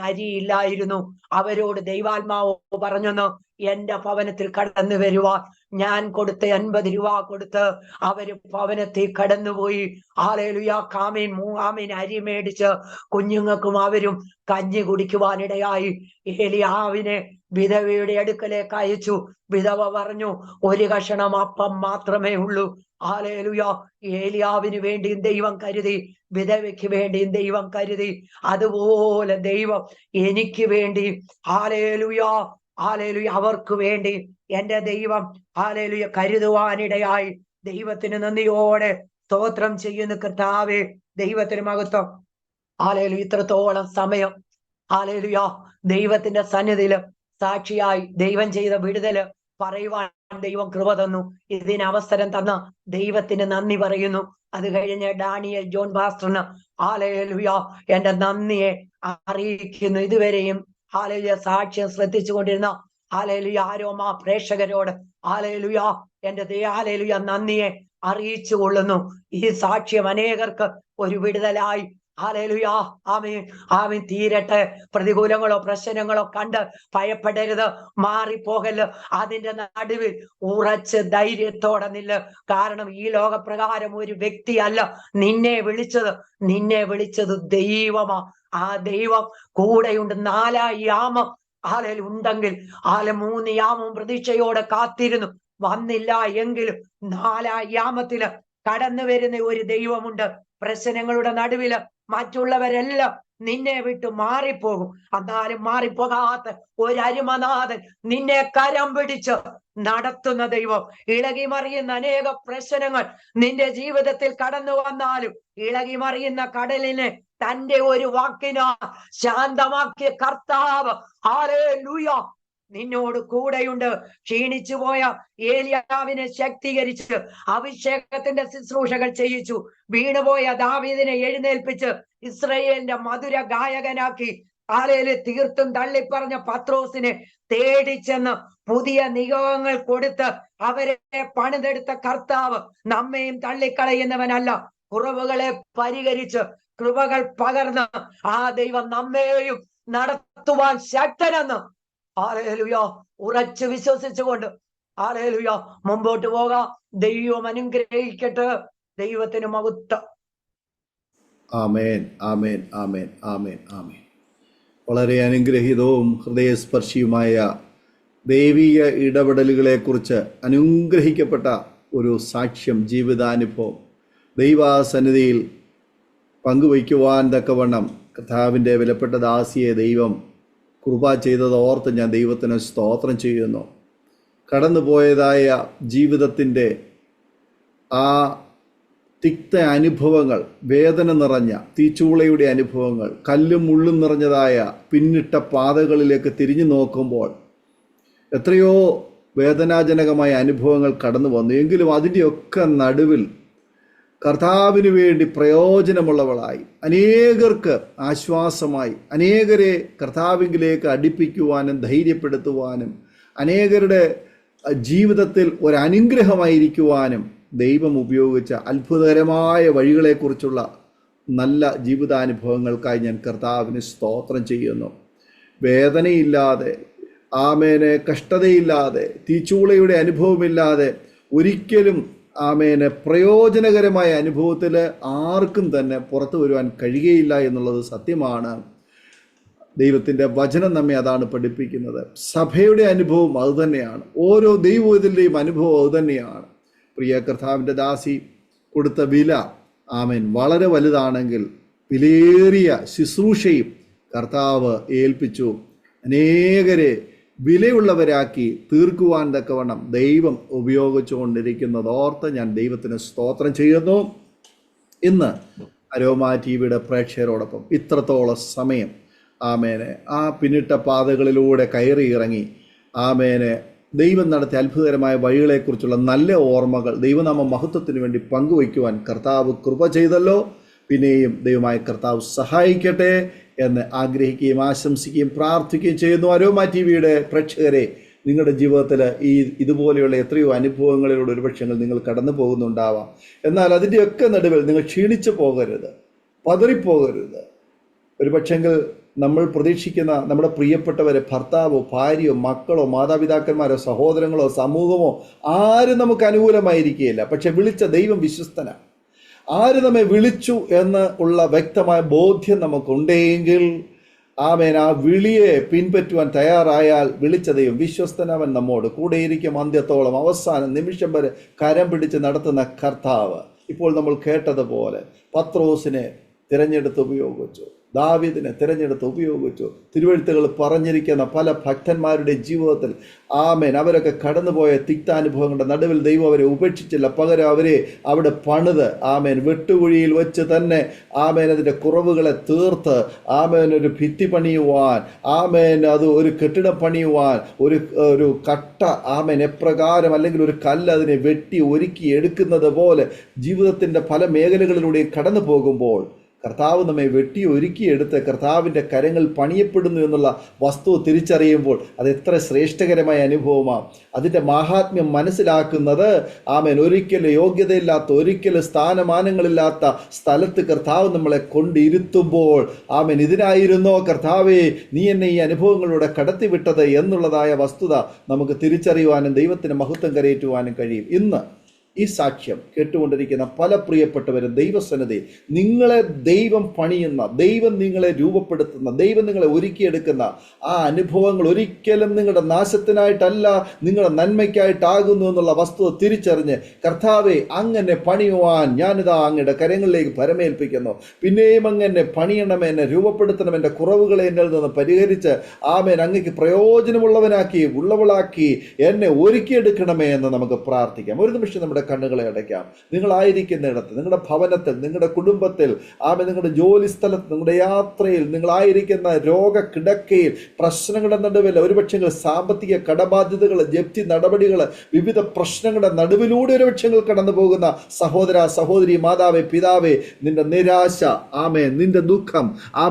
അരിയില്ലായിരുന്നു. അവരോട് ദൈവാത്മാവ് പറഞ്ഞെന്ന്, എന്റെ ഭവനത്തിൽ കടന്നു വരുവാൻ. ഞാൻ കൊടുത്ത 80 രൂപ കൊടുത്ത് അവര് ഭവനത്തിൽ കടന്നുപോയി. ഹല്ലേലൂയ. അരി മേടിച്ച് കുഞ്ഞുങ്ങൾക്കും അവരും കഞ്ഞി കുടിക്കുവാനിടയായി. ഏലിയാവിനെ വിധവയുടെ അടുക്കലേക്ക് അയച്ചു. വിധവ പറഞ്ഞു, ഒരു കഷണം അപ്പം മാത്രമേ ഉള്ളൂ. ഹല്ലേലൂയ. ഏലിയാവിന് വേണ്ടിയും ദൈവം കരുതി, വിധവയ്ക്ക് വേണ്ടിയും ദൈവം കരുതി. അതുപോലെ ദൈവം എനിക്ക് വേണ്ടി ഹല്ലേലൂയ ഹല്ലേലൂയ അവർക്ക് വേണ്ടി എന്റെ ദൈവം ഹല്ലേലൂയ കരുതുവാനിടയായി. ദൈവത്തിന് നന്ദിയോടെ സ്തോത്രം ചെയ്യുന്ന കർത്താവേ, ദൈവത്തിന് മഹത്വം. ഹല്ലേലൂയ. ഇത്രത്തോളം സമയം ഹല്ലേലൂയ ദൈവത്തിന്റെ സന്നിധിയില് സാക്ഷിയായി ദൈവം ചെയ്ത വിടുതല് പറയുവാൻ ദൈവം കൃപ തന്നു. ഇതിന് അവസരം തന്ന ദൈവത്തിന് നന്ദി പറയുന്നു. അത് കഴിഞ്ഞ് ഡാനിയൽ ജോൺ പാസ്റ്ററിന് ഹല്ലേലൂയ എന്റെ നന്ദിയെ അറിയിക്കുന്നു. ഇതുവരെയും ഹല്ലേലൂയ സാക്ഷ്യം ശ്രദ്ധിച്ചുകൊണ്ടിരുന്ന ഹല്ലേലൂയ ആരോമ പ്രേക്ഷകരോട് ഹല്ലേലൂയ എന്റെ ഹല്ലേലൂയ നന്ദിയെ അറിയിച്ചു കൊള്ളുന്നു. ഈ സാക്ഷ്യം അനേകർക്ക് ഒരു വിടുതലായി ഹല്ലേലൂയ ആമീൻ തീരട്ടെ. പ്രതികൂലങ്ങളോ പ്രശ്നങ്ങളോ കണ്ട് ഭയപ്പെടരുത്, മാറിപ്പോകല്. അതിന്റെ നടുവിൽ ഉറച്ച് ധൈര്യത്തോടെ നില്ല്. കാരണം ഈ ലോകപ്രകാരം ഒരു വ്യക്തിയല്ല നിന്നെ വിളിച്ചത് ദൈവമാ. ആ ദൈവം കൂടെയുണ്ട്. 4 യാമം ഉണ്ടെങ്കിൽ 3 യാമം പ്രതീക്ഷയോടെ കാത്തിരുന്നു. വന്നില്ല എങ്കിലും 4 യാമത്തില് കടന്നു വരുന്ന ഒരു ദൈവമുണ്ട്. പ്രശ്നങ്ങളുടെ നടുവില് മറ്റുള്ളവരെല്ലാം നിന്നെ വിട്ട് മാറിപ്പോകും. എന്നാലും മാറിപ്പോകാത്ത ഒരു അരുമനാഥൻ നിന്നെ കരം പിടിച്ച് നടത്തുന്ന ദൈവം. ഇളകി മറിയുന്ന അനേക പ്രശ്നങ്ങൾ നിന്റെ ജീവിതത്തിൽ കടന്നു വന്നാലും ഇളകി മറിയുന്ന കടലിനെ തന്റെ ഒരു വാക്കിനാ ശാന്തമാക്കിയ കർത്താവ് ഹല്ലേലൂയ നിന്നോട് കൂടെയുണ്ട്. ക്ഷീണിച്ചു പോയ ഏലിയാവിനെ ശക്തീകരിച്ച് അഭിഷേകത്തിന്റെ ശുശ്രൂഷകൾ ചെയ്യിച്ചു. വീണുപോയ ദാവീദിനെ എഴുന്നേൽപ്പിച്ച് ഇസ്രയേലിന്റെ മധുര ഗായകനാക്കി. ആലയില് തീർത്തും തള്ളിപ്പറഞ്ഞ പത്രോസിനെ തേടിച്ചെന്ന് പുതിയ നിയോഗങ്ങൾ കൊടുത്ത് അവരെ പണിതെടുത്ത കർത്താവ് നമ്മയും തള്ളിക്കളയുന്നവനല്ല. കുറവുകളെ പരിഹരിച്ച് കൃപകൾ പകർന്ന് ആ ദൈവം നമ്മെയും നടത്തുവാൻ ശക്തനെന്ന് ഹല്ലേലൂയ ഉറച്ചു വിശ്വസിച്ചുകൊണ്ട് ഹല്ലേലൂയ മുമ്പോട്ട് പോകാം. ദൈവം അനുഗ്രഹിക്കട്ടെ. ദൈവത്തിന് മഹത്വം. ആമേൻ, ആമേൻ, ആമേൻ, ആമേൻ, ആമേൻ. വളരെ അനുഗ്രഹീതവും ഹൃദയസ്പർശിയുമായ ദൈവിക ഇടപെടലുകളെക്കുറിച്ച് അനുഗ്രഹിക്കപ്പെട്ട ഒരു സാക്ഷ്യം, ജീവിതാനുഭവം ദൈവസന്നിധിയിൽ പങ്കുവയ്ക്കുവാൻ തക്കവണ്ണം കർത്താവിൻ്റെ വിലപ്പെട്ട ദാസിയെ ദൈവം കൃപ ചെയ്തത് ഓർത്ത് ഞാൻ ദൈവത്തിന് സ്തോത്രം ചെയ്യുന്നു. കടന്നുപോയതായ ജീവിതത്തിൻ്റെ ആ തിക്ത അനുഭവങ്ങൾ, വേദന നിറഞ്ഞ തീച്ചൂളയുടെ അനുഭവങ്ങൾ, കല്ലും മുള്ളും നിറഞ്ഞതായ പിന്നിട്ട പാതകളിലേക്ക് തിരിഞ്ഞു നോക്കുമ്പോൾ എത്രയോ വേദനാജനകമായ അനുഭവങ്ങൾ കടന്നു വന്നു. എങ്കിലും അതിൻ്റെയൊക്കെ നടുവിൽ കർത്താവിന് വേണ്ടി പ്രയോജനമുള്ളവളായി, അനേകർക്ക് ആശ്വാസമായി, അനേകരെ കർത്താവിലേക്ക് അടുപ്പിക്കുവാനും ധൈര്യപ്പെടുത്തുവാനും അനേകരുടെ ജീവിതത്തിൽ ഒരനുഗ്രഹമായിരിക്കുവാനും ദൈവം ഉപയോഗിച്ച അത്ഭുതകരമായ വഴികളെക്കുറിച്ചുള്ള നല്ല ജീവിതാനുഭവങ്ങൾക്കായി ഞാൻ കർത്താവിന് സ്തോത്രം ചെയ്യുന്നു. വേദനയില്ലാതെ, ആമേനെ കഷ്ടതയില്ലാതെ, തീച്ചൂളയുടെ അനുഭവമില്ലാതെ ഒരിക്കലും ആമേനെ പ്രയോജനകരമായ അനുഭവത്തിൽ ആർക്കും തന്നെ പുറത്തു വരുവാൻ കഴിയുകയില്ല എന്നുള്ളത് സത്യമാണ്. ദൈവത്തിൻ്റെ വചനം നമ്മെ അതാണ് പഠിപ്പിക്കുന്നത്. സഭയുടെ അനുഭവം അതുതന്നെയാണ്. ഓരോ ദൈവത്തിൻ്റെയും അനുഭവം അതുതന്നെയാണ്. പ്രിയ കർത്താവിൻ്റെ ദാസി കൊടുത്ത വില ആമേൻ വളരെ വലുതാണെങ്കിൽ വിലയേറിയ ശുശ്രൂഷയും കർത്താവ് ഏൽപ്പിച്ചു. അനേകരെ വിലയുള്ളവരാക്കി തീർക്കുവാൻ തക്കവണ്ണം ദൈവം ഉപയോഗിച്ചുകൊണ്ടിരിക്കുന്നത് ഓർത്ത് ഞാൻ ദൈവത്തിന് സ്തോത്രം ചെയ്യുന്നു. ഇന്ന് അരോമ ടിവിയുടെ പ്രേക്ഷകരോടൊപ്പം ഇത്രത്തോളം സമയം ആമേനെ ആ പിന്നിട്ട പാതകളിലൂടെ കയറി ഇറങ്ങി ആമേനെ ദൈവം നടത്തിയ അത്ഭുതകരമായ വഴികളെക്കുറിച്ചുള്ള നല്ല ഓർമ്മകൾ ദൈവനാമ മഹത്വത്തിന് വേണ്ടി പങ്കുവയ്ക്കുവാൻ കർത്താവ് കൃപ ചെയ്തല്ലോ. പിന്നെയും ദൈവമായ കർത്താവ് സഹായിക്കട്ടെ എന്ന് ആഗ്രഹിക്കുകയും ആശംസിക്കുകയും പ്രാർത്ഥിക്കുകയും ചെയ്യുന്നു. അരോമ ടിവിയുടെ പ്രേക്ഷകരെ, നിങ്ങളുടെ ജീവിതത്തിൽ ഇതുപോലെയുള്ള എത്രയോ അനുഭവങ്ങളിലൂടെ ഒരുപക്ഷെ നിങ്ങൾ കടന്നു പോകുന്നുണ്ടാവാം. എന്നാൽ അതിൻ്റെയൊക്കെ നടുവിൽ നിങ്ങൾ ക്ഷീണിച്ചു പോകരുത്, പതറിപ്പോകരുത്. ഒരുപക്ഷെങ്കിൽ നമ്മൾ പ്രതീക്ഷിക്കുന്ന നമ്മുടെ പ്രിയപ്പെട്ടവരെ, ഭർത്താവോ ഭാര്യയോ മക്കളോ മാതാപിതാക്കന്മാരോ സഹോദരങ്ങളോ സമൂഹമോ ആരും നമുക്ക് അനുകൂലമായിരിക്കുകയില്ല. പക്ഷെ വിളിച്ച ദൈവം വിശ്വസ്തനാണ്. ആര് നമ്മെ വിളിച്ചു എന്ന് ഉള്ള വ്യക്തമായ ബോധ്യം നമുക്കുണ്ടെങ്കിൽ ആമേൻ ആ വിളിയെ പിൻപറ്റുവാൻ തയ്യാറായാൽ വിളിച്ച ദൈവം വിശ്വസ്തനവൻ നമ്മോട് കൂടെയിരിക്കും അന്ത്യത്തോളം. അവസാന നിമിഷം വരെ കരം പിടിച്ച് നടത്തുന്ന കർത്താവ്. ഇപ്പോൾ നമ്മൾ കേട്ടതുപോലെ പത്രോസിനെ തിരഞ്ഞെടുത്ത് ഉപയോഗിച്ചു, ദാവീദിനെ തിരഞ്ഞെടുത്ത് ഉപയോഗിച്ചു. തിരുവെഴുത്തുകൾ പറഞ്ഞിരിക്കുന്ന പല ഭക്തന്മാരുടെ ജീവിതത്തിൽ ആമേൻ അവരൊക്കെ കടന്നുപോയ തിക്താനുഭവങ്ങളുടെ നടുവിൽ ദൈവം അവരെ ഉപേക്ഷിച്ചില്ല. പകരം അവരെ അവിടെ പണിത് ആമേൻ വെട്ടുകുഴിയിൽ വെച്ച് തന്നെ ആമേൻ അതിൻ്റെ കുറവുകളെ തീർത്ത് ആമേൻ ഒരു ഭിത്തി പണിയുവാൻ, ആമേൻ അത് ഒരു കെട്ടിടം പണിയുവാൻ, ഒരു കട്ട ആമേൻ എപ്രകാരം അല്ലെങ്കിൽ ഒരു കല്ല് അതിനെ വെട്ടി ഒരുക്കി എടുക്കുന്നത് പോലെ ജീവിതത്തിൻ്റെ പല മേഖലകളിലൂടെ കടന്നു പോകുമ്പോൾ കർത്താവ് നമ്മെ വെട്ടി ഒരുക്കിയെടുത്ത് കർത്താവിൻ്റെ കരങ്ങൾ പണിയപ്പെടുന്നു എന്നുള്ള വസ്തു തിരിച്ചറിയുമ്പോൾ അത് എത്ര ശ്രേഷ്ഠകരമായ അനുഭവമാണ്. അതിൻ്റെ മാഹാത്മ്യം മനസ്സിലാക്കുന്നത് ആമേൻ ഒരിക്കലും യോഗ്യതയില്ലാത്ത, ഒരിക്കലും സ്ഥാനമാനങ്ങളില്ലാത്ത സ്ഥലത്ത് കർത്താവ് നമ്മളെ കൊണ്ടിരുത്തുമ്പോൾ ആമേൻ ഇതിനായിരുന്നോ കർത്താവേ നീ എന്നെ ഈ അനുഭവങ്ങളിലൂടെ കടത്തിവിട്ടത് എന്നുള്ളതായ വസ്തുത നമുക്ക് തിരിച്ചറിയുവാനും ദൈവത്തിന് മഹത്വം കരയേറ്റുവാനും കഴിയും. ഇന്ന് ഈ സാക്ഷ്യം കേട്ടുകൊണ്ടിരിക്കുന്ന പല പ്രിയപ്പെട്ടവരും ദൈവസന്നിധി നിങ്ങളെ ദൈവം പണിയുന്ന, ദൈവം നിങ്ങളെ രൂപപ്പെടുത്തുന്ന, ദൈവം നിങ്ങളെ ഒരുക്കിയെടുക്കുന്ന ആ അനുഭവങ്ങൾ ഒരിക്കലും നിങ്ങളുടെ നാശത്തിനായിട്ടല്ല, നിങ്ങളുടെ നന്മയ്ക്കായിട്ടാകുന്നു എന്നുള്ള വസ്തുത തിരിച്ചറിഞ്ഞ് കർത്താവെ അങ്ങനെ പണിയുവാൻ ഞാനിതാ അങ്ങയുടെ കരങ്ങളിലേക്ക് പരമേൽപ്പിക്കുന്നു. പിന്നെയും അങ്ങനെ പണിയണമേ, എന്നെ രൂപപ്പെടുത്തണം, എൻ്റെ കുറവുകളെ എന്നിൽ നിന്ന് പരിഹരിച്ച് ആമേൻ അങ്ങേക്ക് പ്രയോജനമുള്ളവനാക്കി ഉള്ളവളാക്കി എന്നെ ഒരുക്കിയെടുക്കണമേ എന്ന് നമുക്ക് പ്രാർത്ഥിക്കാം. ഒരു നിമിഷം നമ്മുടെ കണ്ണുകളെ അടയ്ക്കാം. നിങ്ങളായിരിക്കുന്നിടത്ത്, നിങ്ങളുടെ ഭവനത്തിൽ, നിങ്ങളുടെ കുടുംബത്തിൽ, നിങ്ങളുടെ ജോലി സ്ഥലത്ത്, നിങ്ങളുടെ യാത്രയിൽ, നിങ്ങളായിരിക്കുന്ന രോഗക്കിടക്കയിൽ, പ്രശ്നങ്ങളുടെ നടുവിൽ, ഒരുപക്ഷെ സാമ്പത്തിക കടബാധ്യതകൾ, ജപ്തി നടപടികൾ, വിവിധ പ്രശ്നങ്ങളുടെ നടുവിലൂടെ ഒരുപക്ഷെ കടന്നു പോകുന്ന സഹോദര, സഹോദരി, മാതാവേ, പിതാവേ, നിന്റെ നിരാശ, നിന്റെ ദുഃഖം,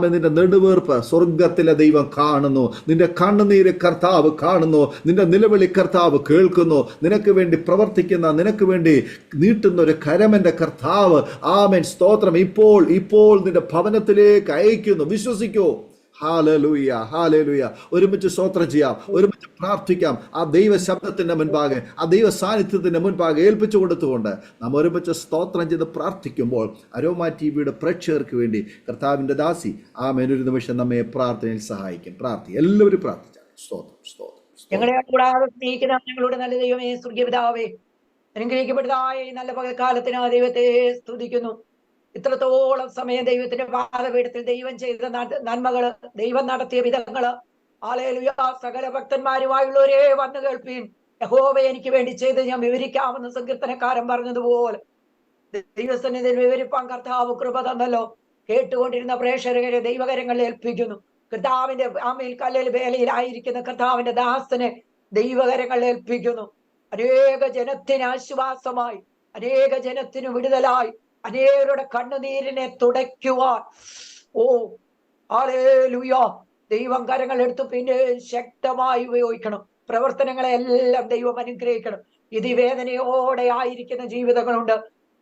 നിന്റെ നെടുവീർപ്പ് സ്വർഗത്തിലെ ദൈവം കാണുന്നു. നിന്റെ കണ്ണുനീര് കർത്താവ് കാണുന്നു. നിന്റെ നിലവിളി കർത്താവ് കേൾക്കുന്നു. നിനക്ക് വേണ്ടി പ്രവർത്തിക്കുന്ന, നിനക്ക് വേണ്ടി നീട്ടുന്ന ഒരു കരമന്റെ കർത്താവ് സ്തോത്രം ഇപ്പോൾ നിന്റെ ഭവനത്തിലേക്ക് അയക്കുന്നു. വിശ്വസിക്കൂ. Hallelujah, hallelujah. ഒരുമിച്ച് സ്തോത്രം ചെയ്യാം, ഒരുമിച്ച് പ്രാർത്ഥിക്കാം. ആ ദൈവ ശബ്ദത്തിന്റെ മുൻപാകെ, ആ ദൈവ സാന്നിധ്യത്തിന്റെ മുൻപാകെ ഏൽപ്പിച്ചു കൊടുത്തുകൊണ്ട് നാം ഒരുമിച്ച് സ്തോത്രം ചെയ്ത് പ്രാർത്ഥിക്കുമ്പോൾ അരോമ ടിവിയുടെ പ്രേക്ഷകർക്ക് വേണ്ടി കർത്താവിന്റെ ദാസി ഒരു നിമിഷം നമ്മെ പ്രാർത്ഥനയിൽ സഹായിക്കും. എല്ലാവരും പ്രാർത്ഥിച്ചാൽ സ്തോത്രം, സ്തോത്രം. ഞങ്ങളെ കൂടാതെ സ്നേഹിക്കുന്ന ഞങ്ങളുടെ നല്ല ദൈവമേ, സ്വർഗീയ പിതാവേ, അനുഗ്രഹിക്കപ്പെട്ടതായ ഈ നല്ല പകൽക്കാലത്തിന് ദൈവത്തെ സ്തുതിക്കുന്നു. ഇത്രത്തോളം സമയം ദൈവത്തിന്റെ പാദപീഠത്തിൽ ദൈവം ചെയ്ത നന്മകള്, ദൈവം നടത്തിയ വിധങ്ങള്, ഹല്ലേലൂയ. സകല ഭക്തന്മാരുമായുള്ളവരെ വന്നു കേൾപ്പീൻ. യഹോവ എനിക്ക് വേണ്ടി ചെയ്ത് ഞാൻ വിവരിക്കാമെന്ന് സങ്കീർത്തനക്കാരൻ പറഞ്ഞതുപോലെ ദൈവസന്നിധിയിൽ വിവരിപ്പാൻ കർത്താവ് കൃപ തന്നല്ലോ. കേട്ടുകൊണ്ടിരുന്ന പ്രേക്ഷകരെ ദൈവകരങ്ങളിൽ ഏൽപ്പിക്കുന്നു. കർത്താവിന്റെ കല്ലിൽ വേലയിലായിരിക്കുന്ന കർത്താവിന്റെ ദാസനെ ദൈവകരങ്ങളിൽ ഏൽപ്പിക്കുന്നു. അനേക ജനത്തിന് ആശ്വാസമായി, അനേക ജനത്തിന് വിടുതലായി, അനേകരുടെ കണ്ണുനീരിനെ തുടയ്ക്കുവാൻ ഹല്ലേലൂയ ദൈവം കരങ്ങൾ എടുത്തു പിന്നെ ശക്തമായി ഉപയോഗിക്കണം. പ്രവർത്തനങ്ങളെ എല്ലാം ദൈവം അനുഗ്രഹിക്കണം. ഇതിവേദനയോടെ ആയിരിക്കുന്ന ജീവിതങ്ങളുണ്ട്,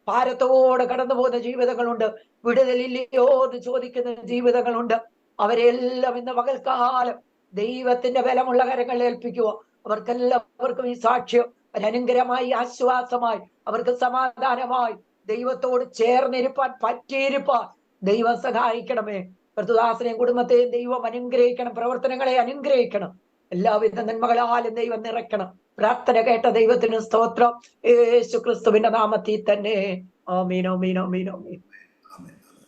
ഭാരത്തോടെ കടന്നു പോകുന്ന ജീവിതങ്ങളുണ്ട്, വിടുതലില്ലയോ എന്ന് ചോദിക്കുന്ന ജീവിതങ്ങളുണ്ട്. അവരെല്ലാം ഇന്ന് പകൽക്കാലം ദൈവത്തിന്റെ ബലമുള്ള കരങ്ങളിൽ ഏൽപ്പിക്കുക. അവർക്കെല്ലാവർക്കും ഈ സാക്ഷ്യം അനുഗ്രഹമായി, ആശ്വാസമായി, അവർക്ക് സമാധാനമായി, ദൈവത്തോട് ചേർന്നിരിപ്പാൻ, പറ്റിയിരിപ്പാൻ ദൈവം സഹായിക്കണമേ. കർത്തുദാസനെയും കുടുംബത്തെയും ദൈവം അനുഗ്രഹിക്കണം. പ്രവർത്തനങ്ങളെ അനുഗ്രഹിക്കണം. എല്ലാവിധ നന്മകളാലും ദൈവം നിറയ്ക്കണം. പ്രാർത്ഥന കേട്ട ദൈവത്തിന് സ്തോത്രം. യേശു ക്രിസ്തുവിന്റെ നാമത്തിൽ തന്നെ. ആമീൻ, ആമീൻ, ആമീൻ, ആമീൻ.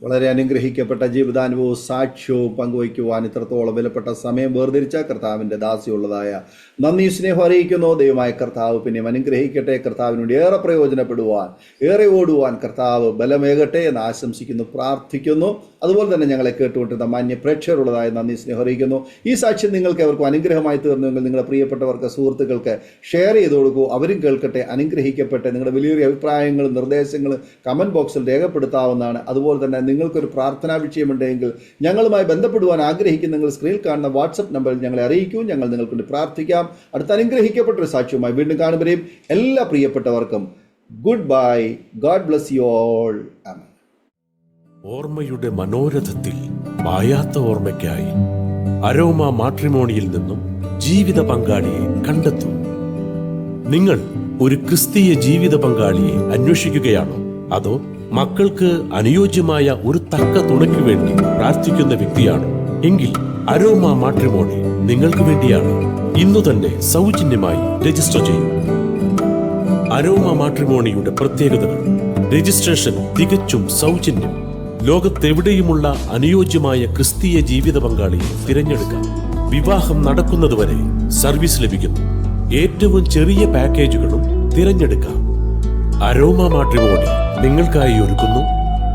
വളരെ അനുഗ്രഹിക്കപ്പെട്ട ജീവിതാനുഭവവും സാക്ഷ്യവും പങ്കുവയ്ക്കുവാൻ ഇത്രത്തോളം വിലപ്പെട്ട സമയം വേർതിരിച്ച കർത്താവിൻ്റെ ദാസിയുള്ളതായ നന്ദി, സ്നേഹം അറിയിക്കുന്നു. ദൈവമായ കർത്താവ് പിന്നെയും അനുഗ്രഹിക്കട്ടെ. കർത്താവിനോട് ഏറെ പ്രയോജനപ്പെടുവാൻ, ഏറെ ഓടുവാൻ കർത്താവ് ബലമേകട്ടെ എന്ന് ആശംസിക്കുന്നു, പ്രാർത്ഥിക്കുന്നു. അതുപോലെ തന്നെ ഞങ്ങളെ കേട്ടുകൊണ്ടിരുന്ന മാന്യ പ്രേക്ഷകരുള്ളതായ നന്ദി, സ്നേഹം അറിയിക്കുന്നു. ഈ സാക്ഷ്യം നിങ്ങൾക്ക് എവർക്കും അനുഗ്രഹമായി തീർന്നുവെങ്കിൽ നിങ്ങളുടെ പ്രിയപ്പെട്ടവർക്ക്, സുഹൃത്തുക്കൾക്ക് ഷെയർ ചെയ്ത് കൊടുക്കൂ. അവരും കേൾക്കട്ടെ, അനുഗ്രഹിക്കട്ടെ. നിങ്ങളുടെ വലിയ അഭിപ്രായങ്ങളും നിർദ്ദേശങ്ങളും കമൻറ്റ് ബോക്സിൽ രേഖപ്പെടുത്താവുന്നതാണ്. അതുപോലെ തന്നെ നിങ്ങൾക്കൊരു പ്രാർത്ഥനാ വിഷയമുണ്ടെങ്കിൽ ഞങ്ങളുമായി ബന്ധപ്പെടുവാൻ ആഗ്രഹിക്കുന്നെങ്കിൽ സ്ക്രീനിൽ കാണുന്ന വാട്സപ്പ് നമ്പറിൽ ഞങ്ങളെ അറിയിക്കൂ. ഞങ്ങൾ നിങ്ങൾക്ക് വേണ്ടി പ്രാർത്ഥിക്കാം. അടുത്ത അനുഗ്രഹിക്കപ്പെട്ടൊരു സാക്ഷ്യവുമായി വീണ്ടും കാണുമ്പോഴേയും എല്ലാ പ്രിയപ്പെട്ടവർക്കും goodbye. God bless you all. Amen. ഓർമ്മയുടെ മനോരഥത്തിൽ മായാത്ത ഓർമ്മയ്ക്കായി അരോമ മാട്രിമോണിയിൽ നിന്നും ജീവിത പങ്കാളിയെ കണ്ടെത്തൂ. നിങ്ങൾ ഒരു ക്രിസ്തീയ ജീവിത പങ്കാളിയെ അന്വേഷിക്കുകയാണോ? അതോ മക്കൾക്ക് അനുയോജ്യമായ ഒരു തക്ക തുണയ്ക്ക് വേണ്ടി പ്രാർത്ഥിക്കുന്ന വ്യക്തിയാണോ? എങ്കിൽ അരോമ മാട്രിമോണി നിങ്ങൾക്ക് വേണ്ടിയാണ്. ഇന്നു തന്നെ സൗജന്യമായി രജിസ്റ്റർ ചെയ്യൂ. അരോമ മാട്രിമോണിയുടെ പ്രത്യേകതകൾ: രജിസ്ട്രേഷൻ തികച്ചും സൗജന്യം. ലോകത്തെവിടെയുമുള്ള അനുയോജ്യമായ ക്രിസ്തീയ ജീവിത പങ്കാളിയെ തിരഞ്ഞെടുക്കാം. വിവാഹം നടക്കുന്നതുവരെ സർവീസ് ലഭിക്കുന്നു. ഏറ്റവും ചെറിയ പാക്കേജുകളും തിരഞ്ഞെടുക്കാം. അരോമ മാട്രിമോണി നിങ്ങൾക്കായി ഒരുക്കുന്നു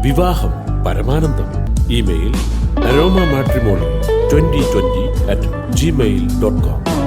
വിവാഹം പരമാനന്ദം. Email aroma matrimony2020@gmail.com.